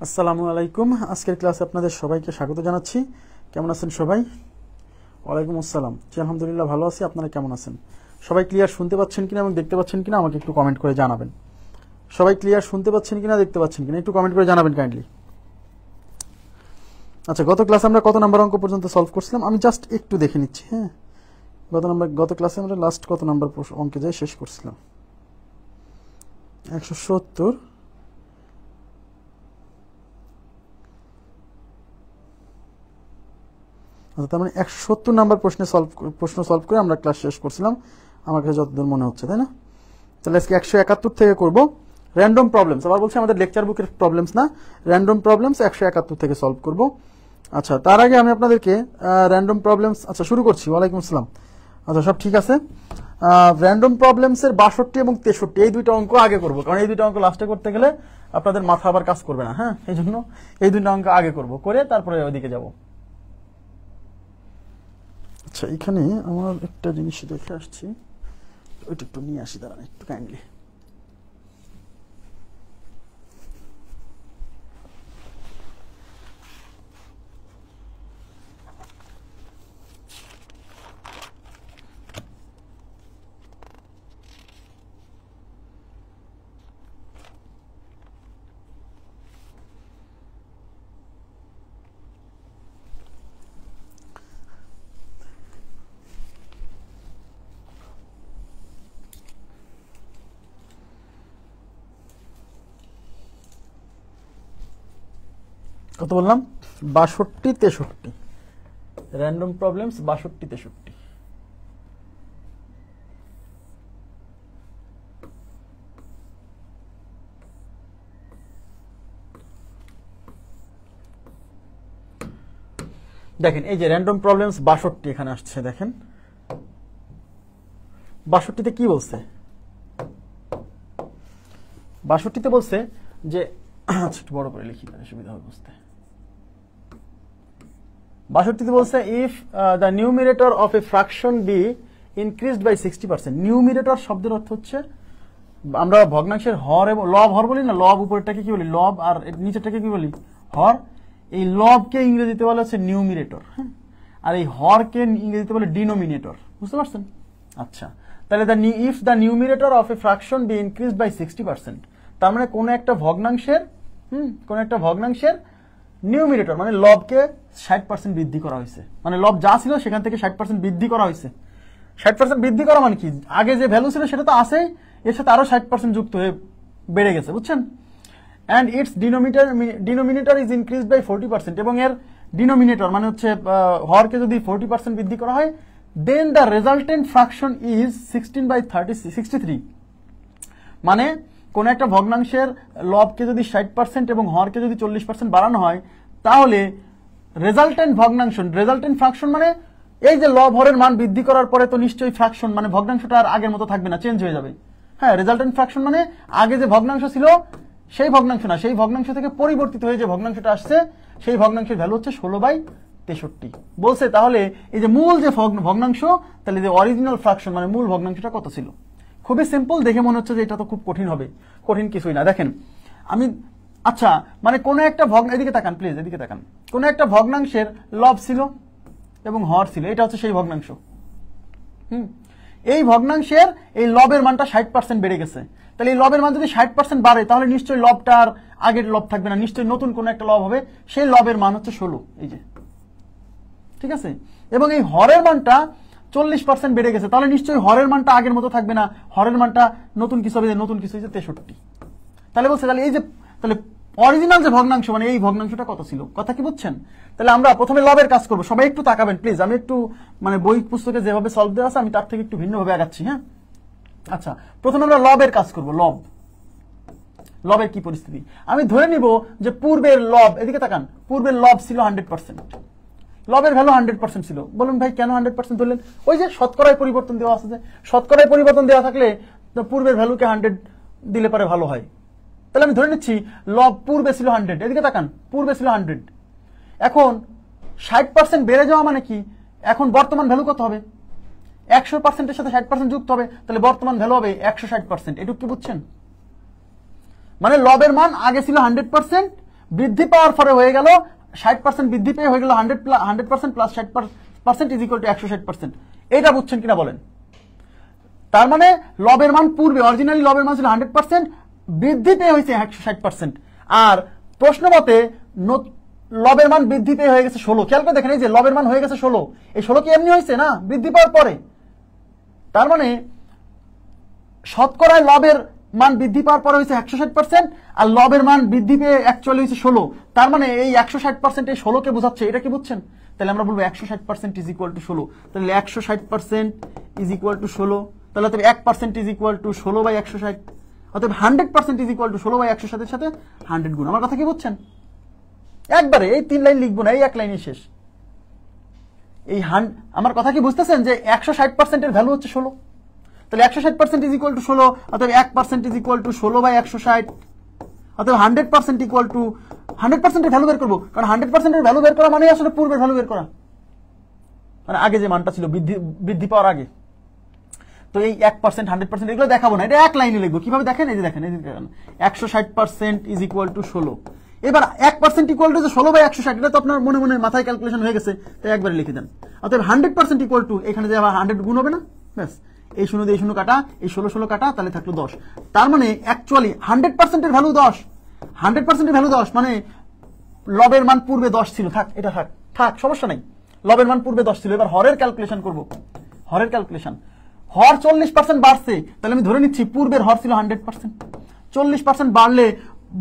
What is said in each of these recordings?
আসসালামু আলাইকুম। আজকের ক্লাসে আপনাদের সবাইকে স্বাগত জানাচ্ছি। কেমন আছেন সবাই? ওয়ালাইকুম আসসালাম। জি আলহামদুলিল্লাহ ভালো আছি। আপনারা কেমন আছেন? সবাই ক্লিয়ার শুনতে পাচ্ছেন কিনা এবং দেখতে পাচ্ছেন কিনা আমাকে একটু কমেন্ট করে জানাবেন। সবাই ক্লিয়ার শুনতে পাচ্ছেন কিনা দেখতে পাচ্ছেন কিনা একটু কমেন্ট করে জানাবেন কাইন্ডলি। আচ্ছা, গত ক্লাসে আমরা কত নাম্বার অঙ্ক পর্যন্ত সলভ করছিলাম আমি জাস্ট একটু দেখে নিচ্ছি। হ্যাঁ, গত ক্লাসে আমরা লাস্ট কত নাম্বার অঙ্কে যাই শেষ করছিলাম? 170। তার মানে 170 নাম্বার প্রশ্ন সলভ করে আমরা ক্লাস শেষ করছিলাম আমার কাছে যতদূর মনে হচ্ছে, তাই না? তাহলে আজকে 171 থেকে করব। র্যান্ডম প্রবলেমস, আবার বলছি আমাদের লেকচার বুকের প্রবলেমস না, র্যান্ডম প্রবলেমস 171 থেকে সলভ করব। আচ্ছা, তার আগে আমি আপনাদেরকে র্যান্ডম প্রবলেমস শুরু করছি। ওয়ালাইকুম আসসালাম। আচ্ছা, সব ঠিক আছে। র্যান্ডম প্রবলেমস এর 62 এবং 63 এই দুইটা অঙ্ক আগে করব, কারণ এই দুইটা অঙ্ক লাস্টে করতে গেলে আপনাদের মাথা আবার কাজ করবে না। হ্যাঁ, এই জন্য এই দুইটা অঙ্ক আগে করব, করে তারপরে ওইদিকে যাব। আচ্ছা, এখানে আমার একটা জিনিস দেখে আসছি, ওইটা একটু নিয়ে আসি, দাঁড়ান একটু কাইন্ডলি। কত বললাম? 62 63। Random problems 62 63। দেখেন, এই যে র্যান্ডম প্রবলেমস 62 এখানে আসছে। দেখেন 62তে কি বলছে? 62তে বলছে যে, আচ্ছা একটু বড় করে লিখি তাহলে সুবিধা হবে বুঝতে। 62তে বলছে if the numerator of a fraction be increased by 60%। Numerator শব্দের অর্থ হচ্ছে, আমরা ভগ্নাংশের হর এবং লব হর বলি না, লব উপরেরটাকে কি বলি? লব, আর নিচেরটাকে কি বলি? হর। এই লবকে ইংরেজিতে বলা হচ্ছে নিউমিরেটর, হ্যাঁ, আর এই হরকে ইংরেজিতে বলে ডিনোমিনেটর। বুঝতে পারছেন? আচ্ছা, তাহলে if the numerator of a fraction be increased by 60%, তার মানে কোন একটা ভগ্নাংশের নিউমিরেটর মানে লবকে 60% বৃদ্ধি করা হয়েছে। মানে লব যা ছিল সেখান থেকে 60% বৃদ্ধি করা হয়েছে। 60% বৃদ্ধি করা মানে কি? আগে যে ভ্যালু ছিল সেটা তো আছেই, এর সাথে আরো 60% যুক্ত হয়ে বেড়ে গেছে, বুঝছেন? And its denominator is increased by 40%, এবং এর ডিনোমিনেটর মানে হচ্ছে হরকে যদি 40% বৃদ্ধি করা হয়, দেন দ্য রেজাল্টেন্ট ফ্র্যাকশন ইজ 16/63। মানে কোন একটা ভগ্নাংশের লবকে যদি 60% এবং হরকে যদি 40% বাড়ানো হয়, তাহলে রেজাল্টেন্ট ফ্র্যাকশন মানে এই যে লব হরের মান বৃদ্ধি করার পরে তো নিশ্চয়ই ফ্র্যাকশন মানে ভগ্নাংশটা আর আগের মতো থাকবে না, চেঞ্জ হয়ে যাবে। হ্যাঁ, রেজাল্টেন্ট ফ্র্যাকশন মানে আগে যে ভগ্নাংশ ছিল সেই ভগ্নাংশ না, সেই ভগ্নাংশ থেকে পরিবর্তিত হয়ে যে ভগ্নাংশটা আসছে সেই ভগ্নাংশের ভ্যালু হচ্ছে 16/63 বলছে। তাহলে এই যে মূল যে ভগ্নাংশ, তাহলে যে অরিজিনাল ফ্র্যাকশন মানে মূল ভগ্নাংশটা কত ছিল? খুবই সিম্পল, দেখে মনে হচ্ছে যে এটা তো খুব কঠিন হবে। কঠিন কিছুই না। দেখেন আচ্ছা, মানে কোন একটা এদিকে তাকান প্লিজ, এদিকে তাকান। কোন একটা ভগ্নাংশের লব ছিল এবং হর ছিল, এটা হচ্ছে সেই ভগ্নাংশ। এই ভগ্নাংশের এই লবের মানটা 60% বেড়ে গেছে। তাহলে এই লবের মান যদি 60% বাড়ে, তাহলে নিশ্চয়ই লবটা আর আগের লব থাকবে না, নিশ্চয়ই নতুন কোন একটা লব হবে। সেই লবের মান হচ্ছে 16, এই যে, ঠিক আছে? এবং এই হরের মানটা 40% বেড়ে গেছে, তাহলে নিশ্চয়ই হরের মানটা আগের মতো থাকবে না, হরের মানটা নতুন কিছু হবে, নতুন কিছু হচ্ছে 63। তাহলে বলছে তাহলে এই যে তাহলে অরিজিনাল যে ভগ্নাংশ মানে এই ভগ্নাংশটা কত ছিল? কথা কি বুঝছেন? তাহলে আমরা প্রথমে লবের কাজ করব। সবাই একটু তাকাবেন প্লিজ, আমি একটু মানে বই পুস্তকে যেভাবে সলভ দেওয়া আছে আমি তার থেকে একটু ভিন্নভাবে আগাচ্ছি। হ্যাঁ, আচ্ছা, প্রথমে আমরা লবের কাজ করব। লবের কি পরিস্থিতি? আমি ধরে নিব যে পূর্বের লব, এদিকে তাকান, পূর্বের লব ছিল 100%, লবের ভ্যালু 100% ছিল। বলুন ভাই কেন 100% ধরলেন? ওই যে শতকরায় পরিবর্তন দেওয়া আছে, যে শতকরায় পরিবর্তন দেওয়া থাকলে পূর্বের ভ্যালুকে 100 দিলে পরে ভালো হয়। তাহলে আমি ধরে নিচ্ছি লব পূর্বে ছিল 100, এদিকে তাকান, পূর্বে ছিল 100, এখন 60% বেড়ে যাওয়া মানে কি? এখন বর্তমান ভ্যালু কত হবে? 100%-এর সাথে 60% যুক্ত হবে, তাহলে বর্তমান ভ্যালু হবে 160%। এটুকু কি বুঝছেন? মানে লবের মান আগে ছিল 100%, বৃদ্ধি পাওয়ার পরে হয়ে গেল 60% বৃদ্ধি পেয়ে হয়ে গেল 100% প্লাস 60% ইজ ইকুয়াল টু 160%। এটা বুঝছেন কিনা বলেন? তার মানে লবের মান পূর্বে অরিজিনালি লবের মান ছিল 100%, বৃদ্ধি পেয়ে হয়েছে 160%। আর প্রশ্ন মতে লবের মান বৃদ্ধি পেয়ে হয়ে গেছে 16। খেয়াল করে দেখেন, এই যে লবের মান হয়ে গেছে 16, এই 16 কি এমনি হয়েছে না, বৃদ্ধি পাওয়ার পরে। তার মানে শতকরায় লবের মান বৃদ্ধি পাওয়ার পরে হয়েছে 160%, আর লবের মান বৃদ্ধি পেয়ে অ্যাকচুয়ালি হয়েছে 16। তার মানে এই 160% এই 16কে বোঝাচ্ছে। এটা কি বুঝছেন? তাহলে আমরা বলবো 160% ইজ ইকুয়াল টু 16। তাহলে 160% ইজ ইকুয়াল টু 16। তাহলে অতএব 1% ইজ ইকুয়াল টু 16/160। অতএব 100% ইজ ইকুয়াল টু 16/160 এর সাথে 100 গুণ। আমার কথা কি বুঝছেন? একবারে এই 3 লাইন লিখবো না, এই এক লাইনে শেষ। এই আমার কথা কি বুঝতেছেন যে 160% এর ভ্যালু হচ্ছে 16। তাহলে 160% ইজ ইকুয়াল টু 16, অতএব 1% ইজ ইকুয়াল টু 16/160। অতএব 100% ইকুয়াল টু 100% এর ভ্যালু বের করবো, কারণ 100% এর ভ্যালু বের করা মানে আসলে পূর্বের ভ্যালু বের করা, মানে আগে যে মানটা ছিল বৃদ্ধি পাওয়ার আগে। তো এই 1% 100% এগুলো দেখাবো না, এটা এক লাইনে লিখবো। কিভাবে দেখেন, এই যে দেখেন, 160% ইজ ইকুয়াল টু 16। এবার 1% ইকুয়াল টু 16/160, এটা তো আপনার মনে মনে মাথায় ক্যালকুলেশন হয়ে গেছে, তাই একবারে লিখে দেন। অতএব 100% ইকুয়াল টু, এখানে যে আবার 100 গুণ হবে না, ব্যাস এই 0 দিয়ে 0 কাটা, এই 16 কাটা, তাহলে থাকলো 10। তার মানে অ্যাকচুয়ালি 100% এর ভ্যালু 10, 100% এর ভ্যালু 10, মানে লবের মান পূর্বে 10 ছিল। থাক, এটা থাক সমস্যা নাই, লবের মান পূর্বে 10 ছিল। এবার হরের ক্যালকুলেশন করব। হরের ক্যালকুলেশন, হর 40% বাড়ছে, তাহলে আমি ধরে নিচ্ছি পূর্বের হর ছিল 100%। 40% বাড়লে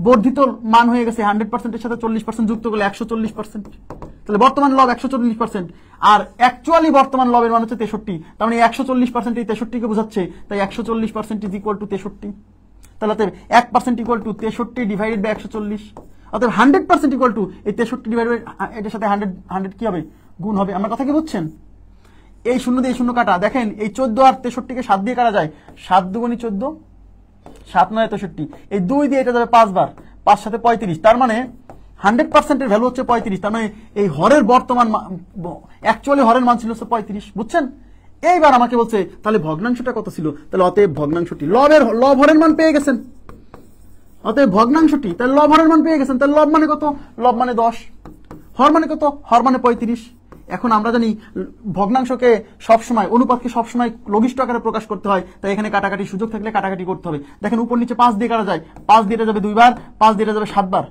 বর্ধিত মান হয়ে গেছে 100% এর সাথে 40% যুক্ত করলে 140%। তাহলে বর্তমান লব 140%, আর অ্যাকচুয়ালি বর্তমান লবের মান হচ্ছে 63। তার মানে 140% এই 63 কে বোঝাচ্ছে, তাই 140% ইজ ইকুয়াল টু 63। তাহলে 1% ইকুয়াল টু 63 ডিভাইডেড বাই 140। অতএব 100% ইকুয়াল টু এই 63 ডিভাইডেড বাই এটার সাথে 100 কি হবে, গুণ হবে। আমার কথা কি বুঝছেন? এই 0 দিয়ে 0 কাটা, দেখেন এই 14 আর 63 কে 7 দিয়ে কাটা যায়, 7 দুগুণী 14, 7 9 63, এই 2 দিয়ে এটা যাবে 5 বার, 5 সাথে 35। তার মানে 100% এর ভ্যালু হচ্ছে 35। তার মানে এই হরের বর্তমান অ্যাকচুয়ালি হরের মান ছিল 35, বুঝছেন? এইবার আমাকে বলছে তাহলে ভগ্নাংশটা কত ছিল, তাহলে অতএব ভগ্নাংশটি লব হরের মান পেয়ে গেছেন, অতএব ভগ্নাংশটি, তাহলে লব হরের মান পেয়ে গেছেন। তাহলে লব মানে কত? লব মানে 10, হর মানে কত? হর মানে 35। এখন আমরা জানি ভগ্নাংশকে সবসময়, অনুপাতকে সবসময় লঘিষ্ঠ আকারে প্রকাশ করতে হয়, তাই এখানে কাটাকাটি সুযোগ থাকলে কাটাকাটি করতে হবে। দেখেন উপর নিচে 5 দিয়ে কাটা যায়, 5 দিয়ে যাবে 2 বার, 5 দিয়ে যাবে 7 বার।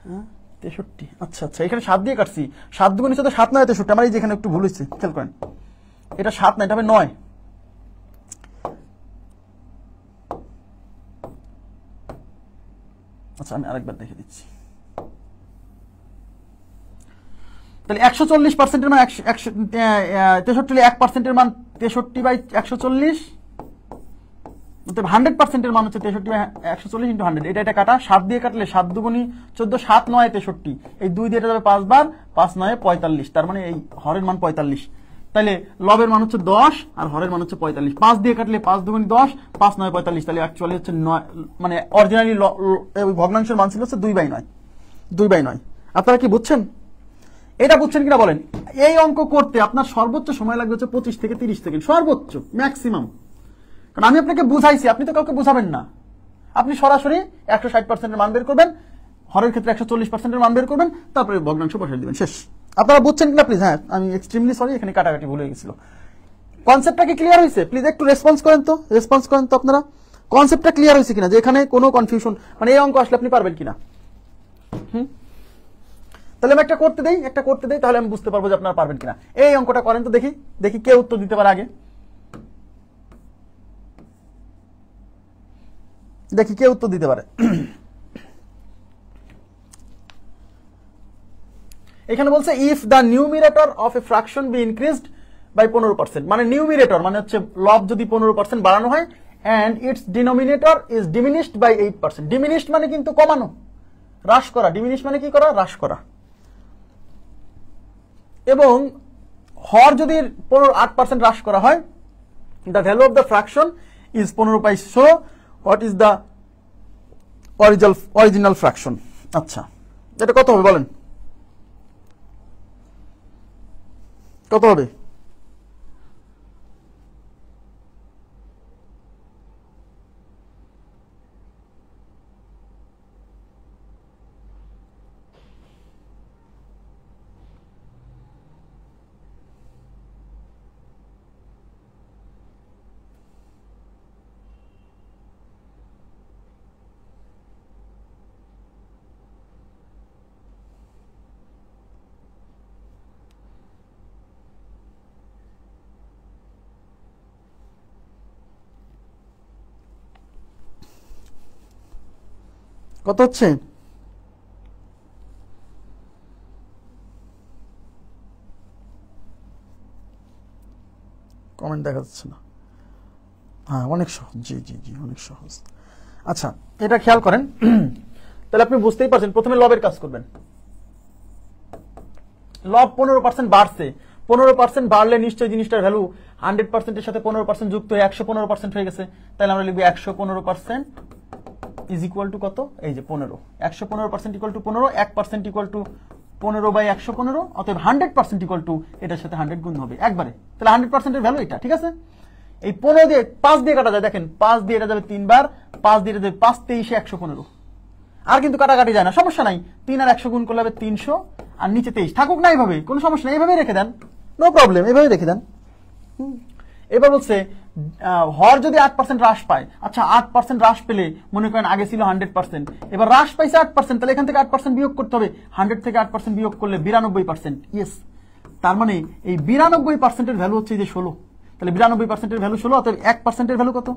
হ্যাঁ 63, আচ্ছা এখানে 7 দিয়ে কাটছি, 7 দুগুণে 14, 7 9 63। আমার এই যে এখানে একটু ভুল হয়েছে, খেয়াল করেন, এটা 7 না, এটা হবে 9। আচ্ছা আমি আরেকবার দেখে দিচ্ছি। তাহলে 140% এর মান 63, 1% এর মান 63/140, 100% এর মান হচ্ছে 63/140 × 100। এটা কাটা, 7 দিয়ে কাটলে 7 দুগুণী 14, 7 9 63, এই 2 দিয়ে এটা যাবে 5 বার, 5 9 45। তার মানে এই হরের মান 45। তাহলে লবের মান হচ্ছে 10 আর হরের মান হচ্ছে 45। 5 দিয়ে কাটলে 5 দুগুণী 10, 5 9 45। তাহলে অ্যাকচুয়ালি হচ্ছে 9, মানে অরিজিনালি ভগ্নাংশের মান ছিল হচ্ছে 2/9, 2/9। আপনারা কি বুঝছেন? এটা বুঝছেন কিনা বলেন? এই অঙ্ক করতে আপনার সর্বোচ্চ সময় লাগবে হচ্ছে 25 থেকে 30 সেকেন্ড, সর্বোচ্চ, ম্যাক্সিমাম। কারণ আমি আপনাকে বুঝাইছি, আপনি তো কাউকে বুঝাবেন না, আপনি সরাসরি 160% এর মান বের করবেন, হরের ক্ষেত্রে 140% এর মান বের করবেন, তারপরে ভগ্নাংশ বসাই দিবেন, শেষ। আপনারা বুঝছেন কিনা প্লিজ? হ্যাঁ, আমি এক্সট্রিমলি সরি, এখানে কাটাকাটি ভুল হয়ে গেছিল। কনসেপ্টটা কি ক্লিয়ার হয়েছে? প্লিজ একটু রেসপন্স করেন তো আপনারা, কনসেপ্টটা ক্লিয়ার হয়েছে কিনা, যে এখানে কোনো কনফিউশন, মানে এই অঙ্ক আসলে আপনি পারবেন কিনা। তাহলে আমি একটা করতে দেই, তাহলে আমি বুঝতে পারবো যে আপনারা পারবেন কিনা। এই অঙ্কটা করেন তো দেখি কে উত্তর দিতে পারে আগে, দেখি কে উত্তর দিতে পারে। এখানে বলছে if the numerator of a fraction be increased by 15%, মানে নিউমিরেটর মানে হচ্ছে লব যদি 15% বাড়ানো হয়, and its denominator is diminished by 8%। Diminished মানে কিন্তু কমানো, হ্রাস করা। ডিমিনিশ মানে কি করা? হ্রাস করা। এবং হর যদি 8% হ্রাস করা হয়, the value of the fraction is 15 so what is the original fraction. আচ্ছা, এটা কত হবে বলেন, কত হবে? কত হচ্ছে? কমেন্ট দেখা যাচ্ছে না। হ্যাঁ, অনেক সহজ। জি জি জি, অনেক সহজ। আচ্ছা, এটা খেয়াল করেন। তাহলে আপনি বুঝতেই পারছেন, প্রথমে লবের কাজ করবেন। লব 15% বাড়ছে, 15% বাড়লে নিশ্চয়ই জিনিসটার ভ্যালু 100%-এর সাথে 15% যুক্ত হয়ে 115% হয়ে গেছে। তাহলে আমরা লিখবো 115% ইজ ইকুয়াল টু কত? এই যে 15। 115% ইকুয়াল টু 15, 1% ইকুয়াল টু 15/115, অতএব 100% ইকুয়াল টু এটার সাথে 100 গুণ হবে একবারে। তাহলে 100% এর ভ্যালু এটা, ঠিক আছে? এই 15 দিয়ে 5 দিয়ে কাটা যায়, দেখেন 5 দিয়ে এটা যাবে 3 বার, 5 দিয়ে এটা যাবে 5 23 115। আর কিন্তু কাটাকাটি যায় না, সমস্যা নাই। 3 আর 100 গুণ করলে হবে 300, আর নিচে 23 থাকুক না, এইভাবে কোনো সমস্যা নেই, এইভাবেই রেখে দেন, নো প্রবলেম, এইভাবে রেখে দেন। এবার বলছে হর যদি 8% হ্রাস পায়। আচ্ছা, 8% হ্রাস পেলে মনে করেন আগে ছিল 100%, এবার হ্রাস পাইছে 8%, তাহলে এখান থেকে 8% বিয়োগ করতে হবে। 100 থেকে 8% বিয়োগ করলে 92%। ইয়েস, তার মানে এই 92% এর ভ্যালু হচ্ছে এই যে 16। তাহলে 92% এর ভ্যালু 16, অতএব 1% এর ভ্যালু কত?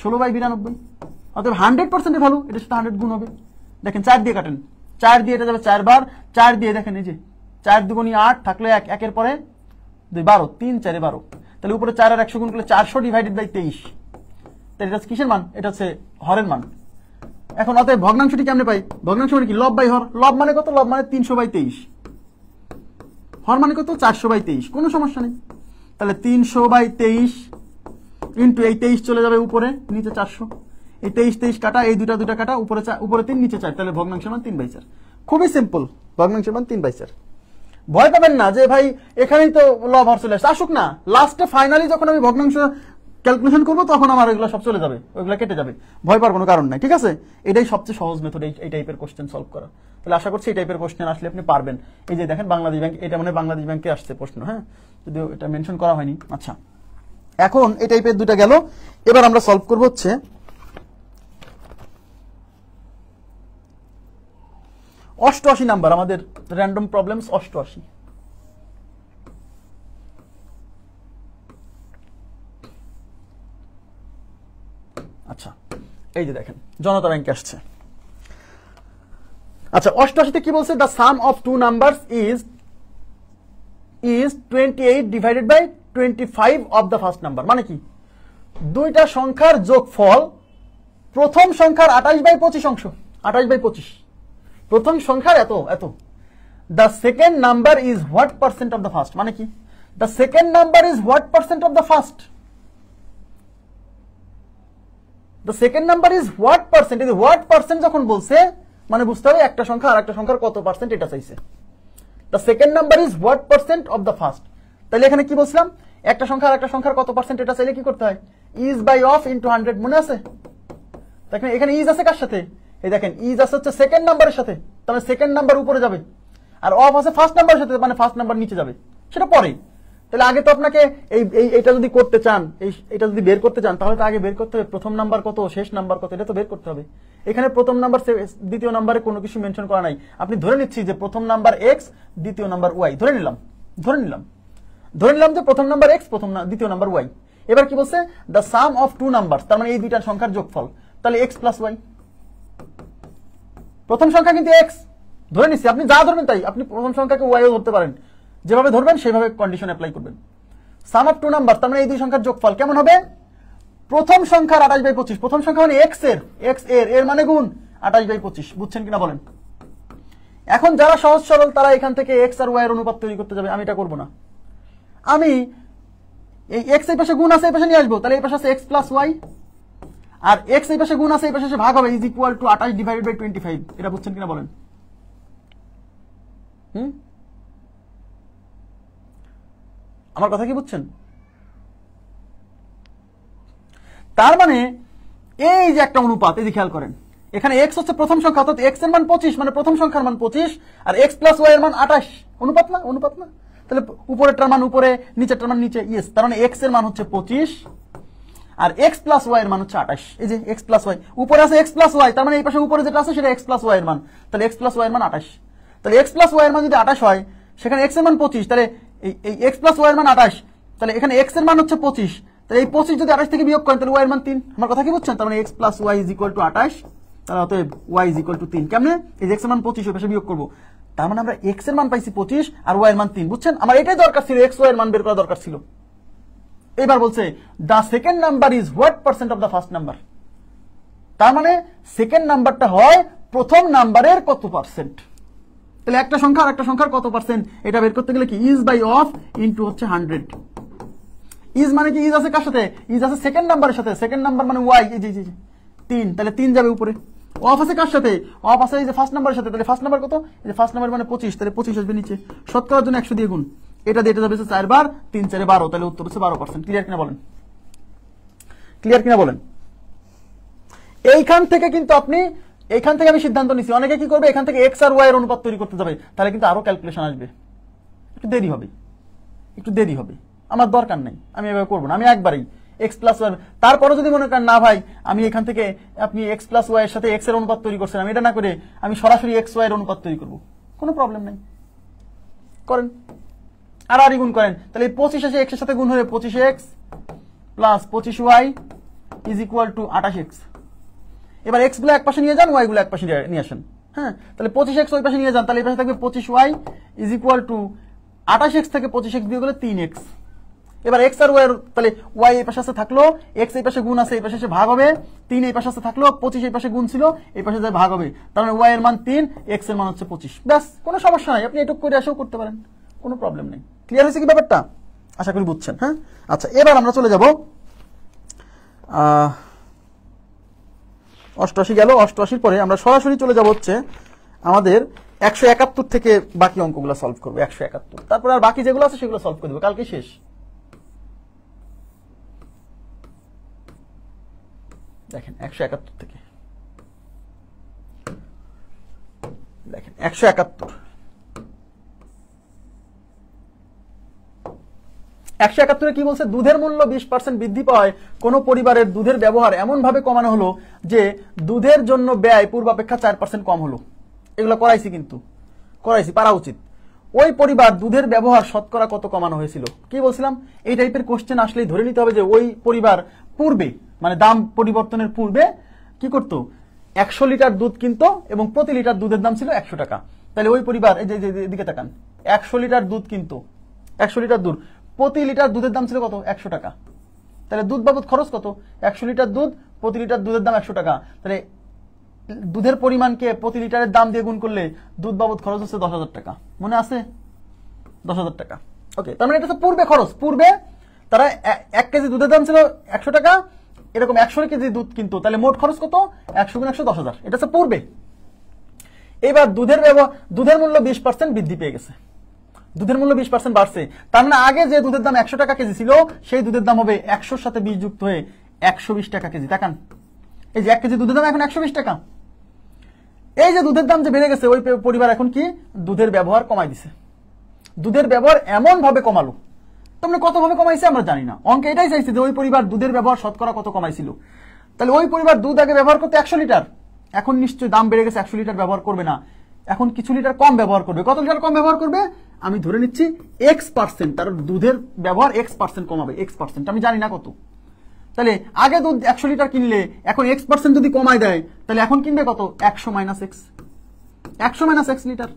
16/92। অতএব 100% এর ভ্যালু এটার সাথে 100 গুণ হবে। দেখেন 4 দিয়ে কাটেন, 4 দিয়ে এটা যাবে 4 বার, 4 দিয়ে দেখেন এই যে 4 দুগুণী 8, থাকলে 1, 1 এর পরে 2, 12, 3 4 12। তাহলে উপরে 4 আর 100 গুণ করলে 400 ডিভাইডেড বাই 23। তাহলে এটা কিসের মান? এটা হচ্ছে হরের মান। এখন অতএব ভগ্নাংশটি কেমনে পাই? ভগ্নাংশ মানে কি? লব বাই হর। লব মানে কত? লব মানে 300/23। হর মানে কত? 400/23। কোনো সমস্যা নেই। তাহলে 300/23 ইন্টু এই 23 চলে যাবে উপরে, নিচে 400। এই 23 কাটা, এই দুটা কাটা, উপরে 3 নিচে 4, তাহলে ভগ্নাংশের মান 3/4। খুবই সিম্পল, ভগ্নাংশের মান 3/4। ভয় পাবেন না যে ভাই এখানেই তো লব হর চলে আসছে, আসুক না, লাস্টে ফাইনালি যখন আমি ভগ্নাংশ ক্যালকুলেশন করবো তখন আমার ওইগুলো সব চলে যাবে, ওইগুলো কেটে যাবে, ভয় পাওয়ার কোনো কারণ নাই, ঠিক আছে? এটাই সবচেয়ে সহজ মেথড এই টাইপের কোশ্চেন সলভ করা। তাহলে আশা করছি এই টাইপের কোশ্চেন আসলে আপনি পারবেন। এই যে দেখেন বাংলাদেশ ব্যাংক, এটা মানে বাংলাদেশ ব্যাংকে আসছে প্রশ্ন, হ্যাঁ, যদিও এটা মেনশন করা হয়নি। আচ্ছা, এখন এই টাইপের দুটা গেল। এবার আমরা সলভ করবো হচ্ছে 88 নাম্বার, আমাদের র্যান্ডম প্রবলেমস 88। আচ্ছা, এই যে দেখেন জনতা ব্যাংকে আসছে। আচ্ছা, 88-তে কি বলছে? The sum of two numbers is 28 divided by 25 of the first number. মানে কি? দুইটা সংখ্যার যোগফল প্রথম সংখ্যার 28/25 অংশ, 28/25 প্রথম সংখ্যার এত এত। The second number is what percent of the first. মানে কি? The second number is what percent of the first. The second number is what percent. এই হোয়াট পার্সেন্ট যখন বলছে মানে বুঝতে হবে একটা সংখ্যা আর একটা সংখ্যার কত পার্সেন্ট এটা চাইছে। The second number is what percent of the first. তাহলে এখানে কি বলছিলাম? একটা সংখ্যা আর একটা সংখ্যার কত পার্সেন্ট এটা চাইলে কি করতে হয়? ইজ বাই অফ ইন্টু 100, মনে আছে? দেখেন এখানে ইজ আছে কার সাথে? এই দেখেন ইজ আছে হচ্ছে সেকেন্ড নাম্বারের সাথে, তাহলে সেকেন্ড নাম্বার উপরে যাবে, আর অফ আছে ফার্স্ট নাম্বারের সাথে, মানে ফার্স্ট নাম্বার নিচে যাবে, সেটা পরে। তাহলে আগে তো আপনাকে এইটা যদি করতে চান, এটা যদি বের করতে চান, তাহলে তো আগে বের করতে হবে প্রথম নাম্বার কত, শেষ নাম্বার কত, এটা তো বের করতে হবে। এখানে প্রথম নাম্বার দ্বিতীয় নাম্বারে কোনো কিছু মেনশন করা নাই। আপনি ধরে নিচ্ছি যে প্রথম নাম্বার এক্স, দ্বিতীয় নাম্বার ওয়াই, ধরে নিলাম যে প্রথম নাম্বার এক্স, দ্বিতীয় নাম্বার ওয়াই। এবার কি বলছে? The sum of two number, তার মানে এই দুইটার সংখ্যার যোগফল। তাহলে এক্স প্লাস ওয়াই, প্রথম সংখ্যা কিন্তু এক্স ধরে নিচ্ছি, আপনি যা ধরবেন তাই, আপনি প্রথম সংখ্যাকে ওয়াইও ধরতে পারেন, যেভাবে ধরবেন সেভাবে কন্ডিশন অ্যাপ্লাই করবেন। সাম অফ টু নাম্বার, তার মানে এই দুই সংখ্যার যোগফল কেমন হবে? প্রথম সংখ্যার 28/25, প্রথম সংখ্যা মানে এক্স এর মানে গুণ 28/25, বুঝছেন কিনা বলেন? এখন যারা সহজ সরল তারা এখান থেকে এক্স আর ওয়াই এর অনুপাত তৈরি করতে যাবে, আমি এটা করবো না। আমি এই এক্স এই পাশে গুণ আছে এই পাশে নিয়ে আসবো, তাহলে এই পাশে আছে এক্স প্লাস ওয়াই, আর এক্স এই পাশে গুণ আছে এই পাশে ভাগ হবে, is equal to 28 divided by 25। এটা বুঝছেন কিনা বলেন? আমার কথা কি বুঝছেন? তার মানে এই যে একটা অনুপাত, এই যে খেয়াল করেন, এখানে এক্স হচ্ছে প্রথম সংখ্যা, অর্থাৎ এক্স এর মান 25, মানে প্রথম সংখ্যার মান 25, আর এক্স প্লাস ওয়াই এর মান 28। অনুপাত না? তাহলে উপরেরটার মান উপরে, নিচেরটার মান নিচে। ইয়েস, তার মানে এক্স এর মান হচ্ছে 25 আর এক্স প্লাস ওয়াই এর মান হচ্ছে 28। এই যে এক্স প্লাস ওয়াই, উপরে আছে এক্স প্লাস ওয়াই, তার মানে এই পাশে উপরে যেটা আছে সেটা এক্স প্লাস ওয়াই এর মান, তাহলে এক্স প্লাস ওয়াই এর মান 28। তাহলে এক্স প্লাস ওয়াই এর মান যদি 28 হয়, সেখানে এক্স এর মান 25, তাহলে এই এক্স প্লাস ওয়াই এর মান 28, তাহলে এখানে এক্স এর মান হচ্ছে 25, তাহলে এই 25 যদি 28 থেকে বিয়োগ করেন তাহলে ওয়াই এর মান 3। আমার কথা কি বুঝছেন? তার মানে x plus y is equal to 28 তাহলে অতএব ওয়াই ইজ ইকুয়াল টু 3। কেমনে? এই যে এক্স এর মান 25 ওই পাশে বিয়োগ করবো, তার মানে আমরা এক্স এর মান পাইছি 25 আর ওয়াই এর মান 3। বুঝছেন? আমার এটাই দরকার ছিল, এক্স ওয়াই এর মান বের করা দরকার ছিল। এবার বলছে the second number is what percent of the first number, তার মানে সেকেন্ড নাম্বারটা হয় প্রথম নাম্বারের কত পার্সেন্ট। তাহলে একটা সংখ্যা আর একটা সংখ্যার কত পার্সেন্ট এটা বের করতে গেলে কি ইজ বাই অফ ইনটু হচ্ছে 100। ইজ মানে কি? ইজ আছে কার সাথে? ইজ আছে সেকেন্ড নাম্বারের সাথে। সেকেন্ড নাম্বার মানে ওয়াই, এই যে 3, তাহলে 3 যাবে উপরে। অফ আছে কার সাথে? অফ আছে এই যে ফার্স্ট নাম্বারের সাথে। তাহলে ফার্স্ট নাম্বার কত? এই যে ফার্স্ট নাম্বার মানে 25, তাহলে 25 আসবে নিচে। শতকরার জন্য 100 দিয়ে গুণ, এটা দিয়ে এটা যাবে 4 বার, 3 4 12, তাহলে উত্তর হচ্ছে 12%। ক্লিয়ার কিনা বলেন? ক্লিয়ার কিনা বলেন? এইখান থেকে কিন্তু আপনি, এখান থেকে আমি সিদ্ধান্ত নিছি, অনেকে কি করবে এখান থেকে এক্স আর ওয়াই এর অনুপাত তৈরি করতে যাবে, তাহলে কিন্তু আরো ক্যালকুলেশন আসবে, একটু দেরি হবে, একটু দেরি হবে। আমার দরকার নেই, আমি এভাবে করবো না, আমি একবারই এক্স প্লাস ওয়াই। তারপরে যদি মনে করেন না ভাই আমি এখান থেকে আপনি এক্স প্লাস ওয়াই এর সাথে এক্স এর অনুপাত তৈরি করছেন, আমি এটা না করে আমি সরাসরি এক্স ওয়াই এর অনুপাত তৈরি করবো, কোনো প্রবলেম নেই, করেন। আর আরই গুণ করেন, তাহলে এই 25 এসে এক্স এর সাথে গুণ হয়ে 25x plus 25y is equal two 28x। এবার এক্স গুলো এক পাশে নিয়ে যান, ওয়াই গুলো এক পাশে নিয়ে আসেন। হ্যাঁ, তাহলে 25x ওই পাশে নিয়ে যান, তাহলে এই পাশে থাকবে 25y is equal two 28x থেকে 25x বিয়োগ করলে 3x। এবার এক্স আর ওয়াই, তাহলে ওয়াই এই পাশে আছে থাকলো, এক্স এই পাশে গুণ আছে, এই পাশে এসে ভাগ হবে, 3 এই পাশে আছে থাকলো, 25 এই পাশে গুণ ছিল, এই পাশে যায় ভাগ হবে, তার মানে ওয়াই এর মান 3, এক্স এর মান হচ্ছে 25। ব্যাস, কোনো সমস্যা নাই, আপনি এটুকু করে এসেও করতে পারেন, কোনো প্রবলেম নেই। ক্লিয়ার হয়েছে কি ব্যাপারটা? আশা করি বুঝছেন। হ্যাঁ, আচ্ছা, এবার আমরা চলে যাব 88 গেল। 88 পরে আমরা সরাসরি চলে যাব হচ্ছে আমাদের 171 থেকে বাকি অঙ্কগুলো সলভ করবো। 171, তারপর আর বাকি যেগুলো আছে সেগুলো সলভ করে দেবো, কালকে শেষ। দেখেন 171 থেকে, দেখেন 171 171 কি বলছে? দুধের মূল্য 20% বৃদ্ধি পাওয়ায় কোন পরিবারের দুধের ব্যবহার এমন ভাবে কমানো হলো যে দুধের জন্য ব্যয় পূর্বাপেক্ষা 4% কম হলো। এগুলো করাইছি, কিন্তু করাইছি, পারা উচিত। ওই পরিবার দুধের ব্যবহার শতকরা কত কমানো হয়েছিল? কি বলছিলাম? এই টাইপের কোশ্চেন আসলেই ধরে নিতে হবে যে ওই পরিবার পূর্বে, মানে দাম পরিবর্তনের পূর্বে কি করত? 100 লিটার দুধ কিনতো এবং প্রতি লিটার দুধের দাম ছিল 100 টাকা। তাহলে ওই পরিবার, এই যে এদিকে তাকান, 100 লিটার দুধ কিনতো, 100 লিটার দুধ, প্রতি লিটার দুধের দাম ছিল কত? 100 টাকা। তাহলে দুধ বাবদ খরচ কত? 100 লিটার দুধ, প্রতি লিটার দুধের দাম 100 টাকা। তাহলে দুধের পরিমাণকে প্রতি লিটারের দাম দিয়ে গুণ করলে দুধ বাবদ খরচ হচ্ছে 10,000 টাকা। মনে আছে? 10,000 টাকা। ওকে, তার মানে এটা তো পূর্বে খরচ। পূর্বে তারা 1 কেজি দুধের দাম ছিল 100 টাকা, এরকম 100 কেজি দুধ কিন্তু, তাহলে মোট খরচ কত? 100 গুণ 100, 10,000। এটা হচ্ছে পূর্বে। এবার দুধের মূল্য 20% বৃদ্ধি পেয়ে গেছে, দুধের মূল্য 20% বাড়ছে, তার মানে আগে যে দুধের দাম 100 টাকা কেজি ছিল সেই দুধের দাম হবে 100-র সাথে 20 যুক্ত হয়ে 120 টাকা কেজি। দেখান, এই যে 1 কেজি দুধের দাম এখন 120 টাকা। এই যে দুধের দাম যে বেড়ে গেছে, ওই পরিবার এখন কি দুধের ব্যবহার কমাই দিছে। দুধের ব্যবহার এমন ভাবে কমালো, তোমরা কত ভাবে কমাইছে আমরা জানি না, অঙ্ক এটাই চাইছে যে ওই পরিবার দুধের ব্যবহার শতকরা কত কমাইছিল। তাহলে ওই পরিবার দুধ আগে ব্যবহার করতে 100 লিটার, এখন নিশ্চয়ই দাম বেড়ে গেছে, 100 লিটার ব্যবহার করবে না, এখন কিছু লিটার কম ব্যবহার করবে। কত লিটার কম ব্যবহার করবে? আমি ধরে নিচ্ছি X%, তার দুধের ব্যবহার X% কমাবে, X%, আমি জানি না কত। তাহলে আগে দুধ 100 লিটার কিনলে এখন X% যদি কমায় দেয়, তাহলে এখন কিনবে কত? 100 - X, 100 - X লিটার।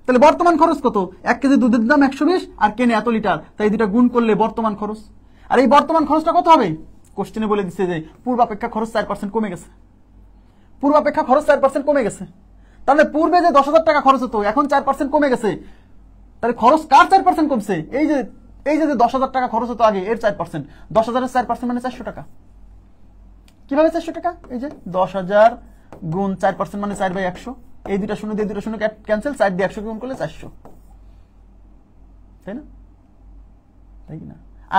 তাহলে বর্তমান খরচ কত? 1 কেজি দুধের দাম 120 আর কেনে এত লিটার, তাই দুটা গুণ করলে বর্তমান খরচ। আর এই বর্তমান খরচটা কত হবে? কোশ্চেনে বলে দিচ্ছে যে পূর্বাপেক্ষা খরচ 4% কমে গেছে, পূর্বাপেক্ষা খরচ 4% কমে গেছে। তাহলে পূর্বে যে 10,000 টাকা খরচ হতো এখন 4% কমে গেছে, তাহলে খরচ কার 4% কমছে? এই যে 10,000 টাকা খরচ হতো আগে, এর 4%। 10,000-এর 4% মানে 400 টাকা। কিভাবে 400 টাকা? এই যে 10,000 গুণ 4% মানে 4/100, এই দুটা শূন্য দিয়ে দুটা শূন্য ক্যান্সেল, 4 দিয়ে 100 গুণ করলে 400, তাই না? তাই কিনা?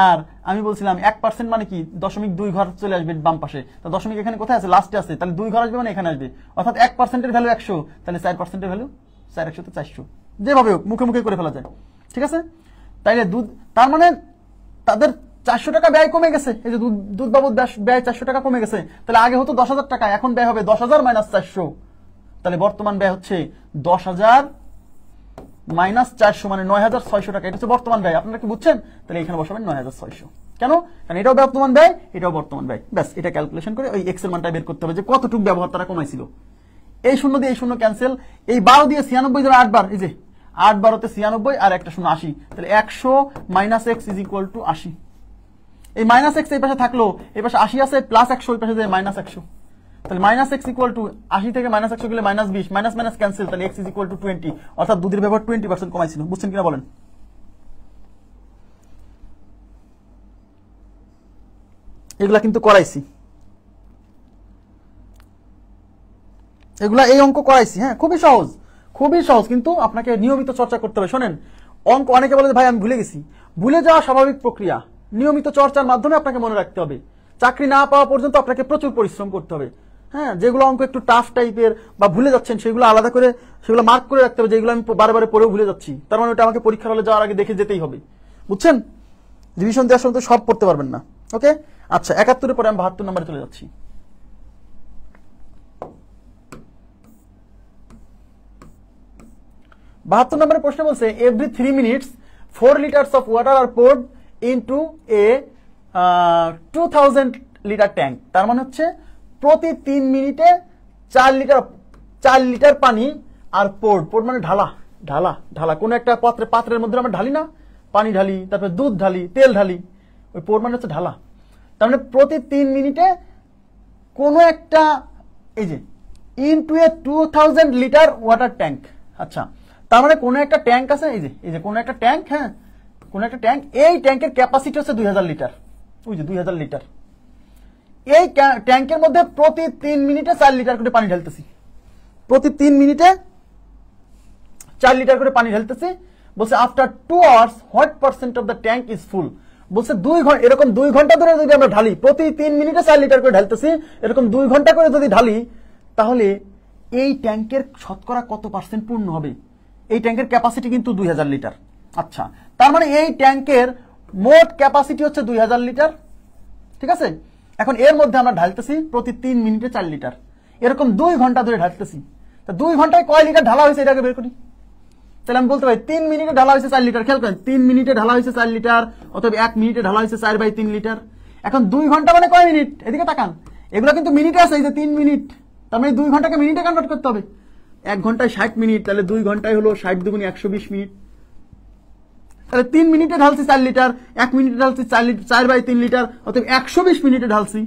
আর আমি বলছিলাম 1% মানে কি? 0.2 ঘর চলে আসবে বাম পাশে, তো দশমিক এখানে কোথায় আছে? লাস্টে আছে, তাহলে 2 ঘর আসবে মানে এখানে আসবে, অর্থাৎ 1%-এর ভ্যালু 100, তাহলে 4%-এর ভ্যালু 4 100 400, যেভাবে হোক মুখে মুখে করে ফেলা যায়, ঠিক আছে? তাইলে দুধ, তার মানে তাদের 400 টাকা ব্যয় কমে গেছে, এই যে দুধ বাবদ ব্যয় 400 টাকা কমে গেছে। তাহলে আগে হতো 10,000 টাকা, এখন ব্যয় হবে 10,000 - 400, তাহলে বর্তমান ব্যয় হচ্ছে 10,000 -400 মানে 9600 টাকা, এটা হচ্ছে বর্তমান ব্যয়। আপনারা কি বুঝছেন? তাহলে এখানে বসাবেন 9600। কেন? কারণ এটাও বর্তমান ব্যয়, এটাও বর্তমান ব্যয়। ব্যাস, এটা ক্যালকুলেশন করে ওই এক্স এর মানটা বের করতে হবে যে কতটুকু ব্যবহার তারা কমাইছিল। এই শূন্য দিয়ে এই শূন্য ক্যান্সেল, এই 12 দিয়ে 96 ধরে 8 বার, এই যে 8 12 96 আর একটা শূন্য 80, তাহলে 100 - x = 80। এই -x এই পাশে থাকলো, এই পাশে 80 আছে, +100 এই পাশে যায় -100, তাহলে -x = 80 থেকে -100 গেলে -20, মাইনাস ক্যান্সেল, তাহলে x = 20, অর্থাৎ দুধের ব্যবহার 20% কমাইছিল। বুঝছেন কিনা বলেন? এগুলা কিন্তু করাইছি, এগুলা এই অঙ্ক করাইছি। হ্যাঁ, খুবই সহজ, খুবই সহজ, কিন্তু আপনাকে নিয়মিত চর্চা করতে হবে। শোনেন, অঙ্ক অনেকে বলে ভাই আমি ভুলে গেছি, ভুলে যাওয়া স্বাভাবিক প্রক্রিয়া, নিয়মিত চর্চার মাধ্যমে আপনাকে মনে রাখতে হবে। চাকরি না পাওয়া পর্যন্ত আপনাকে প্রচুর পরিশ্রম করতে হবে। হ্যাঁ, যেগুলো অঙ্ক একটু টাফ টাইপের বা ভুলে যাচ্ছেন সেগুলো আলাদা করে সেগুলো মার্ক করে রাখতে হবে, যেগুলো আমি বারে বারে পড়েও ভুলে যাচ্ছি, তার মানে ওটা আমাকে পরীক্ষার হলে যাওয়ার আগে দেখে যেতেই হবে। বুঝছেন? রিভিশন দেওয়ার সময় তো সব পড়তে পারবেন না। ওকে, আচ্ছা, 71 পরে আমি 72 নম্বরে চলে যাচ্ছি। 72 নম্বরের প্রশ্ন বলছে every 3 minutes 4 liters of water are poured into a 2000 litre tank. তার মানে হচ্ছে প্রতি 3 মিনিটে 4 লিটার পানি আর পোর্ড মানে ঢালা ঢালা ঢালা কোন একটা পাত্রের মধ্যে আমরা ঢালি না, পানি ঢালি, তারপরে দুধ ঢালি, তেল ঢালি, ওই পোর্ড মানে হচ্ছে ঢালা। তার মানে প্রতি 3 মিনিটে কোনো একটা, এই যে into a 2000 litre water tank. আচ্ছা, তার মানে কোনো একটা ট্যাঙ্ক আছে, এই যে কোনো একটা ট্যাঙ্ক, হ্যাঁ কোনো একটা ট্যাঙ্ক, এই ট্যাঙ্কের ক্যাপাসিটি হচ্ছে 2000 লিটার, ওই যে 2000 লিটার। এই ট্যাঙ্কের মধ্যে প্রতি 3 মিনিটে 4 লিটার করে পানি ঢালতেছি, প্রতি 3 মিনিটে 4 লিটার করে পানি ঢালতেছি। বলছে after 2 hours what percent of the tank is full. বলছে 2 ঘন্টা, এরকম 2 ঘন্টা ধরে যদি আমরা ঢালি, প্রতি 3 মিনিটে 4 লিটার করে ঢালতেছি, এরকম 2 ঘন্টা করে যদি ঢালি, তাহলে এই ট্যাঙ্কের শতকরা কত পার্সেন্ট পূর্ণ হবে? এই ট্যাঙ্কের ক্যাপাসিটি কিন্তু 2000 লিটার। আচ্ছা, তার মানে এই ট্যাঙ্কের মোট ক্যাপাসিটি হচ্ছে 2000 লিটার। ঠিক আছে, এখন এর মধ্যে আমরা ঢালতেছি প্রতি 3 মিনিটে 4 লিটার, এরকম 2 ঘন্টা ধরে ঢালতেছি। তা 2 ঘন্টায় কয় লিটার ঢালা হয়েছে এটাকে বের করি। তাহলে আমি বলতে পারি 3 মিনিটে ঢালা হয়েছে 4 লিটার। খেয়াল করেন, 3 মিনিটে ঢালা হয়েছে 4 লিটার, অথবা 1 মিনিটে ঢালা হয়েছে 4/3 লিটার। এখন 2 ঘন্টা মানে কয় মিনিট? এদিকে তাকান, এগুলো কিন্তু মিনিটে আছে, এই যে 3 মিনিট, তার মানে 2 ঘন্টাকে মিনিটে কনভার্ট করতে হবে। 1 ঘন্টায় 60 মিনিট, তাহলে 2 ঘন্টায় হলো 60 × 2 = 120 মিনিট। তাহলে 3 মিনিটে ঢালছি 4 লিটার, 1 মিনিটে ঢালছি 4/3 লিটার, অতএব 120 মিনিটে ঢালছি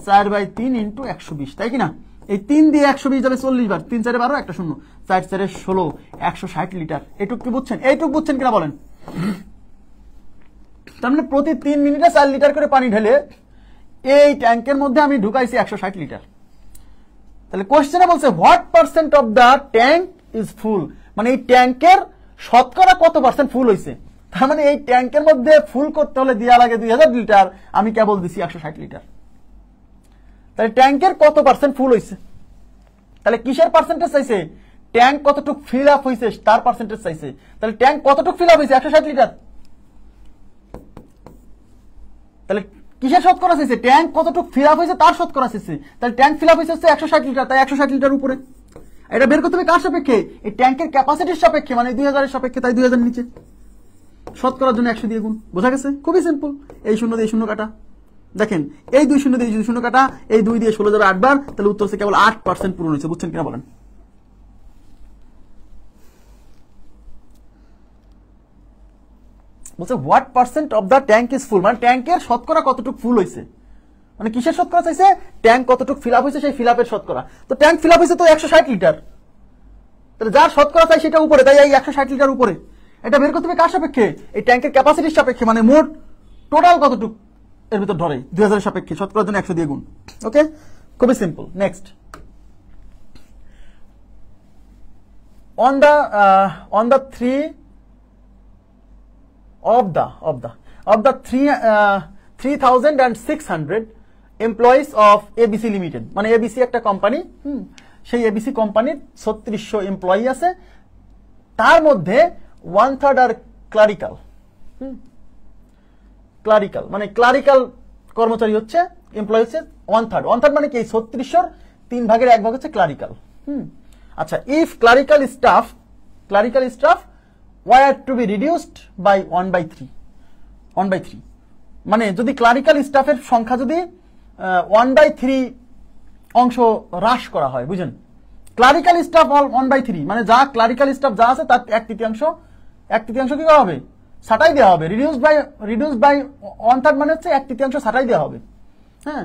4/3 × 120, তাই কিনা? এই 3 দিয়ে 120 যাবে 40 বার, 3 4 12, একটা শূন্য, 4 4 16, 160 লিটার। এইটুক কি বুঝছেন? এইটুক বুঝছেন কিনা বলেন? তার মানে প্রতি 3 মিনিটে 4 লিটার করে পানি ঢেলে এই ট্যাঙ্কের মধ্যে আমি ঢুকাইছি 160 লিটার। তাহলে কোশ্চেনে বলছে what percent of the tank is full, মানে এই ট্যাঙ্কের শতকরা কত পার্সেন্ট ফুল হয়েছে। তার মানে এই ট্যাঙ্কের মধ্যে ফুল করতে হলে দেওয়া লাগে 2000 লিটার, আমি কেবল দিছি 160 লিটার। তাহলে ট্যাঙ্কের কত পার্সেন্ট ফুল হয়েছে? তাহলে কিসের পার্সেন্টেজ চাইছে? ট্যাঙ্ক কতটুকু ফিল আপ হয়েছে তার পার্সেন্টেজ চাইছে। তাহলে ট্যাঙ্ক কতটুকু ফিল আপ হয়েছে? 160 লিটার। তাহলে কিসের শতকরা চাইছে? ট্যাঙ্ক কতটুকু ফিল আপ হয়েছে তার শতকরা চাইছে। তাহলে ট্যাঙ্ক ফিল আপ হয়েছে 160 লিটার, তাই 160 লিটার উপরে। এটা বের করতে হবে কার সাপেক্ষে? এই ট্যাঙ্কের ক্যাপাসিটির সাপেক্ষে, মানে 2000 এর সাপেক্ষে, তাই 2000 নিচে শতকরার জন্য 100 দিয়ে গুণ। বোঝা গেছে? খুবই সিম্পল। এই শূন্য দিয়ে শূন্য কাটা, দেখেন এই 2 শূন্য দিয়ে 2 শূন্য কাটা, এই 2 দিয়ে 16 যাবে 8 বার, তাহলে উত্তর হচ্ছে কেবল 8% পূরণ হয়েছে। বুঝছেন কিনা বলেন? বলছে what percent of the tank is full, মানে ট্যাঙ্কের শতকরা কতটুকু ফুল হয়েছে, মানে কিসের শতকরা চাইছে? ট্যাঙ্ক কতটুকু ফিল আপ হয়েছে সেই ফিল আপের শতকরা। তো ট্যাঙ্ক ফিল আপ হয়েছে তো 160 লিটার, তাহলে যার শতকরা চাই সেটা উপরে, তাই এই 160 লিটার উপরে। এটা বের করতে হবে কার সাপেক্ষে? এই ট্যাঙ্কের ক্যাপাসিটির সাপেক্ষে, মানে মোট টোটাল কতটুকু এর ভিতর ধরে 2000 এর সাপেক্ষে, শতকরার জন্য 100 দিয়ে গুণ। ওকে, খুবই simple. Next, on the 3600 employees of ABC limited, মানে এবিসি একটা কোম্পানি, সেই এবিসি কোম্পানির 3600 এমপ্লয়ি আছে, তার মধ্যে 1/3 আর ক্লারিক্যাল। ক্লারিক্যাল মানে ক্লারিক্যাল কর্মচারী হচ্ছে, এমপ্লয়ি হচ্ছে 1/3 মানে কি? 3600 3 ভাগের 1 ভাগ হচ্ছে ক্লারিক্যাল। আচ্ছা, if clerical clerical staff were to be reduced by 1/3 মানে যদি ক্লারিক্যাল স্টাফের সংখ্যা যদি 1/3 অংশ হ্রাস করা হয়, বুঝেন, ক্লারিক্যাল স্টাফ 1/3 মানে যা ক্লারিক্যাল স্টাফ যা আছে তার 1/3 কি করা হবে, ছাঁটাই দেওয়া হবে। রিডিউসড বাই 1/3 মানে হচ্ছে 1/3 ছাঁটাই দেওয়া হবে। হ্যাঁ,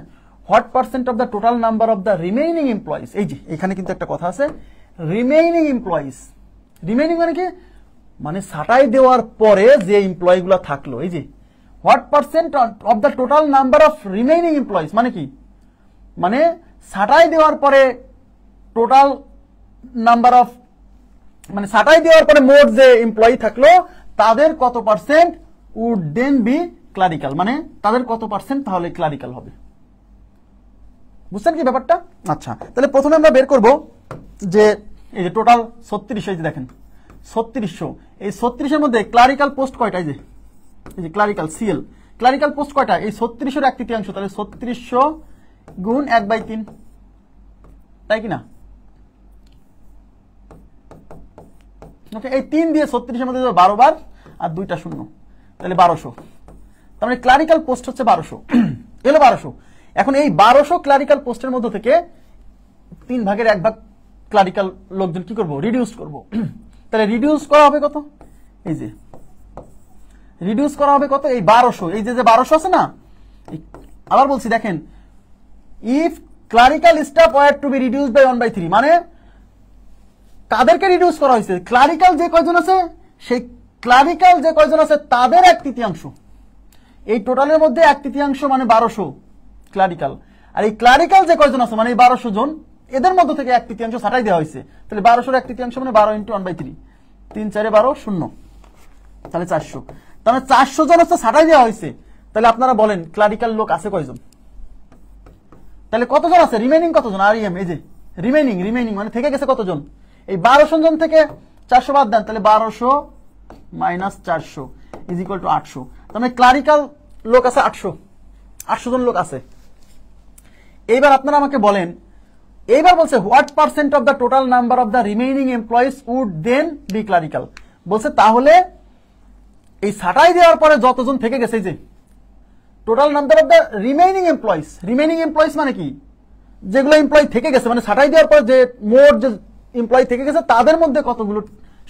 what percent of the total number of the remaining employees, এই যে এখানে কিন্তু একটা কথা আছে, রিমেইনিং এমপ্লয়িজ, রিমেইনিং মানে কি, মানে ছাঁটাই দেওয়ার পরে যে এমপ্লয়ি গুলা থাকলো, এই যে what percent of the total number of remaining employees মানে কি, মানে ছাঁটাই দেওয়ার পরে টোটাল নাম্বার অফ, মানে ছাঁটাই দেওয়ার পরে মোট যে এমপ্লয়ি থাকলো তাদের কত percent would then be clerical, মানে তাদের কত পার্সেন্ট তাহলে ক্লারিক্যাল হবে। বুঝছেন কি ব্যাপারটা? আচ্ছা, তাহলে প্রথমে আমরা বের করব যে এই যে টোটাল 3600, এই যে দেখেন 3600, এই 3600 মধ্যে ক্লারিক্যাল পোস্ট কয়টা, এই যে ক্লারিক্যাল সিএল, ক্লারিক্যাল পোস্ট কয়টা, এই 3600 এর 1/3, তাহলে 3600 গুণ 1/3, তাই কিনা? ওকে, এই 3 দিয়ে 3600 এর মধ্যে 12 বার আর 2টা শূন্য, তাহলে 1200, তার মানে ক্লারিক্যাল পোস্ট হচ্ছে 1200 এলো 1200। এখন এই 1200 ক্লারিক্যাল পোস্টের মধ্যে থেকে 3 ভাগের 1 ভাগ ক্লারিক্যাল লোকজন কি করব, রিডিউস করব। তাহলে রিডিউস করা হবে কত, এই যে রিডিউস করা হবে কত, এই 1200, এই যে 1200 আছে না, আবার বলছি দেখেন, if clerical staff were to be reduced by 1/3 মানে কাদেরকে রিডিউস করা হয়েছে, ক্লারিক্যাল যে কয়জন আছে সেই ক্লারিক্যাল যে কয়জন আছে তাদের 1/3, এই টোটালের মধ্যে 1/3 মানে 1200 ক্লারিক্যাল, আর এই ক্লারিক্যাল যে কয়জন আছে মানে এই 1200 জন, এদের মধ্যে থেকে 1/3 ছাঁটাই দেওয়া হয়েছে। তাহলে 1200 এর 1/3 মানে 12 × 1/3, 3 4 12 শূন্য, তাহলে 400, তাহলে 400 জন হচ্ছে ছাঁটাই দেওয়া হয়েছে। তাহলে আপনারা বলেন ক্লারিক্যাল লোক আছে কয়জন, তাহলে কতজন আছে, রিমেইনিং কতজন, আর এই যে রিমেইনিং মানে থেকে গেছে কতজন, এই 1200 জন থেকে 400 বাদ দেন, তাহলে 1200 মাইনাস 400 ইজ ইকুয়াল টু 800, তার মানে ক্লারিক্যাল লোক আছে 800 জন লোক আছে। এইবার আপনারা আমাকে বলেন, এইবার বলছে what percent of the total number of the remaining employees would then be clerical, বলছে তাহলে এই ছাঁটাই দেওয়ার পরে যতজন থেকে গেছে, যে total number of the remaining employees মানে কি, যেগুলো এমপ্লয়ি থেকে গেছে, মানে ছাঁটাই দেওয়ার পর যে মোট যে এমপ্লয়ি থেকে গেছে তাদের মধ্যে কতগুলো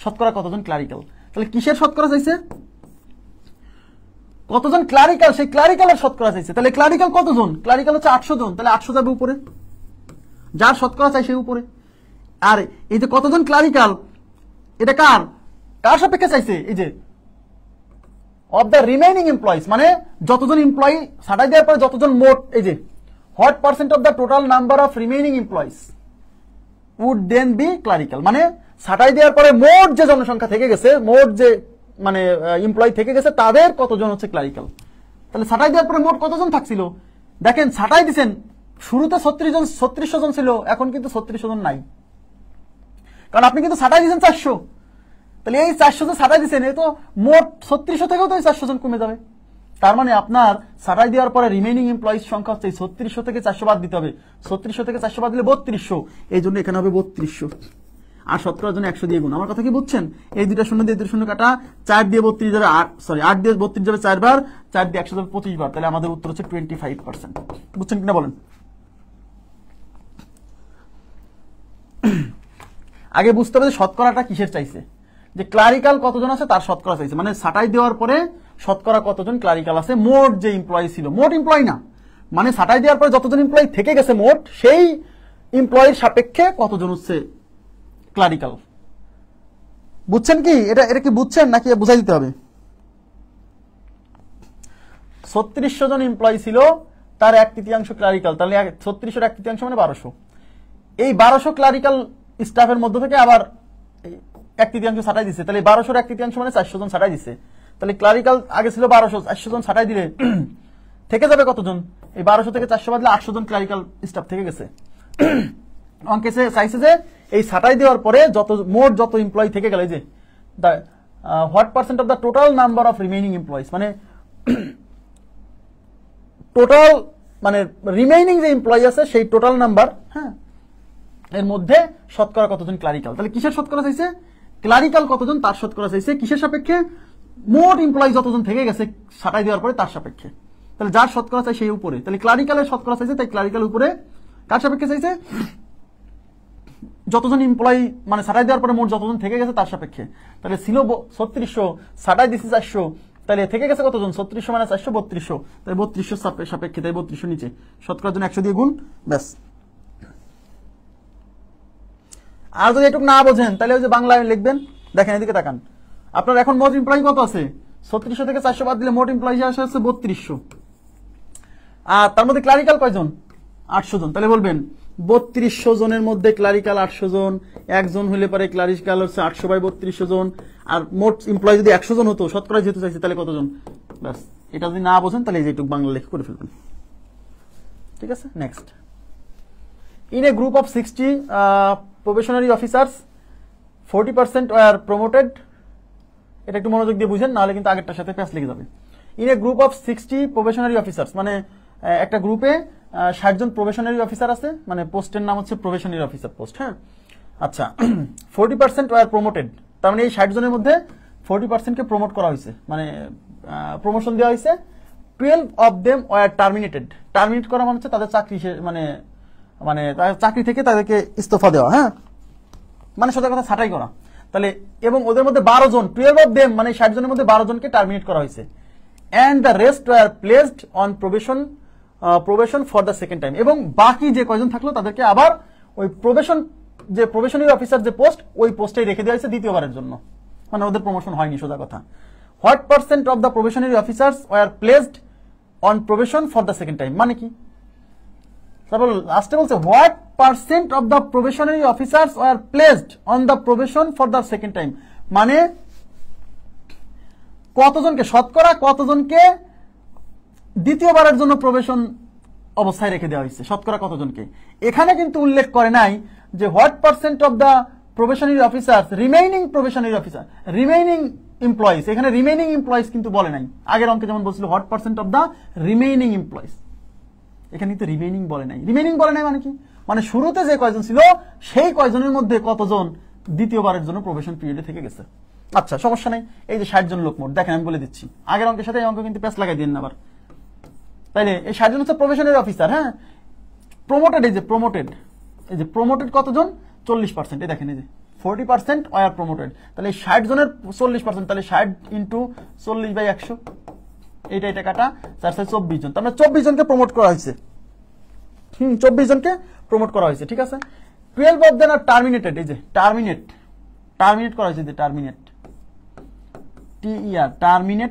শতকরা কতজন ক্লারিক্যাল, তাহলে কিসের শতকরা চাইছে, কতজন ক্লারিক্যাল, সেই ক্লারিক্যালের শতকরা চাইছে। তাহলে ক্লারিক্যাল কতজন, ক্লারিক্যাল হচ্ছে 800 জন, তাহলে 800 যাবে উপরে, যার শতকরা চাই সেই উপরে। আর এই যে কতজন ক্লারিক্যাল, এটা কার সাপেক্ষে চাইছে, এই যে অফ দ্য রিমেইনিং এমপ্লয়িজ, মানে যতজন এমপ্লয়ি ছাঁটাই দেওয়ার পরে যতজন মোট, এই যে what percent of the total number of remaining employees would then be clerical, মানে ছাঁটাই দেওয়ার পরে মোট যে জনসংখ্যা থেকে গেছে, মোট যে মানে এমপ্লয়ি থেকে গেছে তাদের কতজন হচ্ছে ক্লারিক্যাল। তাহলে ছাঁটাই দেওয়ার পরে মোট কতজন থাকছিল, দেখেন ছাঁটাই দিচ্ছেন শুরুতে 3600 জন ছিল, এখন কিন্তু 3600 জন নাই, কারণ আপনি কিন্তু ছাঁটাই দিচ্ছেন 400, তাহলে এই 400 জন ছাঁটাই দিচ্ছেন, এই তো মোট 3600 থেকেও তো 400 জন কমে যাবে। তার মানে আপনার ছাঁটাই দেওয়ার পরে রিমেইনিং এমপ্লয়িজ সংখ্যা হচ্ছে 3600 থেকে 400 বাদ দিতে হবে, 3600 থেকে 400 বাদ দিলে 3200, এই জন্য এখানে হবে 3200, আর 17 জন 100 দিয়ে গুণ। আমার কথা কি বুঝছেন, এই দুইটা শূন্য দিয়ে 2 শূন্য কাটা, 4 দিয়ে 32 যাবে 8 দিয়ে 32 যাবে 4 বার, 4 দিয়ে 100 যাবে 25 বার, তাহলে আমাদের উত্তর হচ্ছে 25%। বুঝছেন কিনা বলেন? আগে বুঝতে হবে শতকরাটা কিসের চাইছে, যে ক্লারিক্যাল কতজন আছে তার শতকরা চাইছে, মানে ছাঁটাই দেওয়ার পরে শতকরা কতজন ক্লারিক্যাল আছে, মোট যে এমপ্লয়ি ছিল, মোট এমপ্লয়ি না, মানে ছাঁটাই দেওয়ার পরে যতজন এমপ্লয়ি থেকে গেছে মোট, সেই এমপ্লয়ির সাপেক্ষে কতজন হচ্ছে ক্লারিক্যাল। বুঝছেন কি, এটা কি বুঝছেন নাকি বুঝাই দিতে হবে? 3600 জন এমপ্লয়ি ছিল, তার 1/3 ক্লারিক্যাল, তাহলে 3600 এর 1/3 মানে 1200, এই 1200 ক্লারিক্যাল স্টাফের মধ্যে থেকে আবার 1/3 ছাঁটাই দিচ্ছে, তাহলে 1200 এর 1/3 মানে 400 জন ছাঁটাই দিচ্ছে, তাহলে ক্লারিক্যাল আগে ছিল 1200, 400 জন ছাঁটাই দিলে থেকে যাবে কতজন, এই 1200 থেকে 400 বাদলে 800 জন ক্লারিক্যাল স্টাফ থেকে গেছে। অঙ্কে চাইছে যে এই ছাঁটাই দেওয়ার পরে মোট যত এমপ্লয়ি থেকে গেল, এই যে what percent of the total number of remaining employees, মানে টোটাল মানে রিমেইনিং যে এমপ্লয়ি আছে সেই টোটাল নাম্বার, হ্যাঁ, এর মধ্যে শতকরা কতজন ক্লারিক্যাল, তাহলে কিসের শতকরা চাইছে, ক্লারিক্যাল কতজন তার শতকরা চাইছে কিসের সাপেক্ষে? মোট এমপ্লয়ি যতজন থেকে গেছে ছাঁটাই দেওয়ার পরে তার সাপেক্ষে। তাহলে যার শতকরা চাই সেই উপরে, তাহলে ক্লারিক্যালের শতকরা চাইছে, তাই ক্লারিক্যাল উপরে কার সাপেক্ষে চাইছে? যতজন এমপ্লয়ি মানে ছাঁটাই দেওয়ার পরে মোট যতজন থেকে গেছে তার সাপেক্ষে। তাহলে ছিল 3600, ছাঁটাই দিচ্ছে 400, তাহলে থেকে গেছে কতজন? 3600 মানে 400, 3200, তাই 3200 সাপেক্ষে, তাই 3200 নিচে শতকরার জন্য 100 দিয়ে গুণ, ব্যাস। আর যদি এটুকু না বোঝেন তাহলে ওই যে বাংলায় লিখবেন, দেখেন এদিকে তাকান, আপনার এখন মোট এমপ্লয়ি কত আছে? 3600 থেকে 400 বাদ দিলে মোট এমপ্লয়ি আসে 3200, আর তার মধ্যে ক্লারিক্যাল কয়জন? 800 জন। তাহলে বলবেন 3200 জনের মধ্যে ক্লারিক্যাল 800 জন, একজন হলে পরে ক্লারিক্যাল হচ্ছে 800 বাই 3200 জন, আর মোট এমপ্লয়ি যদি 100 জন হতো, শতকরা যেহেতু চাইছে তাহলে কতজন? ব্যাস। এটা যদি না বোঝেন তাহলে এই যে এইটুকু বাংলা লেখা করে ফেলবেন, ঠিক আছে। Next, in a group of 60 probationary officers 40% were promoted. এটা একটু মনোযোগ দিয়ে বুঝেন, নাহলে কিন্তু আগেরটার সাথে প্যাচ লেগে যাবে। In a group of 60 probationary officers, মানে একটা গ্রুপে 60 জন প্রবেশনারি অফিসার আছে, মানে পোস্টের নাম হচ্ছে প্রবেশনারি অফিসার পোস্ট, হ্যাঁ। আচ্ছা, 40% ওয়ার প্রমোটেড, তার মানে এই 60 জনের মধ্যে 40% কে প্রমোট করা হয়েছে, মানে প্রমোশন দেওয়া হয়েছে। 12 of them were terminated. Terminate করা মানে হচ্ছে তাদের চাকরি মানে মানে চাকরি থেকে তাদেরকে ইস্তফা দেওয়া, হ্যাঁ, মানে সোজা কথা ছাঁটাই করা। তাহলে এবং ওদের মধ্যে 12 জন, 12 অফ দেম মানে 60 জনের মধ্যে 12 জনকে টার্মিনেট করা হয়েছে। And the rest were placed on probation for the second time. এবং বাকি যে কয়জন থাকলো তাদেরকে আবার ওই যে প্রবেশনারি অফিসার যে পোস্ট, ওই পোস্টেই রেখে দেওয়া হয়েছে দ্বিতীয়বারের জন্য, মানে ওদের প্রমোশন হয়নি, সোজা কথা। What percent of the probationary officers were placed on probation for the second time, মানে কি? তারপর লাস্টে বলছে what percent of the probationary officers were placed on the probation for the second time, মানে কতজনকে, শতকরা কতজনকে দ্বিতীয়বারের জন্য প্রবেশন অবস্থায় রেখে দেওয়া হয়েছে, শতকরা কতজনকে। এখানে কিন্তু উল্লেখ করে নাই যে what percent of the probationary officers remaining probationary officer, remaining employees, এখানে রিমেইনিং এমপ্লয়িজ কিন্তু বলে নাই। আগের অঙ্কে যেমন বলছিল what percent of the remaining employees, এখানে কিন্তু রিমেইনিং বলে নাই। রিমেইনিং বলে নাই মানে কি? মানে শুরুতে যে কয়জন ছিল সেই কয়জনের মধ্যে কতজন দ্বিতীয়বারের জন্য প্রবেশন পিরিয়ডে থেকে গেছে। আচ্ছা, সমস্যা নেই। এই যে 60 জন লোক মোট, দেখেন আমি বলে দিচ্ছি, আগের অঙ্কের সাথে এই অঙ্ক কিন্তু প্যাচ লাগাই দিন না আবার। তাইলে এই 60 জন হচ্ছে প্রবেশনারি অফিসার, হ্যাঁ। প্রমোটেড, এই যে প্রমোটেড কতজন? 40%। এই দেখেন, এই যে 40% ওয়ার প্রমোটেড, তাহলে 60 জনের 40%, তাহলে 60 ইন্টু 40/100, এটা কাটা 424 জন, তার মানে 24 জনকে প্রমোট করা হয়েছে। 24 জনকে প্রমোট করা হয়েছে, ঠিক আছে। 12 অফ দেম আর টার্মিনেটেড, এই যে টার্মিনেট করা হয়েছে, যে টার্মিনেট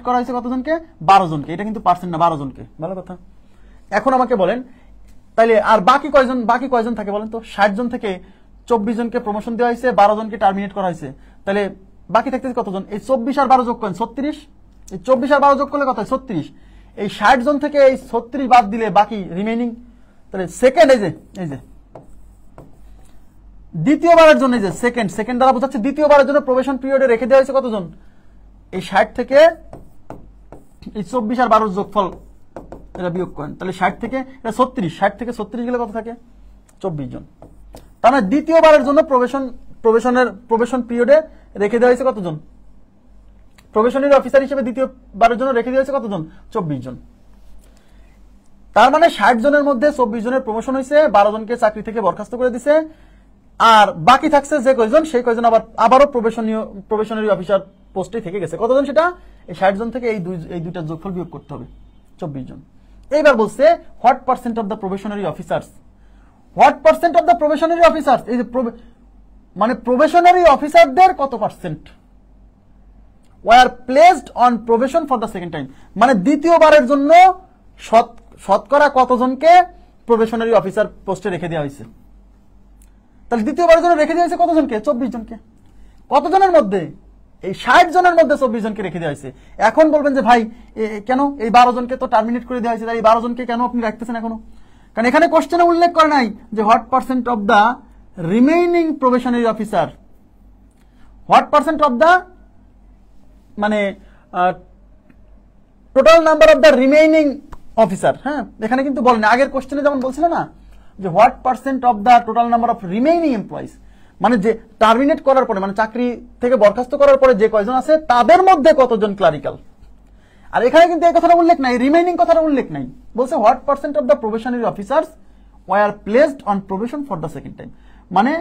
করা হয়েছে কতজনকে? 12 জনকে। এটা কিন্তু পার্সেন্ট না, 12 জনকে, ভালো কথা। এখন আমাকে বলেন তাইলে আর বাকি কয়জন থাকে বলেন তো? 60 জন থেকে 24 জনকে প্রমোশন দেওয়া হয়েছে, 12 জনকে টার্মিনেট করা হয়েছে, তাহলে বাকি থাকতেছে কতজন? এই 24 আর 12 যোগ করেন 36, এই 24 আর 12 যোগ করলে কত হয়? 36। এই 60 জন থেকে এই 36 বাদ দিলে বাকি রিমেইনিং, তাহলে সেকেন্ড, এই যে দ্বিতীয়বারের জন্য, এই যে সেকেন্ড দ্বারা বোঝাচ্ছে দ্বিতীয়বারের জন্য প্রবেশন পিরিয়ডে রেখে দেওয়া হয়েছে কতজন? এই 60 থেকে এই 24 আর 12 যোগফল এটা বিয়োগ করেন, তাহলে 60 থেকে এটা 36, 60 থেকে 36 গেলে কত থাকে? 24 জন। তার মানে দ্বিতীয়বারের জন্য প্রবেশন পিরিয়ডে রেখে দেওয়া হয়েছে কতজন? প্রবেশনারি অফিসার হিসেবে দ্বিতীয়বারের জন্য রেখে দেওয়া হয়েছে কতজন? 24 জন। তার মানে 60 জনের মধ্যে 24 জনের প্রমোশন হয়েছে, 12 জনকে চাকরি থেকে বরখাস্ত করে দিছে, আর বাকি থাকছে যে কয়জন, সেই কয়জন আবারও প্রবেশনারি অফিসার পোস্টে থেকে গেছে। কতজন সেটা? এই 60 জন থেকে এই দুইটা যোগফল বিয়োগ করতে হবে, 24 জন। এইবার বলছে what percent of the probationary officers, what percent of the probationary officers, এই যে মানে প্রবেশনারি অফিসারদের কত percent were placed on probation for the second time, মানে দ্বিতীয়বারের জন্য শতকরা কতজনকে প্রবেশনারি অফিসার পোস্টে রেখে দেওয়া হয়েছে। তাহলে দ্বিতীয়বারের জন্য রেখে দেওয়া হয়েছে কতজনকে? 24 জনকে। কতজনের মধ্যে? এই 60 জনের মধ্যে 24 জনকে রেখে দেওয়া হয়েছে। এখন বলবেন যে ভাই কেন এই 12 জনকে তো টার্মিনেট করে দেওয়া হয়েছে, তাই এই 12 জনকে কেন আপনি রাখতেছেন এখনো? কারণ এখানে কোশ্চেনে উল্লেখ করে নাই যে what percent of the remaining probationary officer, what percent of the মানে total number of the remaining officer, হ্যাঁ। এখানে কিন্তু বলেন, আগের কোশ্চেনে যেমন বলছিল না যে what percent of the total number of remaining employees, মানে যে টার্মিনেট করার পরে, মানে চাকরি থেকে বরখাস্ত করার পরে যে কয়জন আছে তাদের মধ্যে কতজন ক্লারিক্যাল। আর এখানে কিন্তু এই কথাটা উল্লেখ নাই, রিমেইনিং কথাটা উল্লেখ নাই। বলছে what percent of the probationary officers were placed on probation for the second time, মানে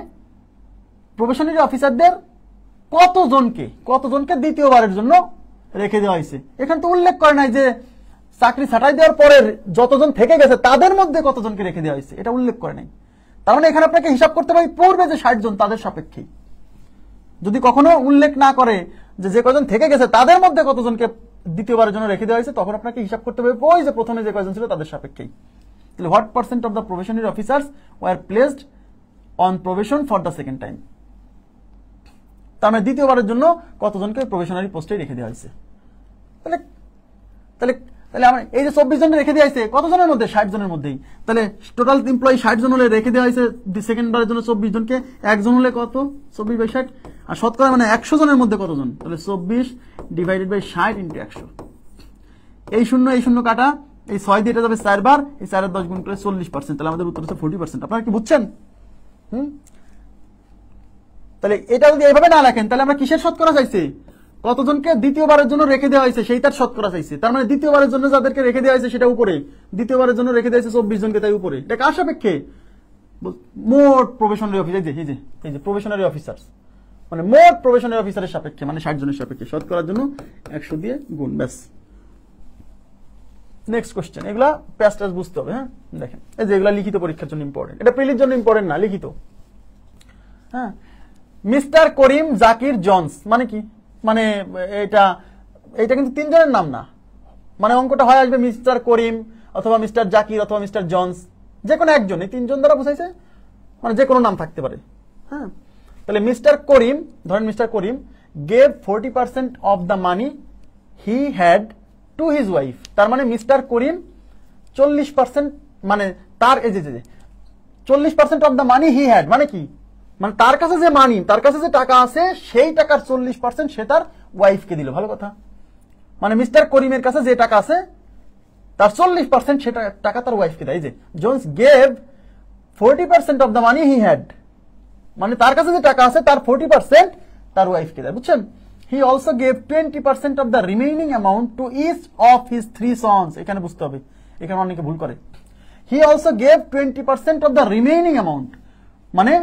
প্রবেশনারি অফিসারদের কতজনকে দ্বিতীয়বারের জন্য রেখে দেওয়া হয়েছে। এখানে তো উল্লেখ করে নাই যে চাকরি ছাঁটাই দেওয়ার পরে যতজন থেকে গেছে তাদের মধ্যে কতজনকে রেখে দেওয়া হয়েছে, এটা উল্লেখ করে নাই। তার মানে এখানে আপনাকে হিসাব করতে পারি পূর্বে যে 60 জন তাদের সাপেক্ষে। যদি কখনো উল্লেখ না করে যে কজন থেকে গেছে তাদের মধ্যে কতজনকে দ্বিতীয়বারের জন্য রেখে দেওয়া হয়েছে, তখন আপনাকে হিসাব করতে হবে ওই যে প্রথমে যে কয়জন ছিল তাদের সাপেক্ষেই। তাহলে what percent of the probationary officers were placed on probation for the second time, তার মানে দ্বিতীয়বারের জন্য কতজনকে প্রবেশনারি পোস্টে রেখে দেওয়া হয়েছে। তাহলে তাহলে তাহলে আমরা এই যে 24 জন রেখে দেওয়া হয়েছে কতজনের মধ্যে, 60 জনের মধ্যেই। তাহলে টোটাল এমপ্লয়ি 60 জন হলে রেখে দেওয়া হয়েছে সেকেন্ড বারের জন্য 24 জনকে, একজন হলে কত, 24/60, আর শতকরা মানে 100 জনের মধ্যে কতজন, তাহলে 24 ডিভাইডেড বাই 60 ইন্টু 100। এই শূন্য কাটা, এই 6 দিয়ে এটা যাবে 4 বার, এই 4 এর 10 গুণ করে 40%, তাহলে আমাদের উত্তর হচ্ছে 40%। আপনারা কি বুঝছেন? তাহলে এটা যদি এইভাবে না লেখেন তাহলে আমরা কিসের শতকরা চাইছি, কতজনকে দ্বিতীয়বারের জন্য রেখে দেওয়া হয়েছে সেই তার শতকরা চাইছে। তার মানে দ্বিতীয়বারের জন্য যাদেরকে রেখে দেওয়া হয়েছে সেটা উপরে, দ্বিতীয়বারের জন্য রেখে দেওয়া হয়েছে 24 জনকে, তাই উপরে। এটা কার সাপেক্ষে, মোট প্রবেশনারি অফিসার, এই যে প্রবেশনারি অফিসার, মানে মোট প্রবেশনারি অফিসারের সাপেক্ষে, মানে 60 জনের সাপেক্ষে শতকরার জন্য 100 দিয়ে গুণ, ব্যাস। নেক্সট কোশ্চেন, এগুলা প্যাসটাস বুঝতে হবে। হ্যাঁ দেখেন, এই যে এগুলা লিখিত পরীক্ষার জন্য ইম্পর্টেন্ট, এটা প্রিলির জন্য ইম্পর্টেন্ট না, লিখিত। হ্যাঁ, মিস্টার করিম জাকির জনস মানে কি, মানে এটা কিন্তু 3 জনের নাম না, মানে অঙ্কটা হয় আসবে মিস্টার করিম অথবা মিস্টার জাকির অথবা মিস্টার জনস, যে কোনো একজন, এই 3 জন দ্বারা বুঝাইছে, মানে যে কোনো নাম থাকতে পারে। হ্যাঁ, তাহলে মিস্টার করিম, ধরেন mister Karim gave 40% of the money he had to his wife, তার মানে মিস্টার করিম 40%, মানে তার এই যে 40% of the money he had, মানে কি, মানে তার কাছে যে মানি, তার কাছে যে টাকা আছে সেই টাকার 40% সে তার ওয়াইফকে দিল। ভালো কথা, মানে মিস্টার করিমের কাছে যে টাকা আছে তার 40% সেটা টাকা তার ওয়াইফকে দেয়। এই যে Jones gave 40% of the money he had, মানে তার কাছে যে টাকা আছে তার 40% তার ওয়াইফকে দেয়, বুঝছেন। He also gave 20% of the remaining amount to each of his 3 sons, এখানে বুঝতে হবে, এখানে অনেকে ভুল করে। He also gave 20% of the remaining amount, মানে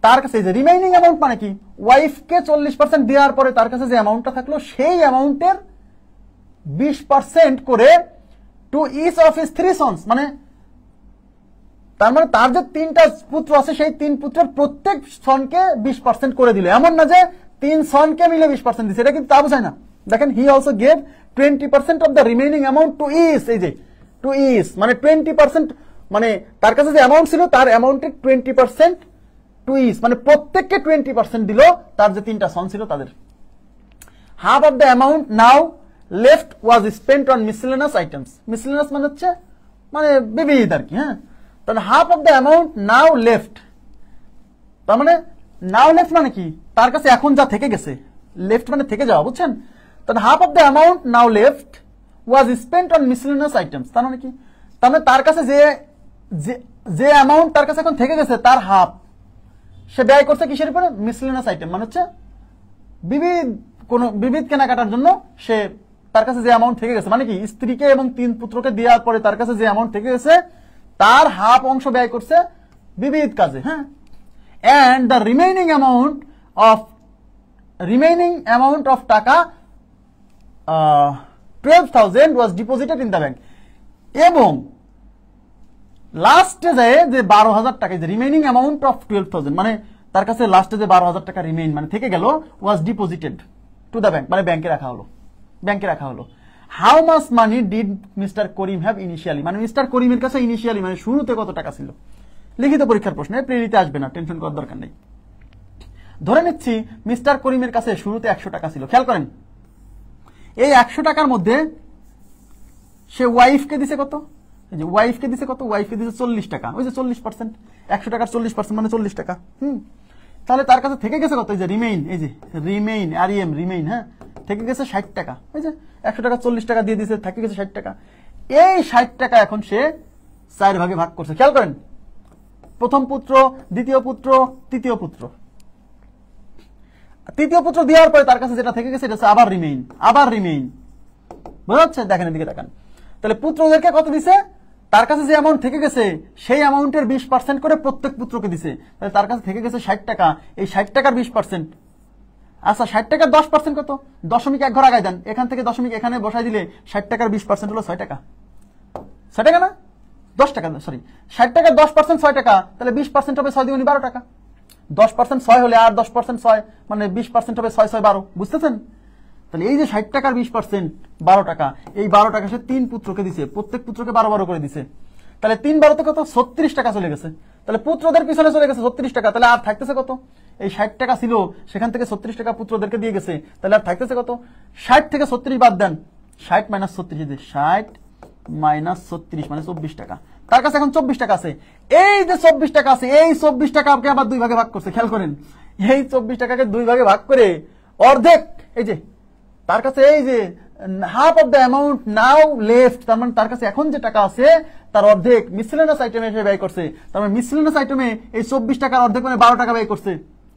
তার কাছে যে রিমেইনিং অ্যামাউন্ট মানে কি, ওয়াইফকে 40% দেওয়ার পরে তার কাছে যে অ্যামাউন্টটা থাকলো সেই অ্যামাউন্টের 20% করে to each of his 3 sons, মানে তার মানে তার যে 3টা পুত্র আছে সেই 3 পুত্রের প্রত্যেক সনকে 20% করে দিল, এমন না যে 3 সনকে মিলে 20% দিচ্ছে, এটা কিন্তু তা বোঝায় না। দেখেন, he also gave 20% of the remaining amount to each, এই যে টু ইচ মানে 20%, মানে তার কাছে যে অ্যামাউন্ট ছিল তার অ্যামাউন্টের 20% টু ইচ, মানে প্রত্যেককে 20% দিল তার যে 3টা সন ছিল তাদের। Half of the amount now left was spent on miscellaneous items, miscellaneous মানে হচ্ছে মানে বিবিধ আর কি। হ্যাঁ, তাহলে half of the amount now left, তার মানে নাও লেফট মানে কি, তার কাছে এখন যা থেকে গেছে, লেফট মানে থেকে যাওয়া, বুঝছেন। তাহলে half of the amount now left was spent on miscellaneous items, তার মানে কি, তার মানে তার কাছে যে অ্যামাউন্ট তার কাছে এখন থেকে গেছে তার হাফ সে ব্যয় করছে কিসের উপরে, মিসেলেনাস আইটেম, মানে হচ্ছে বিবিধ কেনাকাটার জন্য সে তার কাছে যে অ্যামাউন্ট থেকে গেছে, মানে কি স্ত্রীকে এবং 3 পুত্রকে দেওয়ার পরে তার কাছে যে অ্যামাউন্ট থেকে গেছে তার হাফ অংশ ব্যয় করছে বিবিধ কাজে। হ্যাঁ, and the remaining amount of টাকা 12,000 was deposited in the bank, এবং লাস্টে যায় যে 12,000 টাকা, যে রিমেইনিং অ্যামাউন্ট অফ 12,000, মানে তার কাছে লাস্টে যে 12,000 টাকা রিমেইন মানে থেকে গেল, ওয়াজ ডিপোজিটেড টু দ্য ব্যাংক, মানে ব্যাংকে রাখা হলো। How much money did mister Karim have initially, মানে মিস্টার করিমের কাছে ইনিশিয়ালি মানে শুরুতে কত টাকা ছিল। লিখিত পরীক্ষার প্রশ্নে প্রেরিতে আসবে না, টেনশন করার দরকার নেই। ধরে নিচ্ছি মিস্টার করিমের কাছে শুরুতে 100 টাকা ছিল। খেয়াল করেন, এই 100 টাকার মধ্যে সে ওয়াইফকে দিছে কত, ওয়াইফকে দিছে 40 টাকা, ওই যে 40%, 100 টাকার 40% মানে 40 টাকা। তাহলে তার কাছে থেকে গেছে কত, এই যে রিমেইন, এই যে রিমেইন, হ্যাঁ, থেকে গেছে 60 টাকা। ওই যে 100 টাকা 40 টাকা দিয়ে দিয়েছে, থেকে গেছে 60 টাকা। এই 60 টাকা এখন সে 4 ভাগে ভাগ করছে। খেয়াল করেন, প্রথম পুত্র, দ্বিতীয় পুত্র, তৃতীয় পুত্র, তৃতীয় পুত্র দেওয়ার পরে তার কাছে যেটা থেকে গেছে এটা আবার রিমেইন। বোঝা যাচ্ছে? দেখেন এদিকে তাকান। তাহলে পুত্রদেরকে কত দিছে? তার কাছে যে অ্যামাউন্ট থেকে গেছে সেই অ্যামাউন্টের 20% করে প্রত্যেক পুত্রকে দিছে। তাহলে তার কাছে থেকে গেছে 60 টাকা। এই 60 টাকার 20%, আচ্ছা 60 টাকার 10% কত? দশমিক এক ঘর আগায় দেন, এখান থেকে দশমিক এখানে বসাই দিলে 60 টাকার 20% হলো 6 টাকা। 6 টাকা না 10 টাকা, সরি 60 টাকার 10% 6 টাকা। তাহলে 20% হবে 6 দুগুণে 12 টাকা। 10% 6 হলে আর 10% 6 মানে 20% হবে 6 6 12, বুঝতেছেন? তাহলে এই যে 60 টাকার 20% 12 টাকা, এই 12 টাকা সে 3 পুত্রকে দিছে, প্রত্যেক পুত্রকে 12 করে দিছে। তাহলে 3 12 কত? 36 টাকা চলে গেছে। তাহলে পুত্রদের পিছনে চলে গেছে 36 টাকা। তাহলে আর থাকতেছে কত? এই 60 টাকা ছিল, সেখান থেকে 36 টাকা পুত্রদেরকে দিয়ে গেছে। তাহলে আর থাকতেছে কত? 60 থেকে 36 বাদ দেন, 60 মাইনাস 36, 60 মাইনাস 36 মানে 24 টাকা। তার কাছে এখন 24 টাকা আছে। এই যে 24 টাকা আছে, এই 24 টাকাকে আবার 2 ভাগে ভাগ করছে। খেয়াল করেন, এই 24 টাকাকে 2 ভাগে ভাগ করে অর্ধেক, এই যে তার কাছে এই যে half of the amount now left, তার মানে তার কাছে এখন যে টাকা আছে তার অর্ধেক মিসলেনিয়াস আইটেমে সে ব্যয় করছে। তার মানে মিসলেনিয়াস আইটেমে এই 24 টাকার অর্ধেক মানে 12 টাকা ব্যয় করছে।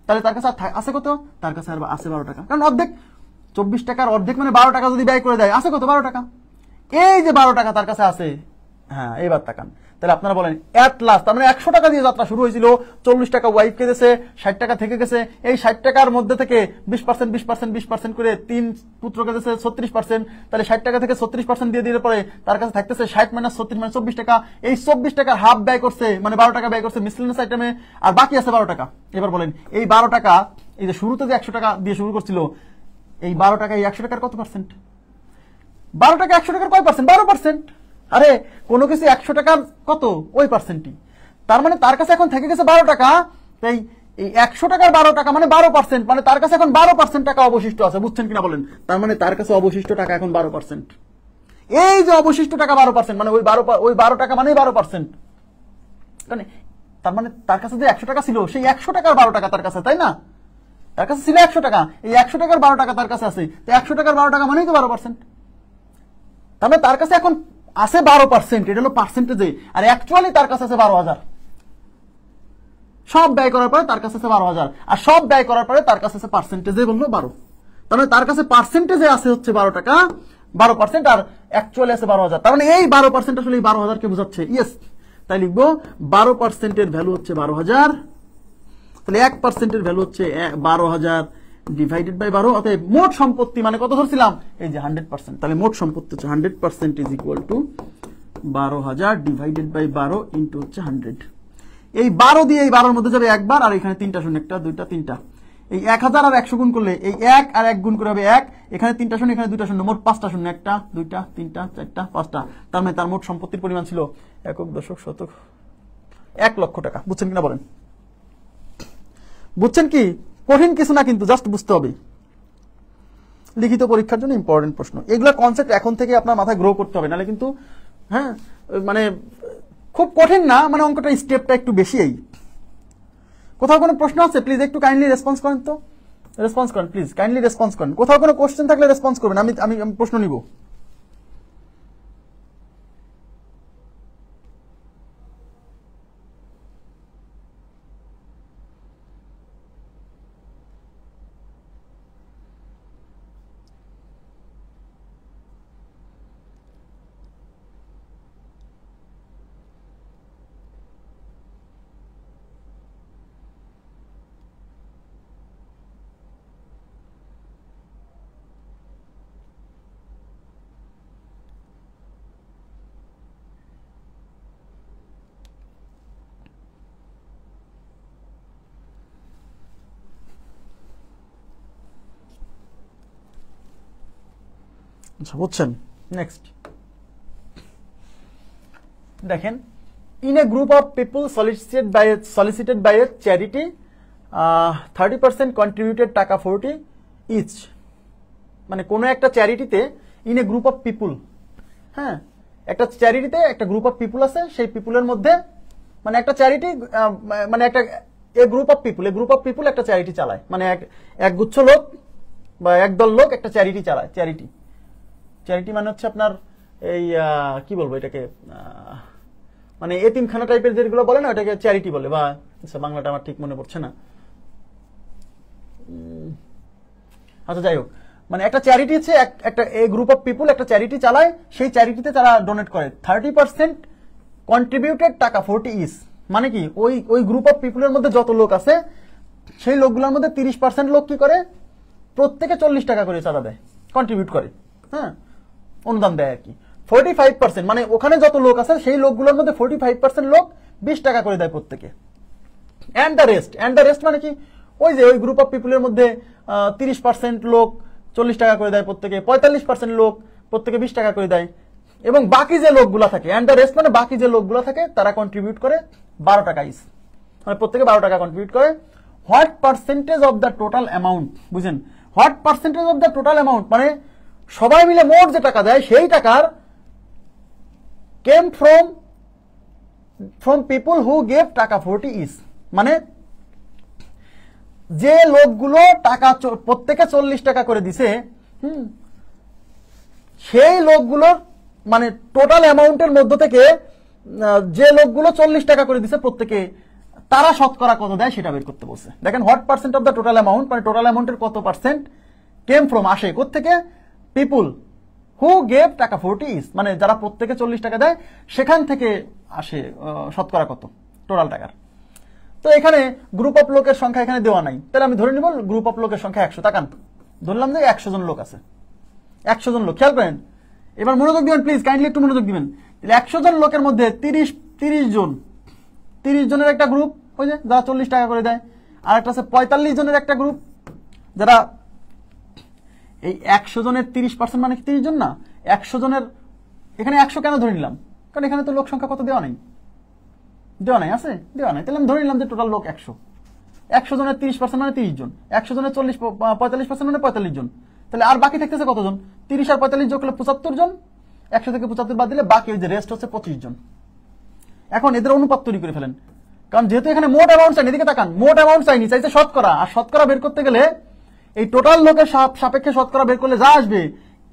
তাহলে তার কাছে আছে কত? তার কাছে আর আছে 12 টাকা। কারণ অর্ধেক 24 টাকার অর্ধেক মানে 12 টাকা যদি ব্যয় করে দেয়, আছে কত? 12 টাকা। এই যে 12 টাকা তার কাছে আছে। হ্যাঁ, এবার তাকান। তাহলে আপনারা বলেন এট লাস্ট, তার মানে 100 টাকা দিয়ে যাত্রা শুরু হয়েছিল, 40 টাকা ওয়াইফকে দিয়েছে, 60 টাকা থেকে গেছে। এই 60 টাকার মধ্যে থেকে 20% করে 3 পুত্রকে দিয়েছে 36%। তাহলে 60 টাকা থেকে 36% দিয়ে দিলে পরে তার কাছে থাকতেছে 60 মাইনাস 36 মানে 24 টাকা। এই 24 টাকার হাফ ব্যয় করছে, মানে 12 টাকা ব্যয় করছে মিসলেনিয়াস আইটেমে, আর বাকি আছে 12 টাকা। এবার বলেন এই 12 টাকা, এই যে শুরুতে যে 100 টাকা দিয়ে শুরু করছিল, এই 12 টাকা এই 100 টাকার কত পার্সেন্ট? 12 টাকা 100 টাকার কয় পার্সেন্ট? 12%। আরে কোনো কিছু 100 টাকার কত? ওই পার্সেন্টই। তার মানে তার কাছে এখন থেকে গেছে 12 টাকা। তাই এই 100 টাকার 12 টাকা মানে 12%, মানে তার কাছে এখন 12% টাকা অবশিষ্ট আছে। বুঝছেন কিনা বলেন? তার মানে তার কাছে অবশিষ্ট টাকা এখন 12%। এই যে অবশিষ্ট টাকা 12%, মানে ওই 12 টাকা মানেই 12%। তার মানে তার কাছে যে 100 টাকা ছিল, সেই 100 টাকার 12 টাকা তার কাছে, তাই না? তার কাছে ছিল 100 টাকা, এই 100 টাকার 12 টাকা তার কাছে আছে। তো 100 টাকার 12 টাকা মানেই তো 12%। তার মানে তার কাছে এখন আছে 12%, এটা হলো পার্সেন্টেজে। আর অ্যাকচুয়ালি তার কাছে আছে 12,000। সব ব্যয় করার পরে তার কাছে আছে 12,000, আর সব ব্যয় করার পরে তার কাছে আছে পার্সেন্টেজে বললো 12। তার মানে তার কাছে পার্সেন্টেজে আছে হচ্ছে 12 টাকা, 12%, আর অ্যাকচুয়ালি আছে 12,000। তার মানে এই 12% আসলে এই 12,000 কে বোঝাচ্ছে। ইয়েস, তাই লিখবো 12%-এর ভ্যালু হচ্ছে 12,000। তাহলে 1%-এর ভ্যালু হচ্ছে 12,000 ডিভাইডেড বাই 12। অতএব মোট সম্পত্তি মানে কত ধরছিলাম? এই যে 100%। তাহলে মোট সম্পত্তি হচ্ছে 100% is equal to 12,000 divided by 12 into হচ্ছে 100। এই 12 দিয়ে এই 12-র মধ্যে যাবে একবার, আর এখানে 3টা শূন্য, 1 2 3টা। এই 1000 আর 100 গুণ করলে এই 1 আর 1 গুণ করে হবে 1, এখানে 3টা শূন্য, এখানে 2টা শূন্য, মোট 5টা শূন্য, 1টা 2টা 3টা 4টা 5টা। তার মানে তার মোট সম্পত্তির পরিমাণ ছিল একক দশক শতক 1 লক্ষ টাকা। বুঝছেন কিনা বলেন? বুঝছেন কি? কঠিন কিছু না, কিন্তু জাস্ট বুঝতে হবে। লিখিত পরীক্ষার জন্য ইম্পর্টেন্ট প্রশ্ন। এগুলা কনসেপ্ট এখন থেকে আপনার মাথায় গ্রো করতে হবে, নাহলে কিন্তু হ্যাঁ মানে খুব কঠিন না, মানে অঙ্কটা স্টেপটা একটু বেশি। কোথাও কোনো প্রশ্ন আছে? প্লিজ একটু কাইন্ডলি রেসপন্স করেন তো। রেসপন্স করেন প্লিজ, কাইন্ডলি রেসপন্স করেন। কোথাও কোনো কোশ্চেন থাকলে রেসপন্স করবেন, আমি প্রশ্ন নিব। আচ্ছা, বুঝছেন? নেক্সট দেখেন, in a group of people solicited by a charity 30% contributed টাকা 40 ইচ। মানে কোন একটা চ্যারিটিতে in a group of people, হ্যাঁ একটা চ্যারিটিতে একটা গ্রুপ অফ পিপুল আছে, সেই পিপুলের মধ্যে মানে একটা চ্যারিটি মানে একটা গ্রুপ অফ পিপুল একটা চ্যারিটি চালায়, মানে এক গুচ্ছ লোক বা একদল লোক একটা চ্যারিটি চালায়। চ্যারিটি মানে হচ্ছে আপনার এই কি বলবো এটাকে, মানে এতিমখানা টাইপের যেগুলো বলে না, ওটাকে চ্যারিটি বলে। বা আচ্ছা বাংলাটা আমার ঠিক মনে পড়ছে না, আচ্ছা যাই হোক, মানে একটা চ্যারিটি হচ্ছে একটা গ্রুপ অফ পিপুল একটা চ্যারিটি চালায়, সেই চ্যারিটিতে তারা ডোনেট করে 30% কন্ট্রিবিউটেড টাকা 40 ইস, মানে কি ওই গ্রুপ অফ পিপুলের মধ্যে যত লোক আছে সেই লোকগুলোর মধ্যে 30% লোক কি করে, প্রত্যেকে 40 টাকা করে চাঁদা দেয়, কন্ট্রিবিউট করে, হ্যাঁ অনুদান দেয় আর কি। 45% মানে ওখানে যত লোক আছে সেই লোকগুলোর মধ্যে 45% লোক 20 টাকা করে দেয় প্রত্যেকে। অ্যান্ড দ্য রেস্ট মানে কি, ওই যে ওই গ্রুপ অফ পিপুলের মধ্যে 30% লোক 40 টাকা করে দেয় প্রত্যেকে, 45% লোক প্রত্যেকে 20 টাকা করে দেয়, এবং বাকি যে লোকগুলো থাকে, অ্যান্ড দ্য রেস্ট মানে বাকি যে লোকগুলো থাকে তারা কন্ট্রিবিউট করে 12 টাকা ইস, মানে প্রত্যেকে 12 টাকা কন্ট্রিবিউট করে। What percentage of the total amount, বুঝেন, what percentage of the total amount মানে সবাই মিলে মোট যে টাকা দেয় সেই টাকার came from people who gave টাকা 40 ইস, মানে যে লোকগুলো টাকা প্রত্যেকে 40 টাকা করে দিছে, সেই লোকগুলোর মানে টোটাল অ্যামাউন্টের মধ্য থেকে যে লোকগুলো 40 টাকা করে দিছে প্রত্যেকে, তারা শতকরা কত দেয় সেটা বের করতে বলছে। দেখেন what percent of the total amount মানে টোটাল অ্যামাউন্টের কত পার্সেন্ট কেম ফ্রম আসে কোত্থেকে, পিপুল হু গেভ টাকা 40 ইস, মানে যারা প্রত্যেকে 40 টাকা দেয় সেখান থেকে আসে শতকরা কত টোটাল টাকার। তো এখানে গ্রুপ অফ লোকের সংখ্যা এখানে দেওয়া নাই, তাহলে আমি ধরে নিব গ্রুপ অফ লোকের সংখ্যা 100। তাকান, ধরলাম যে 100 জন লোক আছে, 100 জন লোক, খেয়াল করেন, এবার মনোযোগ দিবেন প্লিজ, কাইন্ডলি একটু মনোযোগ দিবেন। 100 জন লোকের মধ্যে 30 জনের একটা গ্রুপ, ওই যে যারা 40 টাকা করে দেয়, আর একটা আছে 45 জনের একটা গ্রুপ যারা, এই 100 জনের 30% মানে কি 30 জন না, 100 জনের এখানে 100 কেন ধরে নিলাম, কারণ এখানে তো লোক সংখ্যা কত দেওয়া নাই, আছে দেওয়া নাই, তাহলে আমি ধরে নিলাম যে টোটাল লোক 100 জনের 30% মানে 30 জন, 100 জনের 45% মানে 45 জন, তাহলে আর বাকি থাকতেছে কতজন, 30 আর 45 যোগ করলে 75 জন, 100 থেকে 75 বাদ দিলে বাকি ওই যে রেস্ট হচ্ছে 25 জন। এখন এদের অনুপাত তৈরি করে ফেলেন, কারণ যেহেতু এখানে মোট অ্যামাউন্ট চাইনি, এদিকে তাকান, মোট অ্যামাউন্ট চাইনি, চাইছে শতকরা, আর শতকরা বের করতে গেলে এই টোটাল লোকের সাপেক্ষে শতকরা বের করলে যা আসবে,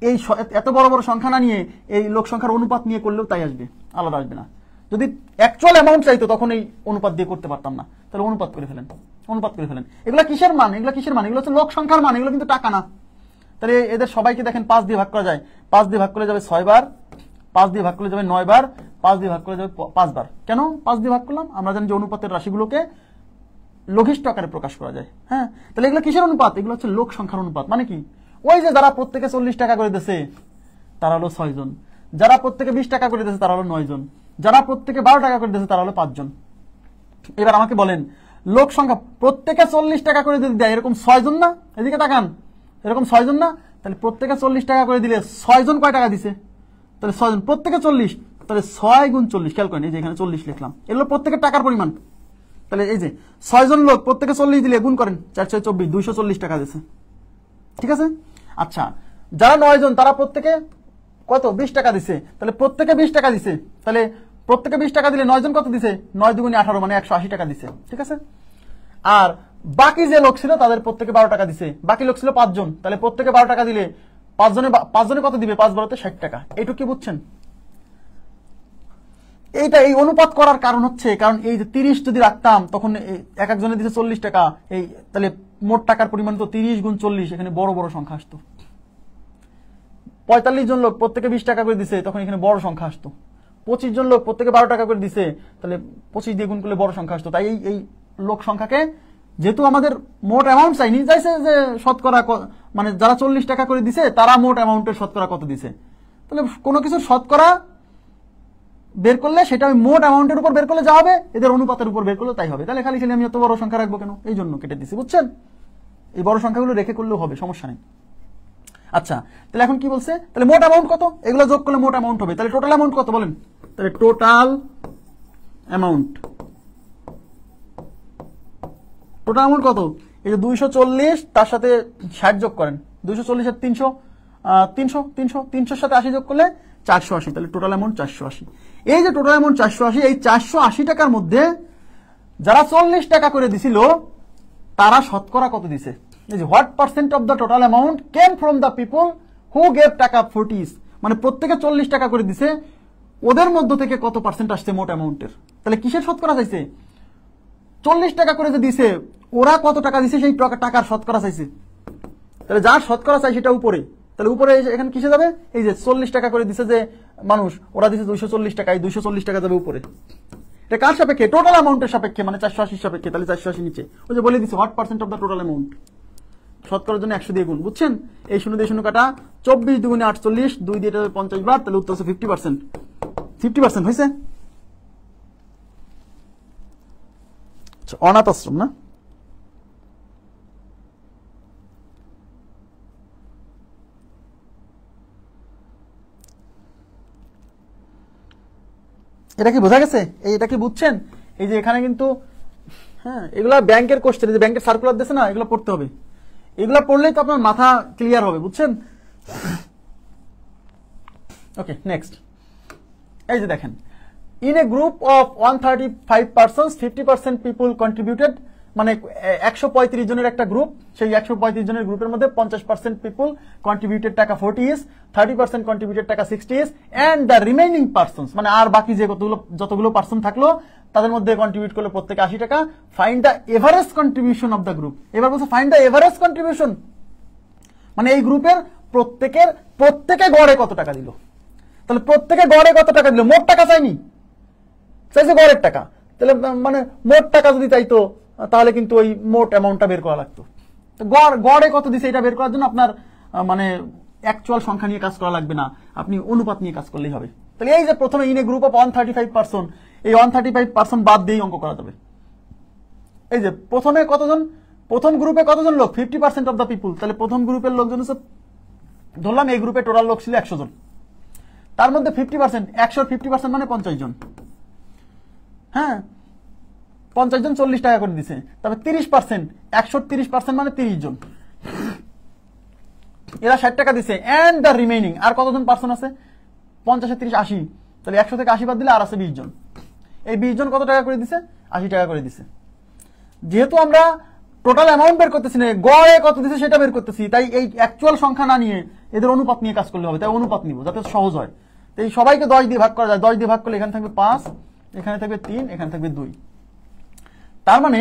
এই এত বড় বড় সংখ্যা না নিয়ে এই লোক সংখ্যার অনুপাত নিয়ে করলেও তাই আসবে, আলাদা আসবে না। যদি অ্যাকচুয়াল অ্যামাউন্ট চাইতো তখন এই অনুপাত দিয়ে করতে পারতাম না, তাহলে অনুপাত করে ফেলেন। এগুলো কিসের মান, এগুলো হচ্ছে লোক সংখ্যার মান, এগুলো কিন্তু টাকা না। তাহলে এদের সবাইকে দেখেন 5 দিয়ে ভাগ করা যায়, 5 দিয়ে ভাগ করলে যাবে 6 বার, 5 দিয়ে ভাগ করলে যাবে 9 বার, 5 দিয়ে ভাগ করলে যাবে 5 বার। কেন 5 দিয়ে ভাগ করলাম, আমরা জানি যে অনুপাতের রাশিগুলোকে লঘিষ্ঠ আকারে প্রকাশ করা যায়। হ্যাঁ, তাহলে এগুলো কিসের অনুপাত, এগুলো হচ্ছে লোক সংখ্যার অনুপাত। মানে কি, ওই যে যারা প্রত্যেকে 40 টাকা করে দিয়েছে তারা হলো 6 জন, যারা প্রত্যেকে 20 টাকা করে দিয়েছে তারা হলো 9 জন, যারা প্রত্যেকে 12 টাকা করে দিয়েছে তারা হলো 5 জন। এবার আমাকে বলেন, লোক সংখ্যা প্রত্যেকে 40 টাকা করে যদি দেয়, এরকম 6 জন না, এদিকে তাকান, এরকম 6 জন না, তাহলে প্রত্যেকে 40 টাকা করে দিলে 6 জন কয় টাকা দিছে, তাহলে 6 জন প্রত্যেকে 40, তাহলে 6 গুণ 40, খেয়াল করেন, এই যে এখানে 40 লিখলাম, এগুলো প্রত্যেকের টাকার পরিমাণ। তাহলে এই যে 6 জন লোক প্রত্যেকে 40 দিলে গুণ করেন, 424, 240 টাকা দিছে, ঠিক আছে। আচ্ছা, যারা 9 জন তারা প্রত্যেকে কত 20 টাকা দিছে, তাহলে প্রত্যেকে 20 টাকা দিছে, তাহলে প্রত্যেকে 20 টাকা দিলে 9 জন কত দিছে, 9 দুগুণে 18 মানে 180 টাকা দিছে, ঠিক আছে। আর বাকি যে লোক ছিল তাদের প্রত্যেকে 12 টাকা দিছে, বাকি লোক ছিল 5 জন, তাহলে প্রত্যেকে 12 টাকা দিলে 5 জনে কত দিবে, 5 12 তে 60 টাকা। এইটুকু কি বুঝছেন? এইটা এই অনুপাত করার কারণ হচ্ছে, কারণ এই যে 30 যদি রাখতাম তখন এক একজনে দিছে 40 টাকা, এই তাহলে মোট টাকার পরিমাণ তো 30 গুণ 40, এখানে বড় বড় সংখ্যা আসতো। 45 জন লোক প্রত্যেকে 20 টাকা করে দিছে, তখন এখানে বড় সংখ্যা আসতো। 25 জন লোক প্রত্যেকে 12 টাকা করে দিছে, তাহলে 25 দিয়ে গুণ করলে বড় সংখ্যা আসতো। তাই এই লোক সংখ্যাকে, যেহেতু আমাদের মোট অ্যামাউন্ট চাইনি, চাইছে যে শতকরা মানে যারা 40 টাকা করে দিছে তারা মোট অ্যামাউন্টের শতকরা কত দিছে, তাহলে কোনো কিছু শতকরা বের করলে সেটা আমি মোট অ্যামাউন্টের উপর বের করলে যা হবে, এদের অনুপাতের উপর বের করলে তাই হবে। তাহলে খালি আমি এত বড় সংখ্যা রাখবো কেন, এই জন্য কেটে দিছি, বুঝছেন। এই বড় সংখ্যাগুলো রেখে করলেও হবে, সমস্যা নেই। আচ্ছা, তাহলে এখন কি বলছে, তাহলে মোট অ্যামাউন্ট কত, এগুলো যোগ করলে মোট অ্যামাউন্ট হবে। তাহলে টোটাল অ্যামাউন্ট কত বলেন, তাহলে টোটাল অ্যামাউন্ট কত, এই যে 240, তার সাথে 60 যোগ করেন, 240 আর 300 সাথে 80 যোগ করলে 480, তাহলে টোটাল অ্যামাউন্ট 480। এই যে টোটাল অ্যামাউন্ট 480, এই 480 টাকার মধ্যে যারা 40 টাকা করে দিছিল তারা শতকরা কত দিছে, এই যে what percent of the total amount came from the people who gave টাকা 40, মানে প্রত্যেকে 40 টাকা করে দিছে, ওদের মধ্য থেকে কত পার্সেন্ট আসছে মোট অ্যামাউন্টের। তাহলে কিসের শতকরা চাইছে, 40 টাকা করে যে দিছে ওরা কত টাকা দিছে সেই টাকার শতকরা চাইছে। তাহলে যার শতকরা চাই সেটা উপরে, তাহলে উপরে এখানে কিসে যাবে, এই যে 40 টাকা করে দিছে যে মানুষ, ওরা দিছে 240 টাকা, এই 240 টাকা যাবে উপরে। এটা কার সাপেক্ষে, টোটাল অ্যামাউন্টের সাপেক্ষে, মানে 480 সাপেক্ষে, তাহলে 480 নিচে, ওই যে বলে দিছে what percent of the total amount, শতকরার জন্য 100 দিয়ে গুণ, বুঝছেন, এই 0 দিয়ে 0 কাটা, 24 দুগুণে 48, 2 দিয়ে 50 বার, তাহলে উত্তর হচ্ছে 50%। 50% হয়েছে। অনাথ আশ্রম না, এটা কি বোঝা গেছে, এটা কি বুঝছেন, এই যে এখানে কিন্তু হ্যাঁ এগুলা ব্যাংকের কোশ্চেন, যে ব্যাংকের সার্কুলার দিয়েছে না, এগুলো পড়তে হবে, এগুলা পড়লেই তো আপনার মাথা ক্লিয়ার হবে, বুঝছেন। ওকে নেক্সট, এই যে দেখেন, in a group of 135 persons 50% people contributed, মানে 135 জনের একটা গ্রুপ, সেই 135 জনের গ্রুপের মধ্যে 50% পিপল কন্ট্রিবিউটেড টাকা 40 ইস, 30% কন্ট্রিবিউটেড টাকা 60 ইস, এন্ড দ্য রিমেইনিং পার্সনস, মানে আর বাকি যে যতগুলো পার্সন থাকলো তাদের মধ্যে কন্ট্রিবিউট করলো প্রত্যেকে 80 টাকা। Find the average contribution of the group, এবার বলছে ফাইন্ড দ্য এভারেজ কন্ট্রিবিউশন, মানে এই গ্রুপের প্রত্যেকে গড়ে কত টাকা দিল, তাহলে প্রত্যেকে গড়ে কত টাকা দিল, মোট টাকা চাইনি, চাইছে গড়ের টাকা, তাহলে মানে মোট টাকা যদি চাইতো তাহলে কিন্তু ওই মোট অ্যামাউন্টটা বের করা লাগতো। গড়ে কত দিছে এটা বের করার জন্য আপনার মানে অ্যাকচুয়াল সংখ্যা নিয়ে কাজ করা লাগবে না, আপনি অনুপাত নিয়ে কাজ করলেই হবে। তাহলে এই যে প্রথমে in a group of 135 person, এই 135 পার্সন বাদ দিয়েই অঙ্ক করা যাবে। এই যে প্রথমে কতজন, প্রথম গ্রুপে কতজন লোক, 50% অফ দ্য পিপুল, তাহলে প্রথম গ্রুপের লোকজন হচ্ছে, ধরলাম এই গ্রুপে টোটাল লোক ছিল 100 জন, তার মধ্যে 50%, 100-50% মানে 50 জন, হ্যাঁ 50 জন 40 টাকা করে দিছে, তবে 30%, 130% মানে 30 জন, এরা 60 টাকা দিছে, এন্ড দ্য রিমেইনিং, আর কতজন পার্সন আছে, 50-30 80, তাহলে 100 থেকে 80 বাদ দিলে আর আছে 20 জন, এই 20 জন কত টাকা করে দিছে, 80 টাকা করে দিছে। যেহেতু আমরা টোটাল অ্যামাউন্ট বের করতেছি না, গড়ে কত দিছে সেটা বের করতেছি, তাই এই অ্যাকচুয়াল সংখ্যা না নিয়ে এদের অনুপাত নিয়ে কাজ করলে হবে, তাই অনুপাত নিব যাতে সহজ হয়। তো এই সবাইকে 10 দিয়ে ভাগ করা যায়, 10 দিয়ে ভাগ করলে এখানে থাকবে 5, এখানে থাকবে 3, এখানে থাকবে 2, তার মানে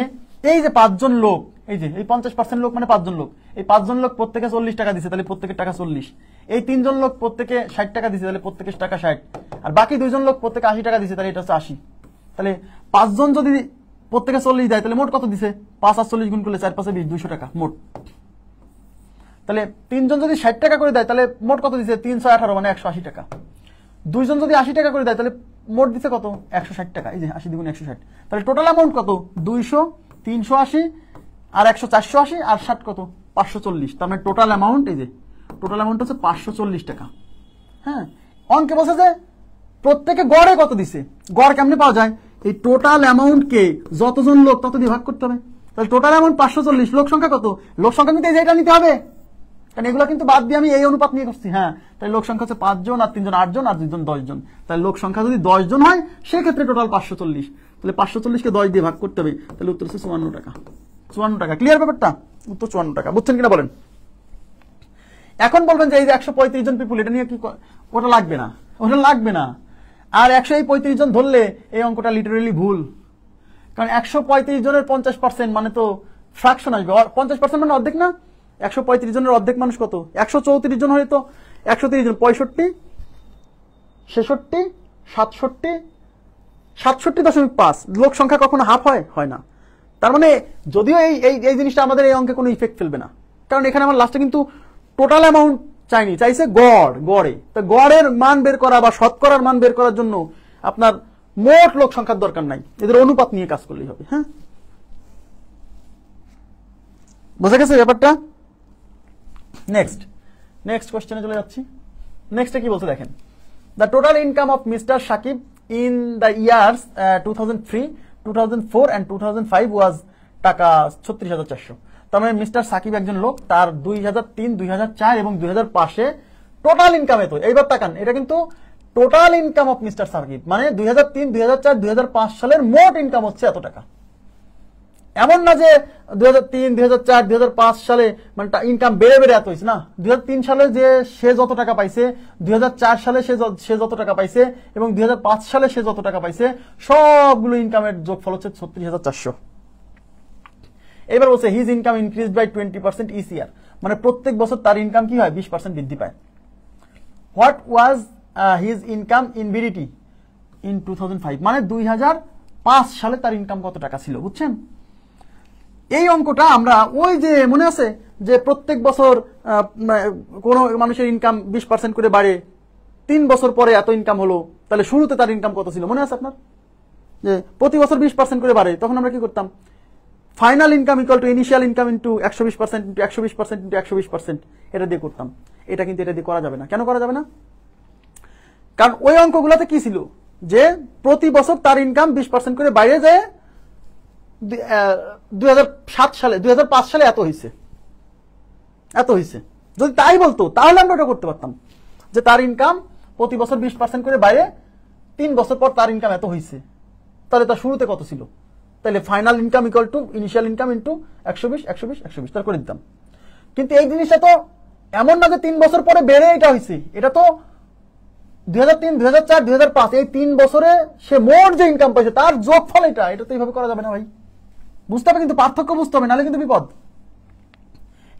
এই যে 5 জন লোক, এই যে এই 50% লোক মানে 5 জন লোক, এই 5 জন লোক প্রত্যেকে 40 টাকা দিছে, তাহলে প্রত্যেকের টাকা 40, এই 3 জন লোক প্রত্যেকে 60 টাকা দিছে, তাহলে প্রত্যেকের টাকা 60, আর বাকি 2 জন লোক প্রত্যেকে 80 টাকা দিছে, তাহলে এটা হচ্ছে 80। তাহলে 5 জন যদি প্রত্যেকে 40 দেয়, তাহলে মোট কত দিছে, 5 আর 40 গুণ করলে 4-5 20, 200 টাকা মোট। তাহলে 3 জন যদি 60 টাকা করে দেয়, তাহলে মোট কত দিছে, 318 মানে 180 টাকা। 2 জন যদি 80 টাকা করে দেয়, তাহলে মোট দিছে কত, 160 টাকা, এই যে 80 দ্বিগুণ 160, তাহলে টোটাল অ্যামাউন্ট কত, 200, 380 আর 100 480 আর 60 কত, 540, তার মানে টোটাল অ্যামাউন্ট, এই যে টোটাল অ্যামাউন্ট হচ্ছে 540 টাকা। হ্যাঁ অঙ্কে বলছে যে প্রত্যেকে গড়ে কত দিছে, গড় কেমনে পাওয়া যায়, এই টোটাল অ্যামাউন্টকে যতজন লোক তত দিয়ে ভাগ করতে হবে, তাহলে টোটাল অ্যামাউন্ট 540, লোক সংখ্যা কত, লোক সংখ্যা নিতে এটা নিতে হবে, কারণ এগুলো কিন্তু বাদ দিয়ে আমি এই অনুপাত নিয়ে করছি। হ্যাঁ তাই লোক সংখ্যা হচ্ছে 5 জন, আর 3 জন 8 জন, আর 2 জন 10 জন, তাহলে লোক সংখ্যা যদি 10 জন হয় সেক্ষেত্রে টোটাল 540, তাহলে 540 কে 10 দিয়ে ভাগ করতে হবে, তাহলে উত্তর হচ্ছে 54 টাকা। 54 টাকা, ক্লিয়ার ব্যাপারটা, উত্তর 54 টাকা, বুঝছেন কিনা বলেন। এখন বলবেন যে এই যে 135 জন পিপুল, এটা নিয়ে কি, ওটা লাগবে না, ওটা লাগবে না, আর 135 জন ধরলে এই অঙ্কটা লিটারেলি ভুল, কারণ 135 জনের 50% মানে তো ফ্র্যাকশন আসবে, 50% মানে অর্ধেক না, 135 জনের অর্ধেক মানুষ কত, 134 জন হলে তো 130 জন 65, 66, 67, 67.5, লোক সংখ্যা কখনো হাফ হয় না। তার মানে যদিও এই জিনিসটা আমাদের এই অঙ্কে কোনো ইফেক্ট ফেলবে না, কারণ এখানে আমার লাস্টে কিন্তু টোটাল অ্যামাউন্ট চাইনি, চাইছে গড়ে, তো গড়ের মান বের করা বা শতকরার মান বের করার জন্য আপনার মোট লোক সংখ্যার দরকার নাই, এদের অনুপাত নিয়ে কাজ করলেই হবে। হ্যাঁ বোঝা গেছে ব্যাপারটা। নেক্সট কোশ্চেনে চলে যাচ্ছি। নেক্সটে কি বলছে দেখেন, the total income of mister Sakib in the years 2003, 2004 and 2005 was taka 36,400। তার মানে মিস্টার সাকিব একজন লোক, তার 2003, 2004 এবং 2005-এ টোটাল ইনকাম এত। এইবার তাকান, এটা কিন্তু total income of mister Sakib, মানে 2003, 2004, 2005 সালের মোট ইনকাম হচ্ছে এত টাকা। এমন না যে 2003, 2004, 2005 সালে মানে ইনকাম বেড়ে এত হয়েছে না, 2003 সালে যে সে যত টাকা পাইছে, 2004 সালে সে যত টাকা পাইছে এবং 2005 সালে সে যত টাকা পাইছে, সবগুলো ইনকামের যোগফল হচ্ছে 36,400। এবার বলছে his income increase by 20% each year, মানে প্রত্যেক বছর তার ইনকাম কি হয় 20% বৃদ্ধি পায়। What was his income in BDT in 2005, মানে 2005 সালে তার ইনকাম কত টাকা ছিল, বুঝছেন? এই অঙ্কটা আমরা ওই যে মনে আছে যে প্রত্যেক বছর কোন মানুষের ইনকাম 20% করে বাড়ে, 3 বছর পরে এত ইনকাম হলো, তাহলে শুরুতে তার ইনকাম কত ছিল মনে আছে আপনার? যে প্রতি বছর 20% করে বাড়ে, তখন আমরা কি করতাম? Final income equal to initial income into 120% into 120% into 120%, এটা দিয়ে করতাম। এটা কিন্তু এটা দিয়ে করা যাবে না। কেন করা যাবে না? কারণ ওই অঙ্কগুলোতে কি ছিল যে প্রতি বছর তার ইনকাম 20% করে বাইরে যায়, 2007 সালে 2005 সালে এত হয়েছে। যদি তাই বলতো তাহলে আমরা ওটা করতে পারতাম যে তার ইনকাম প্রতি বছর 20% করে বাইরে, 3 বছর পর তার ইনকাম এত হয়েছে, তাহলে তার শুরুতে কত ছিল, তাহলে final income equal to initial income into 120 তার করে দিতাম। কিন্তু এই জিনিসটা তো এমন না যে 3 বছর পরে বেড়ে এটা হয়েছে, এটা তো 2003, 2004, 2005 এই 3 বছরে সে মোট যে ইনকাম পাইছে তার যোগফল এটা তো এইভাবে করা যাবে না ভাই। বুঝতে হবে, কিন্তু পার্থক্য বুঝতে হবে, নাহলে কিন্তু বিপদ।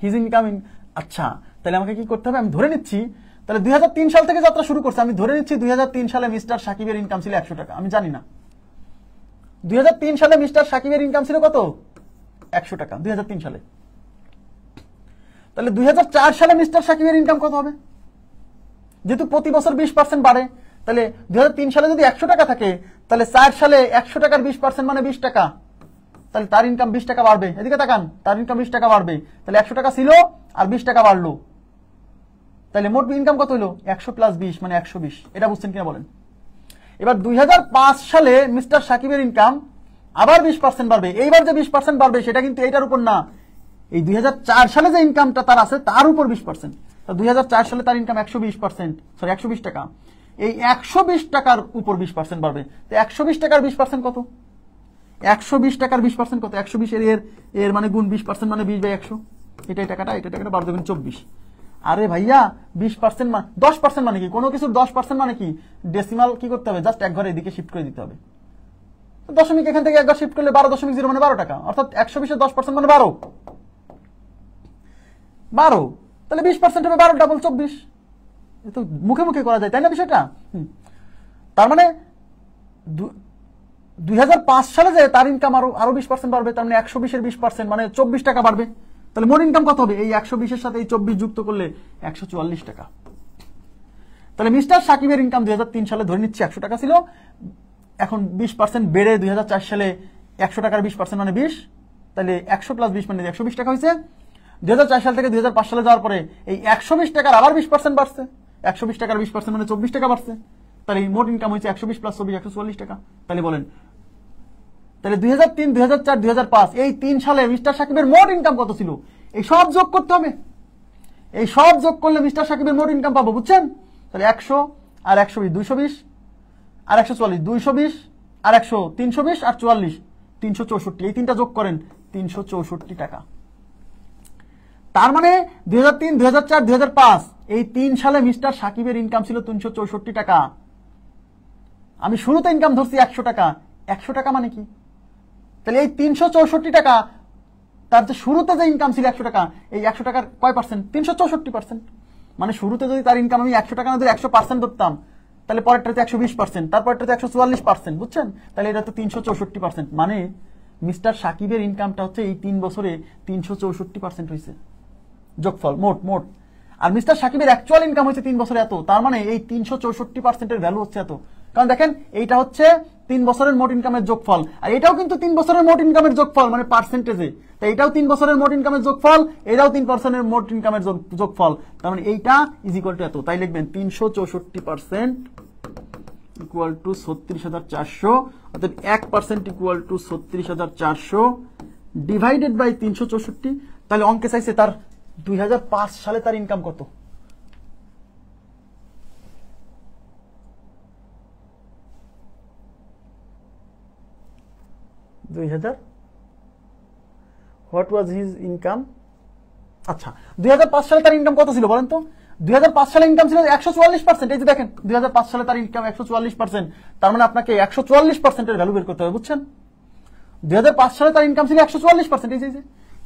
হিজ ইনকাম আচ্ছা, তাহলে আমাকে কি করতে হবে? আমি ধরে নিচ্ছি তাহলে 2003 সাল থেকে যাত্রা শুরু করছে, আমি ধরে নিচ্ছি 2003 সালে মিস্টার সাকিবের ইনকাম ছিল 100 টাকা, আমি জানি না 2003 সালে মিস্টার সাকিবের ইনকাম ছিল কত, 100 টাকা 2003 সালে। তাহলে 2004 সালে মিস্টার সাকিবের ইনকাম কত হবে? যেহেতু প্রতি বছর 20% বাড়ে, তাহলে 2003 সালে যদি 100 টাকা থাকে, তাহলে 4 সালে 100 টাকার 20% মানে 20 টাকা, তাহলে তার ইনকাম 20 টাকা বাড়বে। এদিকে তাকান, তার ইনকাম 20 টাকা বাড়বে, তাহলে 100 টাকা ছিল আর 20 টাকা বাড়লো, তাহলে মোট ইনকাম কত হলো? 100 প্লাস 20 মানে 120। এটা বুঝছেন কিনা বলেন? এবার 2005 সালে মিস্টার সাকিবের ইনকাম আবার 20% বাড়বে। এইবার যে 20% বাড়বে সেটা কিন্তু এইটার উপর না, এই 2004 সালে যে ইনকামটা তার আছে তার উপর 20%। 2004 সালে তার ইনকাম 120 টাকা, এই 120 টাকার উপর 20% বাড়বে। তো 120 টাকার 20% কত? 120 টাকার 20% কত? 120 এর মানে গুণ 20% মানে 20/100, এটাই টাকাটা 12 গুণ 24। আরে ভাইয়া 20% মানে 10% মানে কি? কোনো কিছু 10% মানে কি? ডেসিমাল কি করতে হবে? জাস্ট এক ঘরে এদিকে শিফট করে দিতে হবে। দশমিক এখান থেকে একবার শিফট করলে 12.0 মানে 12 টাকা, অর্থাৎ 120 এর 10% মানে 12। তাহলে 20% হবে 12 ডাবল 24। এ তো মুখে মুখে করা যায়, তাই না বিষয়টা? তার মানে 2005 সালে যে তার ইনকাম আরো 20% বাড়বে, তার মানে 120 এর 20% মানে 24 টাকা বাড়বে। তাহলে মোট ইনকাম কত হবে? এই 120 এর সাথে এই 24 যুক্ত করলে 144 টাকা। তাহলে মিস্টার সাকিবের ইনকাম 2003 সালে ধরে নিচ্ছি 100 টাকা ছিল, এখন 20% বেড়ে 2004 সালে 100 টাকার 20% মানে 20, তাহলে 100 প্লাস 20 মানে 120 টাকা হয়েছে। 2004 সাল থেকে 2005 সালে যাওয়ার পরে এই 120 টাকার আবার 20% বাড়ছে, 120 টাকার 20% মানে 24 টাকা বাড়ছে, তাহলে মোট ইনকাম হয়েছে 120 প্লাস 24 144 টাকা। তাহলে বলেন, তাহলে 2003, 2004, 2005 এই 3 সালে মিস্টার সাকিবের মোট ইনকাম কত ছিল? এই সব যোগ করতে হবে, এই সব যোগ করলে মিস্টার সাকিবের মোট ইনকাম পাবো, বুঝছেন? তাহলে 100 আর 120 220 আর 144 220 আর 100 320 আর 44 364, এই তিনটা যোগ করেন 364 টাকা। তার মানে 2003, 2004, 2005 এই 3 সালে মিস্টার সাকিবের ইনকাম ছিল 364 টাকা। আমি শুরুতে ইনকাম ধরছি 100 টাকা, 100 টাকা মানে কি? তাহলে এই 364 টাকা তার যে শুরুতে যে ইনকাম ছিল 100 টাকা, এই 100 টাকার কয় পার্সেন্ট? 364%। মানে শুরুতে যদি তার ইনকাম আমি 100 টাকা না ধরে 100% ধরতাম, তাহলে পরেরটাতে 120%, তারপরটাতে 144%, বুঝছেন? তাহলে এটা তো 364%। মানে মিস্টার সাকিবের ইনকামটা হচ্ছে এই 3 বছরে 364% হয়েছে যোগফল মোট। আর মিস্টার সাকিবের অ্যাকচুয়াল ইনকাম হচ্ছে 3 বছরে এত, তার মানে এই 364%-এর ভ্যালু হচ্ছে এত। কারণ দেখেন এইটা হচ্ছে 3 বছরের মোট ইনকামের যোগফল, আর এটাও কিন্তু 3 বছরের মোট ইনকামের যোগফল মানে পার্সেন্টেজে। তাই এটাও 3 বছরের মোট ইনকামের যোগফল, এটাও 3 বছরের মোট ইনকামের যোগফল, তার মানে এইটা ইজ ইকুয়াল টু এত। তাই লিখবেন 364% ইকুয়াল টু 36,400, অর্থাৎ 1% ইকুয়াল টু 36,400 ডিভাইডেড বাই 364। তাহলে অঙ্কে চাইছে তার 2005 সালে তার ইনকাম কত? What was his income? আচ্ছা 2005 সালে তার ইনকাম কত ছিল বলেন তো? 2005 সালে ইনকাম ছিল 144%। এই যে দেখেন 2005 সালে তার ইনকাম 144%, তার মানে আপনাকে 144% এর ভ্যালু বের করতে হবে, বুঝছেন? 2005 সালে তার ইনকাম ছিল 144%, এই যে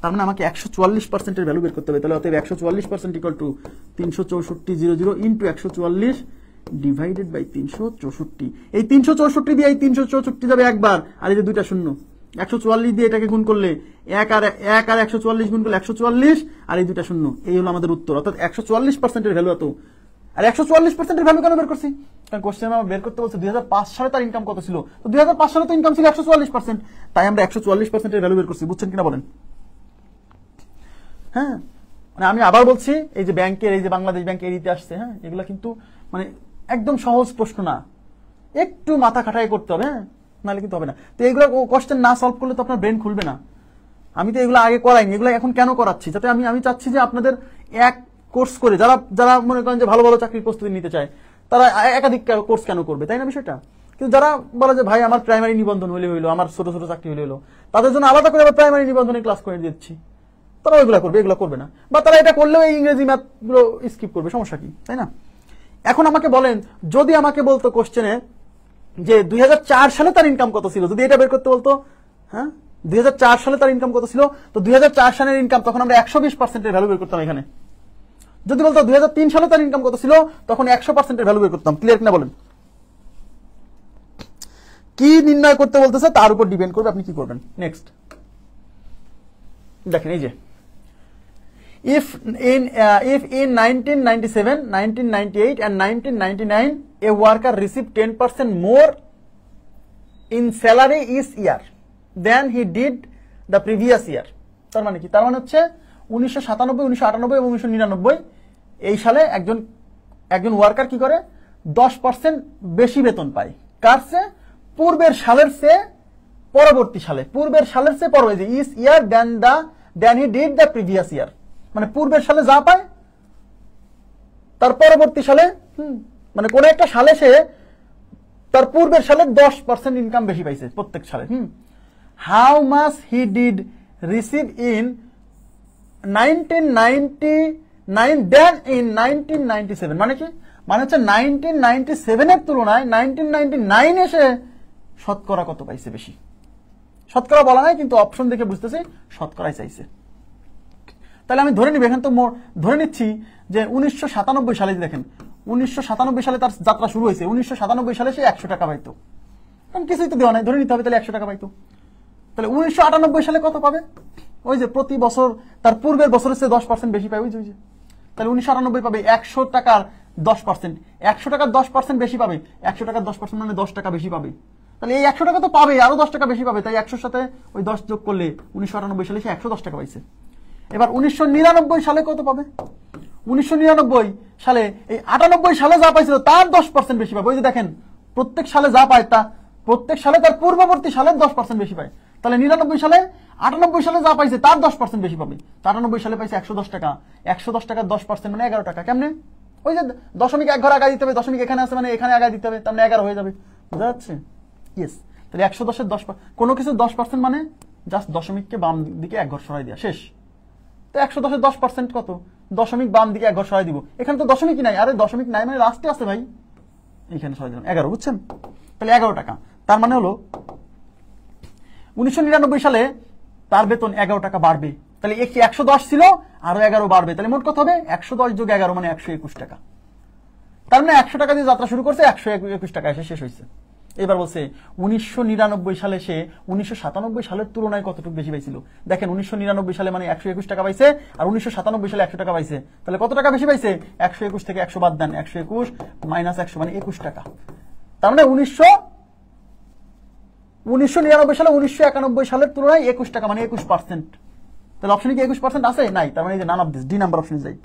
তার মানে আমাকে 144% ভ্যালু বের করতে হবে। তাহলে অতএব 144% equal to 364,000 into 144 divided by 364। এই 364 দিয়ে এই 364 যাবে একবার, আর এই যে দুইটা শূন্য, 144 দিয়ে এটাকে গুণ করলে 1 আর 144 গুণ করলে 144, আর এই দুইটা শূন্য, এই হলো আমাদের উত্তর। অর্থাৎ 144% ভ্যালু এত। আর 144% ভ্যালু কেন বের করছি? কারণ কোশ্চেন আমার বের করতে বলছে 2005 সালে তার ইনকাম কত ছিল, তো 2005 সালে তো ইনকাম ছিল 144%, তাই আমরা 144% ভ্যালু বের করছি। বুঝছেন কিনা বলেন? হ্যাঁ, মানে আমি আবার বলছি, এই যে ব্যাংকের, এই যে বাংলাদেশ ব্যাংকের এরিতে আসছে, হ্যাঁ, এগুলা কিন্তু মানে একদম সহজ প্রশ্ন না, একটু মাথা খাটাই করতে হবে, হ্যাঁ, নাহলে কিন্তু হবে না। তো এগুলো কোশ্চেন না সলভ করলে তো আপনার ব্রেন খুলবে না। আমি তো এগুলো আগে করাইনি, এগুলো এখন কেন করাচ্ছি? যাতে আমি চাচ্ছি যে আপনাদের এক কোর্স করে, যারা মনে করেন যে ভালো ভালো চাকরির প্রস্তুতি নিতে চায়, তারা একাধিক কোর্স কেন করবে, তাই না বিষয়টা? কিন্তু যারা বলে যে ভাই আমার প্রাইমারি নিবন্ধন হইলো, আমার ছোট ছোট চাকরি হইলো, তাদের জন্য আলাদা করে আবার প্রাইমারি নিবন্ধনের ক্লাস করে দিচ্ছি, তারা ওইগুলো করবে, এগুলো করবে না। বা তারা এটা করলেও এই ইংরেজি ম্যাথ গুলো স্কিপ করবে, সমস্যা কি, তাই না? এখন আমাকে বলেন, যদি আমাকে বলতো কোশ্চেনে যে 2004 সালে তার ইনকাম কত ছিল, যদি এটা বের করতে বলতো, হ্যাঁ, 2004 সালে তার ইনকাম কত ছিল, তো 2004 সালের ইনকাম তখন আমরা 120% ভ্যালু বের করতাম এখানে। যদি বলতো 2003 সালে তার ইনকাম কত ছিল, তখন 100% ভ্যালু বের করতাম। ক্লিয়ার কিনা বলেন? কি নির্ণয় করতে বলতেছে তার উপর ডিপেন্ড করবে আপনি কি করবেন। নেক্সট দেখেন, এই যে if in 1997, 1998 and 1999 a worker received 10% more in salary each year than he did the previous year, তার মানে কি? তার মানে হচ্ছে 1997, 1998 এবং 1999 এই সালে একজন ওয়ার্কার কি করে 10% বেশি বেতন পায়। কার চেয়ে? পূর্বের সালের চেয়ে পরবর্তী সালে, পূর্বের সালের চেয়ে পরবর্তী, each year then he did the previous year, মানে পূর্বের সালে যা পায় তার পরবর্তী সালে, মানে কোন একটা সালে সে তার পূর্বের সালে 10% ইনকাম বেশি পাইছে প্রত্যেক সালে। How much he did receive in 1999 then in 1997, মানে কি? মানে হচ্ছে 1997 এর তুলনায় 1999 এসে শতকরা কত পাইছে বেশি। শতকরা বলা নাই, কিন্তু অপশন দেখে বুঝতেছি শতকরাই চাইছে। তাহলে আমি ধরে নিব, এখানে তো ধরে নিচ্ছি যে 1997 সালে, দেখেন 1997 সালে তার যাত্রা শুরু হয়েছে, 1997 সালে সে 100 টাকা পাইতো, কারণ কিছুই তো দেওয়া নাই, ধরে নিতে হবে তাহলে 100 টাকা পাইতো। তাহলে 1998 সালে কত পাবে? ওই যে প্রতি বছর তার পূর্বের বছরের চেয়ে 10% বেশি পাবে, ওই যে তাহলে 1998 পাবে 100 টাকার 10%, 100 টাকার 10% বেশি পাবে, 100 টাকার 10% মানে 10 টাকা বেশি পাবে। তাহলে এই 100 টাকা তো পাবে, আরো 10 টাকা বেশি পাবে, তাই 100 সাথে ওই 10 যোগ করলে 1998 সালে সে 110 টাকা পাইছে। এবার 1999 সালে কত পাবে? 1999 সালে এই 98 সালে যা পাইছিল তার 10% বেশি পাবে। ওই যে দেখেন, প্রত্যেক সালে যা পায় তা প্রত্যেক সালে তার পূর্ববর্তী সালের 10% বেশি পায়। তাহলে 99 সালে 98 সালে যা পাইছে তার 10% বেশি পাবে। 98 সালে পাইছে 110 টাকা, 110 টাকার 10% মানে 11 টাকা। কেমনে? ওই যে দশমিক এক ঘর আগায় দিতে হবে, দশমিক এখানে আছে মানে এখানে আগায় দিতে হবে, তার মানে 11 হয়ে যাবে। বুঝা যাচ্ছে? ইয়েস। তাহলে 110-এর 10, কোনো কিছু 10% মানে জাস্ট দশমিককে বাম দিকে এক ঘর সরাই দেওয়া, শেষ। তো 110-এর 10% কত? দশমিক বাম দিকে এক ঘর সরাই দিব। এখানে তো দশমিকই নাই, আরে দশমিক নাই মানে লাস্টে আছে ভাই, এইখানে সরাই দিলাম 11, বুঝছেন? তাহলে 11 টাকা, তার মানে হলো 1999 সালে তার বেতন 11 টাকা বাড়বে। তাহলে 110 ছিল, আরো 11 বাড়বে, তাহলে মোট কত হবে? 110 যোগ 11 মানে 121 টাকা। তার মানে 100 টাকা দিয়ে যাত্রা শুরু করছে, 121 টাকা এসে শেষ হয়েছে। এবার বলছে 1999 সালে সে 1997 সালের তুলনায় কতটুকু বেশি পাইছিল। দেখেন 1999 সালে মানে 121 টাকা পাইছে, আর 1997 সালে 100 টাকা পাইছে, তাহলে কত টাকা বেশি পাইছে? 121 থেকে 100 বাদ দেন, 121 মাইনাস 100 মানে 21 টাকা। তার মানে 1999 সালে 1991 সালের তুলনায় 21 টাকা মানে 21%। তাহলে অপশনে কি 21% আছে? নাই। তার মানে এই যে none of this, D number option is right,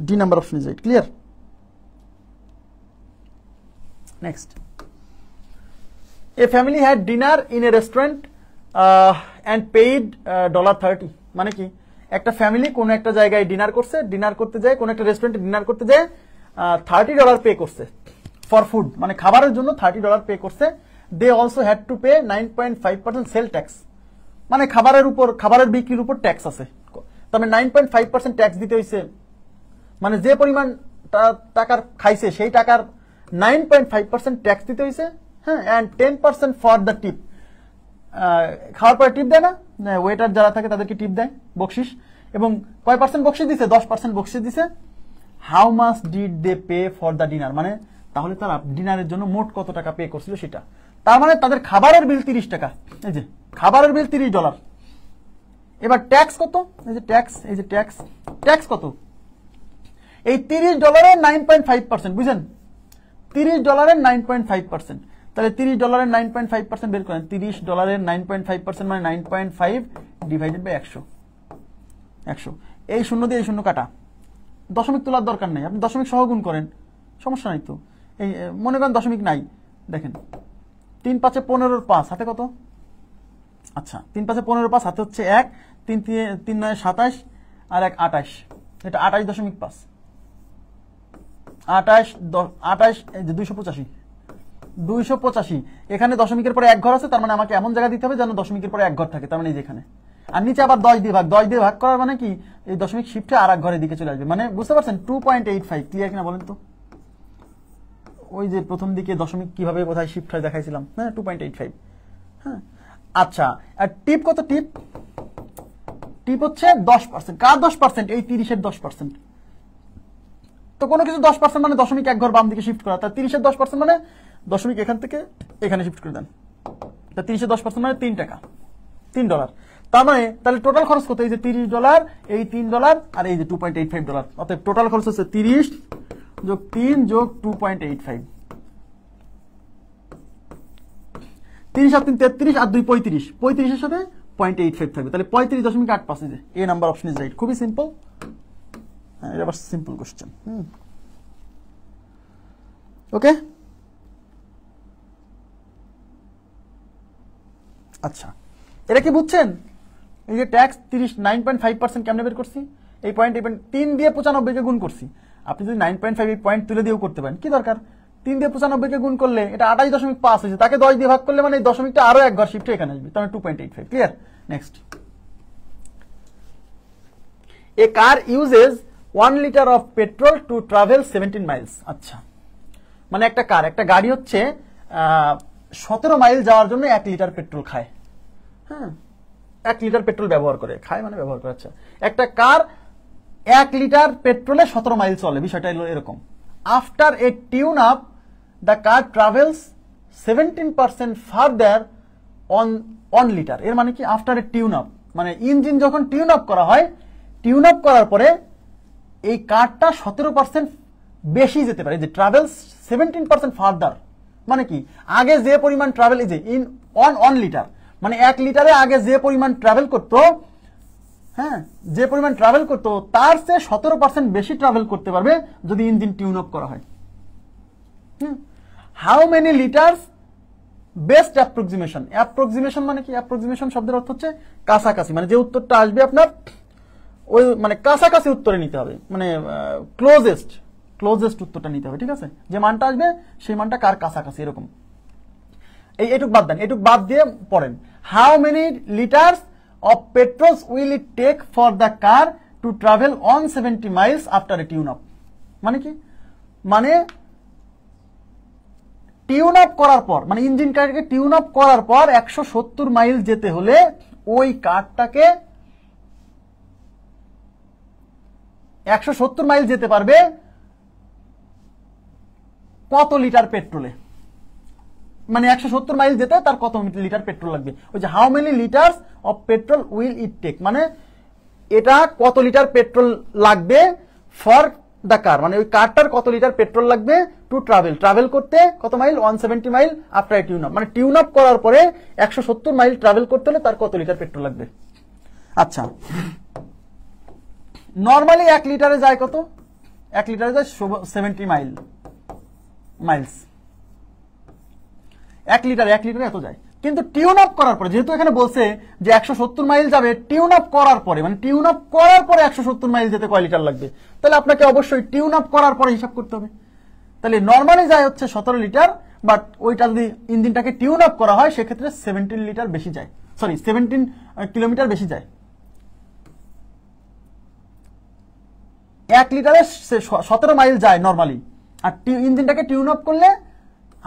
D number option is right. Clear? Next, a family had dinner in a restaurant and paid $30, মানে কি? একটা ফ্যামিলি কোন একটা জায়গায় ডিনার করছে, ডিনার করতে যায়, কোন একটা রেস্টুরেন্টে ডিনার করতে যায়, $30 পে করছে ফর ফুড, মানে খাবারের জন্য $30 পে করছে। They also had to pay 9.5% sale tax, মানে খাবারের বিক্রির উপর ট্যাক্স আছে, তবে 9.5% ট্যাক্স দিতে হয়েছে, মানে যে পরিমাণ টাকার খাইছে সেই টাকার 9.5% ট্যাক্স দিতে হয়েছে। হ্যাঁ, and 10% for the tip. খাওয়ার পরে টিপ দেয় না, ওয়েটার যারা থাকে তাদেরকে টিপ দেয় বকশিস, এবং কয় পার্সেন্ট বকশিস দিছে? 10% বকশিস দিছে। How much did they pay for the dinner, মানে তাহলে তারা ডিনারের জন্য মোট কত টাকা পে করছিল সেটা। তার মানে তাদের খাবারের বিল 30 টাকা, এই যে খাবারের বিল $30। এবার ট্যাক্স কত? এই যে ট্যাক্স, এই যে ট্যাক্স, ট্যাক্স কত? এই $30 9.5%, বুঝছেন? $30 9.5%, তাহলে $30 9.5% বের করেন। $30 9.5% মানে 9.5 ডিভাইডেড বাই 100। এই শূন্য দিয়ে এই শূন্য কাটা, দশমিক তোলার দরকার নেই, আপনি দশমিক সহ গুণ করেন, সমস্যা নাই তো। এই মনে করেন দশমিক নাই, দেখেন 3 5 15 5 হাতে কত? আচ্ছা 3 5 15 5 হাতে হচ্ছে 1, 3 9 27 আর 1 28, এটা 28.5, 28 এই যে 285। এখানে দশমিকের পরে 1 ঘর আছে, তার মানে আমাকে এমন জায়গা দিতে হবে যেন দশমিকের পরে 1 ঘর থাকে, তার মানে এই যেখানে। আর নিচে আবার 10 দিয়ে ভাগ করার মানে কি, এই দশমিক শিফটে আর এক ঘরের দিকে চলে আসবে, মানে বুঝতে পারছেন? 2.85 ক্লিয়ার কিনা বলেন তো? ওই যে প্রথম দিকে দশমিক কিভাবে কোথায় শিফট হয় দেখাইছিলাম, হ্যাঁ 2.85। হ্যাঁ আচ্ছা, আর টিপ কত? টিপ হচ্ছে 10%। কার 10%? এই 30-এর 10%। তো কোনো কিছু 10% মানে দশমিক 1 ঘর বাম দিকে শিফট করা, তার 30-এর 10% মানে দশমিক এখান থেকে এখানে শিফট করে দেন, তা 30-এর 10% মানে $3, $3। তার মানে তাহলে টোটাল খরচ কত? এই যে $30, এই $3 আর এই যে $2.85। অতএব টোটাল খরচ হচ্ছে 30 যোগ 3 যোগ 2.85। 30 আর 3 33 আর 2 35, 35-এর সাথে 0.85 থাকবে, তাহলে 35.85। এ নাম্বার অপশন ইজ রাইট। খুবই সিম্পল, হ্যাঁ এটা আবার সিম্পল কোশ্চেন। ওকে, আচ্ছা এটা কি বুঝছেন? এই যে ট্যাক্স 9.5% কেমনে বের করছি? এই পয়েন্ট 3 দিয়ে 95-কে গুণ করছি। আপনি যদি 9.5 এই পয়েন্ট তুলে দিয়েও করতে পারেন, কি দরকার? 3 দিয়ে 95-কে গুণ করলে এটা 28.5 হয়েছে, তাকে 10 দিয়ে ভাগ করলে মানে এই দশমিকটা আরো 1 ঘর শিফটে এখানে আসবে, তাহলে 2.85। Clear? Next, A car uses 1 litre of petrol to travel 17 Miles. আচ্ছা, মানে একটা গাড়ি হচ্ছে 17 মাইল যাওয়ার জন্য 1 লিটার পেট্রোল খায়। হ্যাঁ 1 লিটার পেট্রোল ব্যবহার করে, খায় মানে ব্যবহার করে। আচ্ছা, একটা কার 1 লিটার পেট্রোলে 17 মাইল চলে, বিষয়টা হলো এরকম। After a tune up the car travels 17% further on litre. এর মানে কি? আফটার এ টিউন আপ মানে ইঞ্জিন যখন টিউন আপ করা হয়, টিউন আপ করার পরে এই কারটা 17% বেশি যেতে পারে, যে ট্রাভেলস 17% ফার্দার। মানে কি? আগে যে পরিমাণ ট্রাভেল, এই যে ইন অন লিটার মানে 1 লিটারে আগে যে পরিমাণ ট্রাভেল করতো, হ্যাঁ যে পরিমাণ ট্রাভেল করতো তার চেয়ে 17% বেশি ট্রাভেল করতে পারবে যদি ইঞ্জিন টিউন আপ করা হয়। How many litres best approximation মানে কি? অ্যাপ্রক্সিমেশন শব্দের অর্থ হচ্ছে কাছাকাছি, মানে যে উত্তরটা আসবে আপনার ওই মানে কাছাকাছি উত্তরে নিতে হবে, মানে ক্লোজেস্ট উত্তরটা নিতে হবে, ঠিক আছে? যে মানটা আসবে সেই মানটা কার কাছাকাছি, এরকম। এইটুক বাদ দেন, এইটুক বাদ দিয়ে পড়েন। How many litres of petrols will it take for the car to travel on 70 miles after a tune up. মানে কি? মানে টিউন আপ করার পর, মানে ইঞ্জিন কারকে টিউন আপ করার পর 170 মাইল যেতে হলে ওই কারটাকে 170 মাইল যেতে পারবে কত লিটার পেট্রোলে? মানে 170 মাইল যেতে তার কত লিটার পেট্রোল লাগবে? ওই যে how many litres of petrol will it take, মানে এটা কত লিটার পেট্রোল লাগবে ফর দ্য কার, মানে ওই কারটার কত লিটার পেট্রোল লাগবে টু ট্রাভেল করতে কত mile? 170 mile after tune up, মানে টিউন আপ করার পরে 170 মাইল ট্রাভেল করতে হলে তার কত লিটার পেট্রোল লাগবে। আচ্ছা, নর্মালি 1 লিটারে যায় কত? 1 লিটারে যায় 70 মাইলস। 1 লিটারে এত যায়, কিন্তু টিউন আপ করার পরে, যেহেতু এখানে বলছে যে 170 মাইল যাবে, টিউন আপ করার পরে, মানে টিউন আপ করার পরে 170 মাইল যেতে কয় লিটার লাগবে? তাহলে আপনাকে অবশ্যই টিউন আপ করার পরে হিসাব করতে হবে। তাহলে নর্মালি যায় হচ্ছে 17 লিটার, বাট ওইটা যদি ইঞ্জিনটাকে টিউন আপ করা হয় সেক্ষেত্রে 17 লিটার বেশি যায়, 17 কিলোমিটার বেশি যায়। 1 লিটারে 17 মাইল যায় নর্মালি, আর ইঞ্জিনটাকে টিউন আপ করলে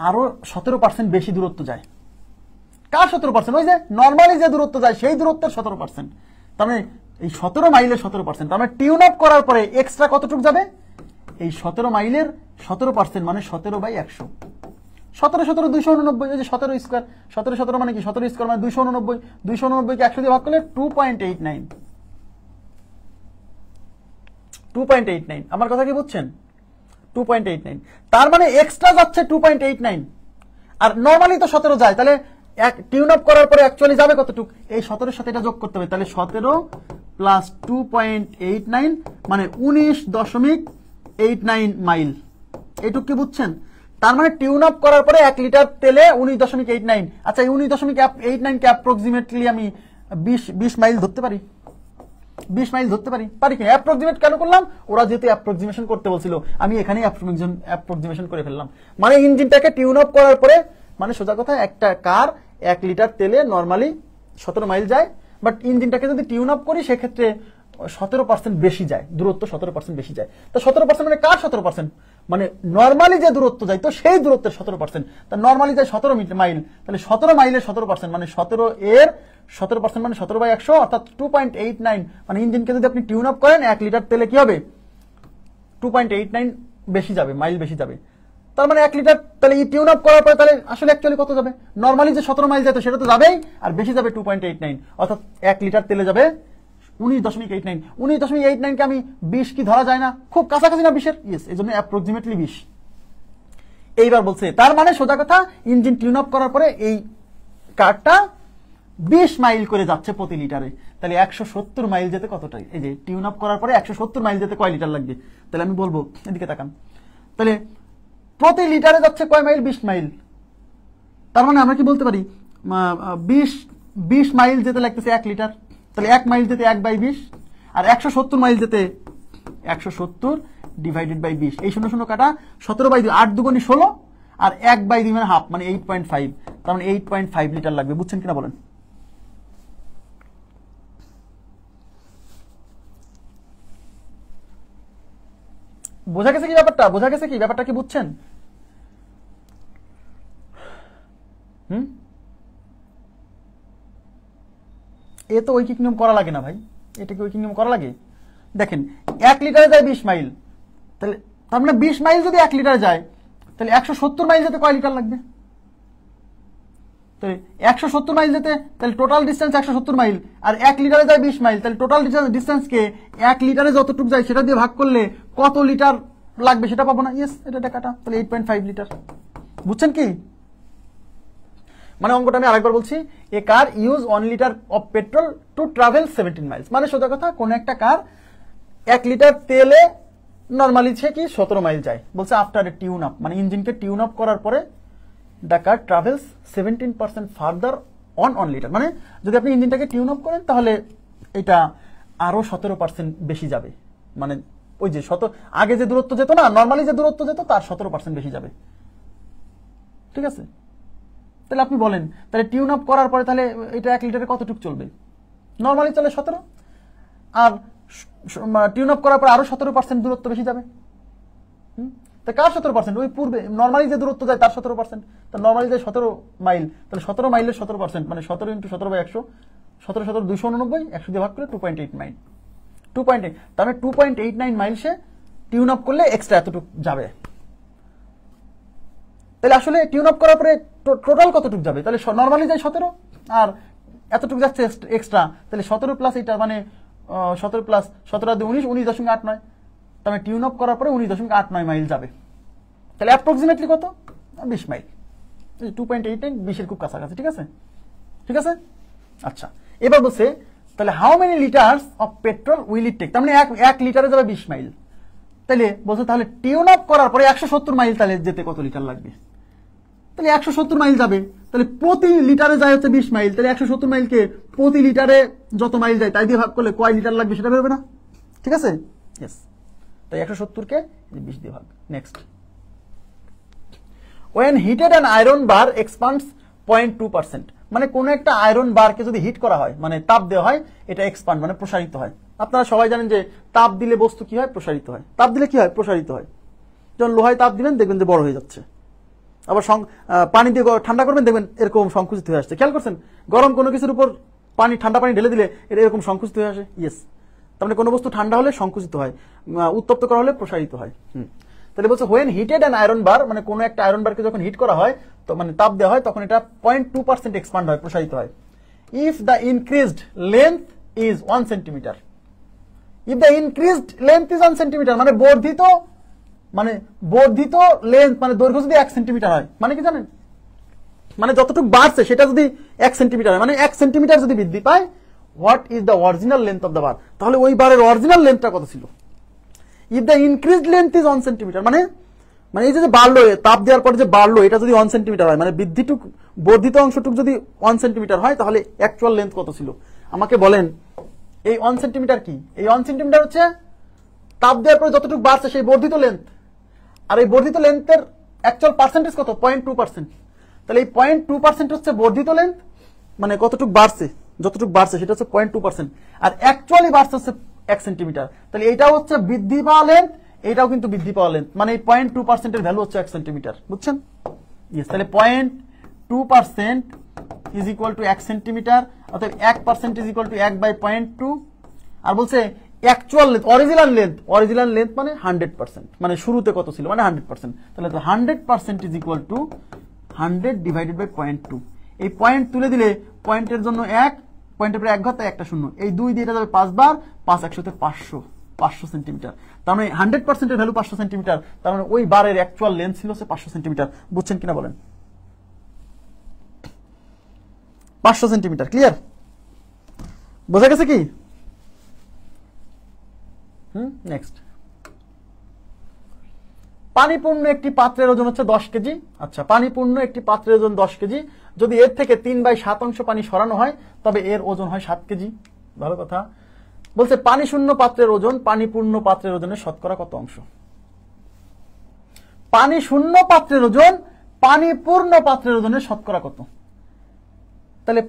আরো 17% বেশি দূরত্ব যায়। কার 17%? ওই যে নর্মালি যে দূরত্ব যায় সেই দূরত্বের 17%। তার মানে এই 17 মাইলের 17%। তার মানে টিউন আপ করার পরে এক্সট্রা কতটুকু যাবে? এই 17 মাইলের 17% মানে 17/100। 17 17 289, এই যে 17 স্কয়ার, 17 17 মানে কি 17 স্কয়ার মানে 289, 289 কে 100 দিয়ে ভাগ করলে 2.89। 2.89 আমার কথা কি বুঝছেন? 2.89। তার মানে এক্সট্রা যাচ্ছে 2.89, আর নরমালি তো 17 যায়, তাহলে এক টিউন আপ করার পরে অ্যাকচুয়ালি যাবে কতটুক? এই 17 এর সাথে এটা যোগ করতে হবে, তাহলে 17 প্লাস 2.89 মানে 19.89 মাইল। এইটুক কি বুঝছেন? তার মানে টিউন আপ করার পরে 1 লিটার তেলে 19.89। আচ্ছা, এই 19.89 কে অ্যাপ্রক্সিমেটলি আমি 20 মাইল ধরতে পারি? 20 মাইল ধরতে পারি? পারি কি? অ্যাপ্রক্সিমেট কেন করলাম? ওরা যেহেতু অ্যাপ্রক্সিমেশন করতে বলছিল, আমি এখানে অ্যাপ্রক্সিমেশন করে ফেললাম। মানে ইঞ্জিনটাকে টিউন আপ করার পরে, মানে সোজা কথা, একটা কার 1 লিটার তেলে নরমালি 17 মাইল যায়, বাট ইঞ্জিনটাকে যদি টিউন আপ করি সেক্ষেত্রে 17% বেশি যায়, দূরত্ব 17% বেশি যায়। তো 17% মানে কার 17%? মানে নরমালি যে দূরত্ব যায় তো সেই দূরত্বের 17%। তা নরমালি যায় 17 মাইল, তাহলে 17 মাইলের 17% মানে 17 এর 17% মানে 17/100 অর্থাৎ 2.89। মানে ইঞ্জিনকে যদি আপনি টিউন আপ করেন 1 লিটার তেলে কি হবে? 2.89 বেশি যাবে, মাইল বেশি যাবে। তার মানে 1 লিটার তাহলে এই টিউন আপ করার পরে তাহলে আসলে অ্যাকচুয়ালি কত যাবে? নরমালি যে 17 মাইল যেত সেটা তো যাবেই, আর বেশি যাবে 2.89, অর্থাৎ 1 লিটার তেলে যাবে 19.89। 19.89 কে আমি 20 কি ধরা যায় না? খুব কাছাকাছি না 20-এর? ইয়েস, এই জন্য অ্যাপ্রক্সিমেটলি 20। এইবার বলছে তার মানে সোজা কথা, ইঞ্জিন টিউন আপ করার পরে এই কারটা 20 মাইল করে যাচ্ছে প্রতি লিটারে। তাহলে 170 মাইল যেতে কতটাই? এই যে টিউন আপ করার পরে 170 মাইল যেতে কয় লিটার লাগবে? তাহলে আমি বলবো, এদিকে তাকান, তাহলে প্রতি লিটারে যাচ্ছে কয় মাইল? 20 মাইল। তার মানে আমরা কি বলতে পারি 20 মাইল যেতে লাগতেছে 1 লিটার, তাহলে 1 মাইল যেতে 1/20, আর 170 মাইল যেতে 170 ডিভাইডেড বাই 20। এই 0 0 কাটা, 17/2, 8 দুগুণে 16, আর 1/2 মানে হাফ, মানে 8.5। তার মানে 8.5 লিটার লাগবে। বুঝছেন কিনা বলেন? বোঝা গেছে কি ব্যাপারটা? বোঝা গেছে কি ব্যাপারটা? কি বুঝছেন? এ তো ঐকিক নিয়ম করা লাগে না ভাই, এটা কি ঐকিক নিয়ম করা লাগে? দেখেন 1 লিটারে যায় 20 মাইল, তাহলে তার মানে 20 মাইল যদি 1 লিটার যায়, তাহলে 170 মাইল যেতে কয় লিটার লাগবে? তাহলে 170 মাইল যেতে, তাহলে টোটাল ডিস্টেন্স 170 মাইল, আর 1 লিটারে যায় 20 মাইল, তাহলে টোটাল ডিস্টেন্সকে 1 লিটারে যতটুকু যায় সেটা দিয়ে ভাগ করলে কত লিটার লাগবে সেটা পাবো না? ইয়েস, এটা কাটা, তাহলে 8.5 লিটার। বুঝছেন কি? মানে অঙ্কটা আমি আরেকবার বলছি, a car use 1 litre of petrol to travel 17 miles. মানে সোজা কথা, কোন একটা কার 1 লিটার তেলে নরমালি সে কি 17 মাইল যায়। বলছে আফটার এ টিউন আপ, মানে ইঞ্জিনকে টিউন আপ করার পরে the car travels 17% further on 1 litre. মানে যদি আপনি ইঞ্জিনটাকে টিউন আপ করেন তাহলে এটা আরো 17% বেশি যাবে। মানে ওই যে আগে যে দূরত্ব যেত না, নরমালি যে দূরত্ব যেত তার 17% বেশি যাবে। ঠিক আছে? তাহলে আপনি বলেন, তাহলে টিউন আপ করার পরে তাহলে এটা 1 লিটারে কতটুকু চলবে? নরমালি চলে 17, আর টিউন আপ করার পর আরো 17% দূরত্ব বেশি যাবে। তা কার 17%? ওই পূর্বে নরমালি যে দূরত্ব যায় তার 17%। তা নরমালি যায় 17 মাইল, তাহলে 17 মাইলের 17% মানে 17 × 17/100, 17 17 289, 100 দিয়ে ভাগ করে 2.89। 2.8, তার মানে 2.89 মাইল সে টিউন আপ করলে এক্সট্রা এতটুকু যাবে। তাহলে আসলে টিউন আপ করার পরে টোটাল কতটুকু যাবে? তাহলে নরমালি যায় 17, আর এতটুকু যাচ্ছে এক্সট্রা, তাহলে 17 প্লাস এটা মানে 17 প্লাস 17 দিয়ে 19, 19.89। তার মানে টিউন আপ করার পরে 19.89 মাইল যাবে। তাহলে অ্যাপ্রক্সিমেটলি কত? 20 মাইল। 2.89 20-এর খুব কাছাকাছি। ঠিক আছে? ঠিক আছে, আচ্ছা। এবার বলছে তাহলে how many litres of petrol will it take? তার মানে 1 লিটারে যাবে 20 মাইল। তাহলে বলছে তাহলে টিউন আপ করার পরে 170 মাইল তাহলে যেতে কত লিটার লাগবে? তাহলে 170 মাইল যাবে, তাহলে প্রতি লিটারে যায় হচ্ছে 20 মাইল, তাহলে 170 মাইলকে প্রতি লিটারে যত মাইল যায় তাই দিয়ে ভাগ করলে কয় লিটার লাগবে সেটা বেরোবে না? ঠিক আছে? ইয়েস, তাই 170-কে 20 দিয়ে ভাগ। Next, when heated an iron bar expands 0.2%, মানে কোন একটা আয়রন বারকে যদি হিট করা হয়, মানে তাপ দেওয়া হয়, এটা এক্সপান্ড মানে প্রসারিত হয়। আপনারা সবাই জানেন যে তাপ দিলে বস্তু কি হয়? প্রসারিত হয়। তাপ দিলে কি হয়? প্রসারিত হয়। যখন লোহায় তাপ দিবেন দেখবেন যে বড় হয়ে যাচ্ছে। আবার পানি দিয়ে ঠান্ডা করবেন, দেখবেন এরকম সংকুচিত হয়ে আসছে। খেয়াল করছেন, গরম কোনো কিছুর উপর ঠান্ডা পানি ঢেলে দিলে এটা এরকম সংকুচিত হয়ে আসে। ইয়েস, তার মানে কোনো বস্তু ঠান্ডা হলে সংকুচিত হয়, উত্তপ্ত করা হলে প্রসারিত হয়। তাহলে বলছে হোয়েন হিটেড অ্যান আয়রন বার, মানে কোনো একটা আয়রন বারকে যখন হিট করা হয়, তো মানে তাপ দেওয়া হয়, তখন এটা 0.2% এক্সপান্ড হয়, প্রসারিত হয়। If the increased length is 1 centimetre, if the increased length is 1 centimetre, মানে বর্ধিত লেন্থ মানে দৈর্ঘ্য যদি 1 সেন্টিমিটার হয়, মানে কি জানেন, মানে যতটুকু বাড়ছে সেটা যদি 1 সেন্টিমিটার হয়, মানে 1 সেন্টিমিটার যদি বৃদ্ধি পায়, what is the original length of the bar, তাহলে ওই বারের অরিজিনাল লেন্থটা কত ছিল। If the increased length is 1 centimetre, মানে এই যে বাড়লো, তাপ দেওয়ার পরে যে বাড়লো, এটা যদি 1 সেন্টিমিটার হয়, মানে বর্ধিত অংশটুকু যদি 1 সেন্টিমিটার হয়, তাহলে অ্যাকচুয়াল লেন্থ কত ছিল। আমাকে বলেন এই 1 সেন্টিমিটার কি? এই 1 সেন্টিমিটার হচ্ছে তাপ দেওয়ার পরে যতটুকু বাড়ছে সেই বর্ধিত লেন্থ, আর এই বর্ধিত লেন্থের অ্যাকচুয়াল পার্সেন্টেজ কত? 0.2%। তাহলে এই 0.2% হচ্ছে বর্ধিত লেন্থ, মানে কতটুকু বাড়ছে, যতটুকু বাড়ছে সেটা হচ্ছে 0.2%, আর অ্যাকচুয়ালি বাড়ছে হচ্ছে 1 সেন্টিমিটার। তাহলে এটাও হচ্ছে বৃদ্ধি পাওয়া লেন্থ, এটাও কিন্তু বৃদ্ধি পাওয়া লেন্থ, মানে এই 0.2% এর ভ্যালু হচ্ছে 1 সেন্টিমিটার, বুঝছেন? ইয়েস, তাহলে 0.2% ইজ ইকুয়াল টু 1 সেন্টিমিটার, অর্থাৎ 1% ইজ ইকুয়াল টু 1/0.2। আর বলছে অ্যাকচুয়াল লেন্থ, অরিজিনাল লেন্থ মানে 100%, মানে শুরুতে কত ছিল, মানে 100%। তাহলে 100% is equal to 100 divided by 0.2। এই পয়েন্ট তুলে দিলে পয়েন্টের জন্য 1, পয়েন্টের পরে 1 ঘর, তাই একটা শূন্য, এই 2 দিয়ে এটা যাবে 5 বার, 5 100 500 সেন্টিমিটার। তার মানে 100% এর ভ্যালু 500 সেন্টিমিটার, তার মানে ওই বারের অ্যাকচুয়াল লেন্থ ছিল 500 সেন্টিমিটার। বুঝছেন কিনা বলেন? 500 সেন্টিমিটার, ক্লিয়ার? বোঝা গেছে কি? নেক্সট, পানিপূর্ণ একটি পাত্রের ওজন হচ্ছে 10 কেজি। আচ্ছা, পানিপূর্ণ একটি পাত্রের ওজন 10 কেজি, যদি এর থেকে 3/7 অংশ পানি সরানো হয় তবে এর ওজন হয় 7 কেজি। ভালো কথা। বলছে পানি শূন্য পাত্রের ওজন পানিপূর্ণ পাত্রের ওজনের শতকরা কত অংশ? পানি শূন্য পাত্রের ওজন পানিপূর্ণ পাত্রের ওজনের শতকরা কত? তাহলে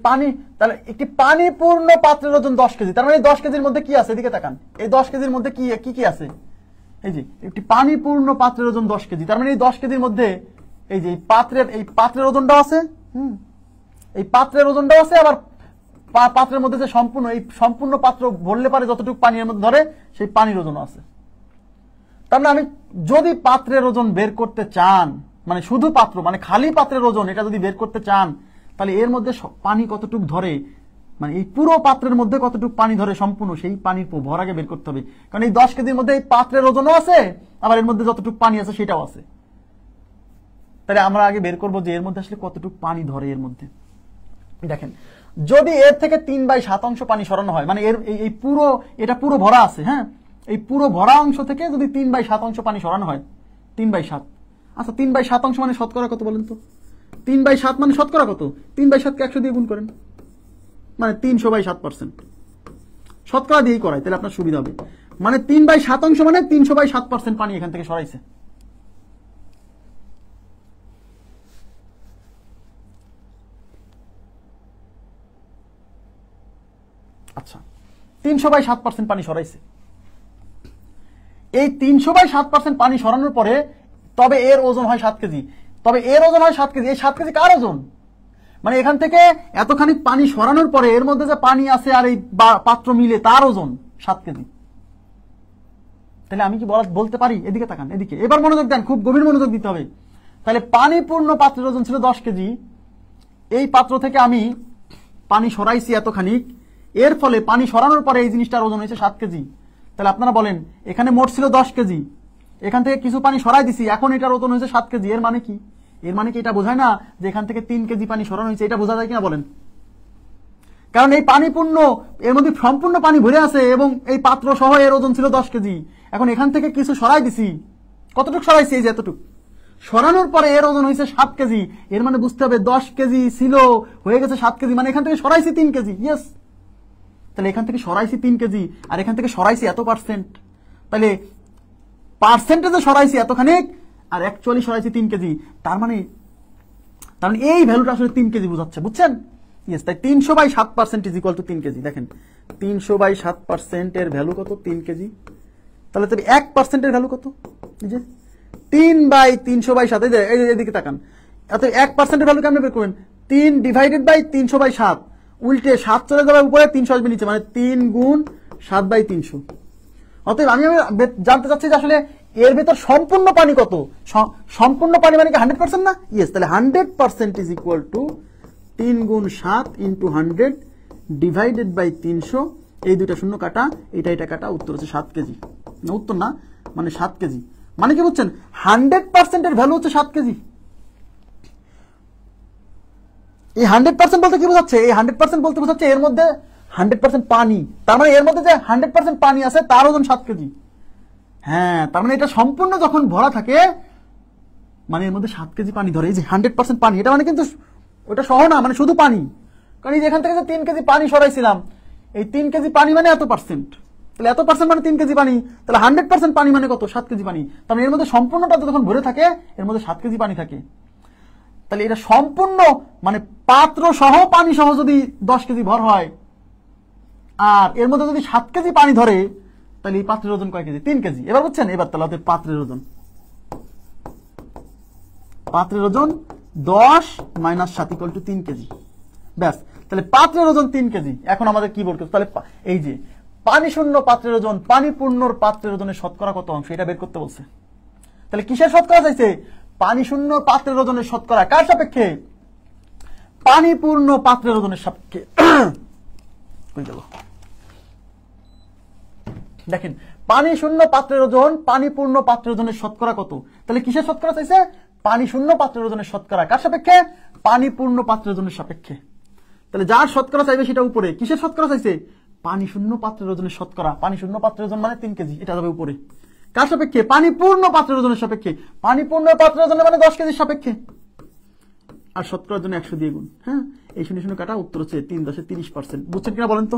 একটি পানিপূর্ণ পাত্রের ওজন 10 কেজি, তার মানে 10 কেজির মধ্যে কি আছে? এদিকে তাকান, এই 10 কেজির মধ্যে কি আছে? এই যে একটি পানিপূর্ণ পাত্রের ওজন 10 কেজি, তার মানে এই 10 কেজির মধ্যে এই যে পাত্রের ওজনটাও আছে, এই পাত্রের ওজনটাও আছে, আবার পাত্রের মধ্যে যে সম্পূর্ণ পাত্র ভরলে পারে যতটুকু পানি এর মধ্যে ধরে সেই পানির ওজনও আছে। তার মানে আমি যদি পাত্রের ওজন বের করতে চান, মানে শুধু পাত্র, মানে খালি পাত্রের ওজন, এটা যদি বের করতে চান, তাহলে এর মধ্যে পানি কতটুকু ধরে, মানে এই পুরো পাত্রের মধ্যে কতটুকু পানি ধরে সম্পূর্ণ, সেই পানির ভর আগে বের করতে হবে। কারণ এই 10 কেজির মধ্যে এই পাত্রের ওজনও আছে, আবার এর মধ্যে যতটুকু পানি আছে সেটাও আছে। তাহলে আমরা আগে বের করবো যে এর মধ্যে আসলে কতটুকু পানি ধরে। এর মধ্যে দেখেন, যদি এর থেকে 3/7 অংশ পানি সরানো হয়, মানে এটা পুরো ভরা আছে, হ্যাঁ, এই পুরো ভরা অংশ থেকে যদি 3/7 অংশ পানি সরানো হয়, 3/7, আচ্ছা 3/7 অংশ মানে শতকরা কত বলেন তো? 3/7 মানে শতকরা কত? 3/7 কে 100 দিয়ে গুণ করেন, মানে 300/7%। শতকরা দিয়েই করাই, তাহলে আপনার সুবিধা হবে। মানে 3/7 অংশ মানে 300/7% পানি এখান থেকে সরাইছে। আচ্ছা, 300/7% পানি সরাইছে। এই 300/7% পানি সরানোর পরে তবে এর ওজন হয় 7 কেজি। তবে এর ওজন হয় 7 কেজি। এই 7 কেজি কার ওজন? মানে এখান থেকে এতখানি পানি সরানোর পরে এর মধ্যে যে পানি আছে আর এই পাত্র মিলে তার ওজন 7 কেজি। তাহলে আমি কি বলতে পারি? এদিকে তাকান, এদিকে এবার মনোযোগ দেন, খুব গভীর মনোযোগ দিতে হবে। তাহলে পানিপূর্ণ পাত্রের ওজন ছিল 10 কেজি, এই পাত্র থেকে আমি পানি সরাইছি এতখানি, এর ফলে পানি সরানোর পরে এই জিনিসটার ওজন হয়েছে 7 কেজি। তাহলে আপনারা বলেন, এখানে মোট ছিল 10 কেজি, এখান থেকে কিছু পানি সরাই দিছি, এখন এটার ওজন হয়েছে 7 কেজি। এর মানে কি? এর মানে কি এটা বোঝায় না যে এখান থেকে 3 কেজি পানি সরানো হয়েছে? এটা বোঝা যায় কিনা বলেন? কারণ এই পানিপূর্ণ, এর মধ্যে সম্পূর্ণ পানি ভরে আছে এবং এই পাত্র সহ এর ওজন ছিল 10 কেজি। এখন এখান থেকে কিছু সরাই দিছি, কতটুকু সরাইছি? এই যে এতটুকু সরানোর পরে এর ওজন হয়েছে 7 কেজি। এর মানে বুঝতে হবে 10 কেজি ছিল, হয়ে গেছে 7 কেজি, মানে এখান থেকে সরাইছি 3 কেজি। ইয়েস, তাহলে এখান থেকে সরাইছি 3 কেজি আর এখান থেকে সরাইছি এত পার্সেন্ট। তাহলে পার্সেন্টেজে সরাইছি এতখানি আর অ্যাকচুয়ালি সরাইছি 3 কেজি। তার মানে এই ভ্যালুটা আসলে 3 কেজি বোঝাচ্ছে, বুঝছেন? ইয়েস, তাই 300/7% ইজ ইকুয়াল টু 3 কেজি। দেখেন 300/7% এর ভ্যালু কত? 3 কেজি। তাহলে 1% এর ভ্যালু কত? এই যে 3/300/7, এদিকে তাকান, অতএব 1% ভ্যালু কেমনে বের করবেন? 3 ডিভাইডেড বাই 300/7, উল্টে 7 চলে যাবে উপরে, 300 আসবে নিচে, মানে 3 গুণ 7/300। অতএব আমি জানতে চাচ্ছি যে আসলে এর ভেতর সম্পূর্ণ পানি কত। সম্পূর্ণ পানি মানে কি 100% না? ইয়েস, তাহলে 100% ইজ ইকুয়াল টু 3 গুণ 7 ইন্টু 100 ডিভাইডেড বাই 300। এই দুইটা শূন্য কাটা, এটা কাটা, উত্তর হচ্ছে 7 কেজি। না, উত্তর না, মানে 7 কেজি। মানে কি বুঝছেন? 100% এর ভ্যালু হচ্ছে 7 কেজি। এই 100% বলতে কি বোঝাচ্ছে? এই 100% বলতে বোঝাচ্ছে এর মধ্যে 100% পানি। তার মানে এর মধ্যে যে 100% পানি আছে তার ওজন 7 কেজি। হ্যাঁ, তার মানে এটা সম্পূর্ণ যখন ভরা থাকে, মানে এর মধ্যে 7 কেজি পানি ধরে। এই যে 100% পানি, এটা মানে কিন্তু ওটা সহ না, মানে শুধু পানি। কারণ এই যে এখান থেকে যে 3 কেজি পানি সরাইছিলাম, এই 3 কেজি পানি মানে এত পার্সেন্ট, তাহলে এত পার্সেন্ট মানে 3 কেজি পানি, তাহলে 100% পানি মানে কত? 7 কেজি পানি। তার মানে এর মধ্যে সম্পূর্ণটা যখন ভরে থাকে, এর মধ্যে 7 কেজি পানি থাকে। তাহলে এটা সম্পূর্ণ মানে পাত্র সহ পানি সহ যদি 10 কেজি ভর হয়, আর এর মধ্যে যদি 7 কেজি পানি ধরে, তাহলে এই পাত্রের ওজন কয় কেজি? 3 কেজি। এবার বুঝছেন? এবার তাহলে পাত্রের ওজন 10 মাইনাস 7 ইকুয়াল টু 3 কেজি। ব্যাস, তাহলে পাত্রের ওজন 3 কেজি। এখন আমাদের কি বলতে? তাহলে এই যে পানি শূন্য পাত্রের ওজন, পানি পূর্ণর পাত্রের ওজনের শতকরা কত অংশ, এটা বের করতে বলছে। তাহলে কিসের শতকরা চাইছে? পানি শূন্য পাত্রের ওজনের শতকরা। কার সাপেক্ষে? পানি পূর্ণ পাত্রের ওজনের সাপেক্ষে। দেখেন, পানি শূন্য পাত্রের ওজন, পানি পূর্ণ পাত্রের ওজনের শতকরা কত? তাহলে কিসের শতকরা চাইছে? পানি শূন্য পাত্রের ওজনের শতকরা। কার সাপেক্ষে? পানি পূর্ণ পাত্রের ওজনের সাপেক্ষে। তাহলে যার শতকরা চাইবে সেটা উপরে। কিসের শতকরা চাইছে? পানি শূন্য পাত্রের ওজনের শতকরা। পানি শূন্য পাত্রের ওজন মানে 3 কেজি, এটা যাবে উপরে। কার সাপেক্ষে? পানি পূর্ণ পাত্রের ওজনের সাপেক্ষে। পানি পূর্ণ পাত্রের ওজনের মানে 10 কেজির সাপেক্ষে। আর শতকরার জন্য 100 দিয়ে গুণ। হ্যাঁ, এই শূন্য শূন্য কাটা, উত্তর হচ্ছে 3 10 30%। বুঝছেন কিনা বলেন তো?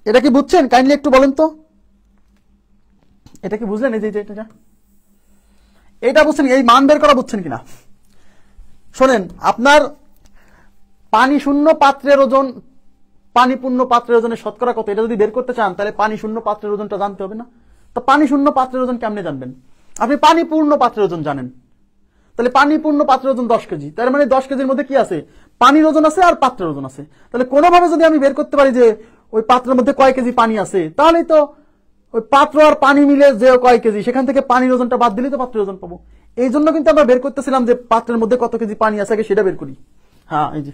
এটা কি বুঝছেন? কাইন্ডলি একটু বলেন তো, এটা কি বুঝলেন? এই যে এটা বুঝছেন? এই মান বের করা বুঝছেন কিনা? শোনেন, আপনার পানি শূন্য পাত্রের ওজন, পানি পূর্ণ পাত্রের ওজনের শতকরা কত, এটা যদি বের করতে চান, তাহলে পানি শূন্য পাত্রের ওজনটা জানতে হবে না? তো পানি শূন্য পাত্রের ওজন কেমনে জানবেন? আপনি পানি পূর্ণ পাত্রের ওজন জানেন, তাহলে পানি পূর্ণ পাত্রের ওজন 10 কেজি। তার মানে 10 কেজির মধ্যে কি আছে? পানির ওজন আছে আর পাত্রের ওজন আছে। তাহলে কোনোভাবে যদি আমি বের করতে পারি যে ওই পাত্রের মধ্যে কয় কেজি পানি আছে, তাহলেই তো ওই পাত্র আর পানি মিলে যে কয় কেজি, সেখান থেকে পানির ওজনটা বাদ দিলেই তো পাত্রের ওজন পাবো। এই জন্য কিন্তু আমরা বের করতেছিলাম যে পাত্রের মধ্যে কত কেজি পানি আছে, আগে সেটা বের করি। হ্যাঁ, এই যে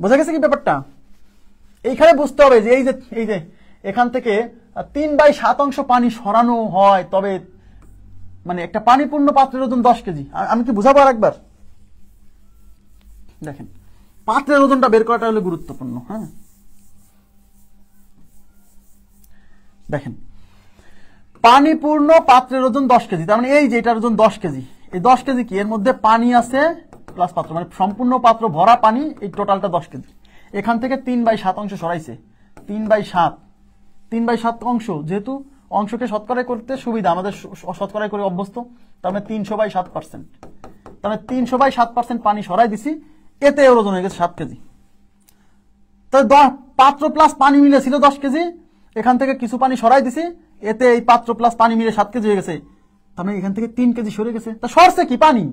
বোঝা গেছে কি ব্যাপারটা? এইখানে বুঝতে হবে যে এই যে এখান থেকে 3/7 অংশ পানি সরানো হয়, তবে মানে একটা পানিপূর্ণ পাত্রের ওজন 10 কেজি। আমি কি বুঝাবো আর একবার? দেখেন, পাত্রের ওজনটা বের করাটা হলো গুরুত্বপূর্ণ। হ্যাঁ, দেখেন, পানিপূর্ণ পাত্রের ওজন 10 কেজি। তার মানে এই যে এটার ওজন 10 কেজি। এই 10 কেজি কি? এর মধ্যে পানি আছে প্লাস পাত্র, মানে সম্পূর্ণ পাত্র ভরা পানি, এই টোটালটা 10 কেজি। এখান থেকে 3/7 অংশ সরাইছে। 3/7 অংশ, যেহেতু অংশকে শতকরা করতে সুবিধা, আমাদের শতকরা করে অভ্যস্ত, তার মানে 300/7%। তার মানে 300/7% পানি সরাই দিছি, এতে ওর ওজন হয়ে গেছে 7 কেজি। তাহলে পাত্র প্লাস পানি মিলে ছিল 10 কেজি, এখান থেকে কিছু পানি সরাই দিছি, এতে এই পাত্র প্লাস পানি মিলে 7 কেজি হয়ে গেছে। তার মানে এখান থেকে 3 কেজি সরে গেছে। তা সরছে কি? পানি।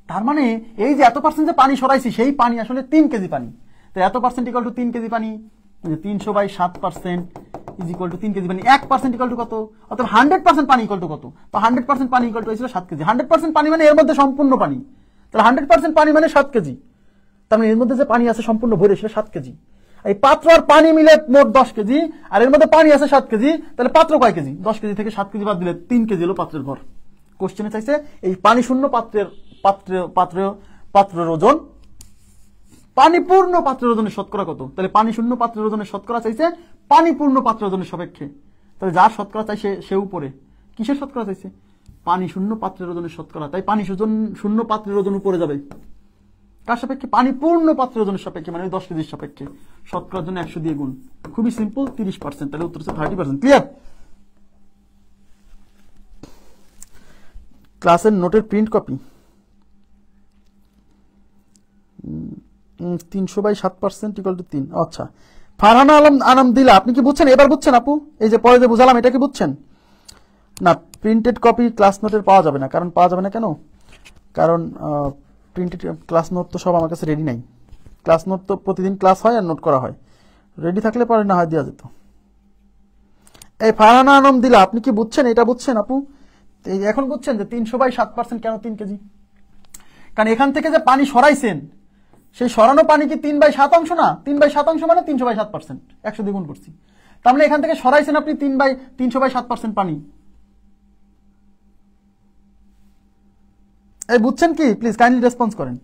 তার মানে এই যে এত পার্সেন্ট যে পানি সরাইছি, সেই পানি আসলে 3 কেজি পানি। তো এত পার্সেন্ট ইকুয়াল টু 3 কেজি পানি, 300/7% ইজ ইকুয়াল টু 3 কেজি পানি। 1% ইকুয়াল টু কত? অর্থাৎ 100% পানি ইকুয়াল টু কত? তো 100% পানি ইকুয়াল টু হয়েছিল 7 কেজি। 100% পানি মানে এর মধ্যে সম্পূর্ণ পানি, তাহলে 100% পানি মানে 7 কেজি। তার মানে এর মধ্যে যে পানি আছে সম্পূর্ণ ভরে, সেটা 7 কেজি। এই পাত্র আর পানি মিলে মোট 10 কেজি, আর এর মধ্যে পানি আছে 7 কেজি। তাহলে পাত্র কয় কেজি? 10 কেজি থেকে 7 কেজি বাদ দিলে 3 কেজি হলো পাত্রের ভর। কোশ্চেনে চাইছে এই পানি শূন্য পাত্রের ওজন, পানি পূর্ণ পাত্রের ওজনের শতকরা কত। তাহলে পানি শূন্য পাত্রের ওজনের শতকরা চাইছে পানি পূর্ণ পাত্রের ওজনের সাপেক্ষে। তাহলে যার শতকরা চাইছে সে উপরে। কিসের শতকরা চাইছে? পানি শূন্য পাত্রের ওজনের শতকরা। তাই পানি শূন্য পাত্রের ওজন উপরে যাবে। কার সাপেক্ষে? পানি পূর্ণ পাত্রের ওজনের সাপেক্ষে, মানে 10 কেজির সাপেক্ষে। শতকরার জন্য 100 দিয়ে গুণ। খুবই সিম্পল, 30%। তাহলে উত্তর হচ্ছে 30%। ক্লিয়ার? ক্লাসের নোটের প্রিন্ট কপি 300/7% ইকুয়াল টু 3। আচ্ছা, ফারহানা আলম আনাম দিলা, আপনি কি বুঝছেন? এবার বুঝছেন আপু? এই যে পরে যে বুঝালাম, এটা কি বুঝছেন? না, প্রিন্টেড কপি ক্লাস নোটের পাওয়া যাবে না। কারণ পাওয়া যাবে না কেন? কারণ প্রিন্টেড ক্লাস নোট তো সব আমার কাছে রেডি নাই। ক্লাস নোট তো প্রতিদিন ক্লাস হয় আর নোট করা হয়, রেডি থাকলে পরে না হয় দেওয়া যেত। এই ফারহানা আলম দিলা, আপনি কি বুঝছেন? এটা বুঝছেন আপু? এই এখন বুঝছেন যে 300/7% কেন 3 কেজি? কারণ এখান থেকে যে পানি সরাইছেন, সেই সরানো পানি কি 3/7 অংশ না? 3/7 মানে 300/7%, 100 দ্বিগুণ করছি। তার মানে এখান থেকে সরাইছেন আপনি 300/7% পানি। এই বুঝছেন কি? প্লিজ কাইন্ডলি রেসপন্স করেন।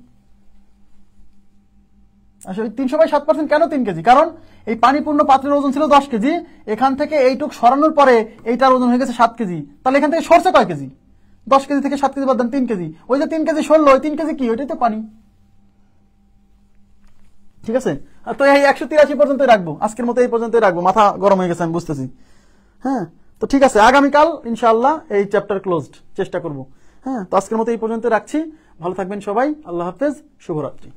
আসলে 300/7% কেন 3 কেজি? কারণ এই পানিপূর্ণ পাত্রের ওজন ছিল 10 কেজি, এখান থেকে এইটুক সরানোর পরে এইটার ওজন হয়ে গেছে 7 কেজি। তাহলে এখান থেকে সরছে কয় কেজি? 10 কেজি থেকে 7 কেজি বাদ দেন, 3 কেজি। ওই যে 3 কেজি সরলো, ওই 3 কেজি কি? ওইটাই তো পানি। ঠিক আছে, তো এই 183 পর্যন্তই রাখবো, আজকের মতো এই পর্যন্তই রাখবো। মাথা গরম হয়ে গেছে আমি বুঝতেছি। হ্যাঁ, তো ঠিক আছে, আগামীকাল ইনশাআল্লাহ এই চ্যাপ্টার ক্লোজড চেষ্টা করব। হ্যাঁ, তো আজকের মতো এই পর্যন্ত রাখছি। ভালো থাকবেন সবাই, আল্লাহ হাফেজ, শুভরাত্রি।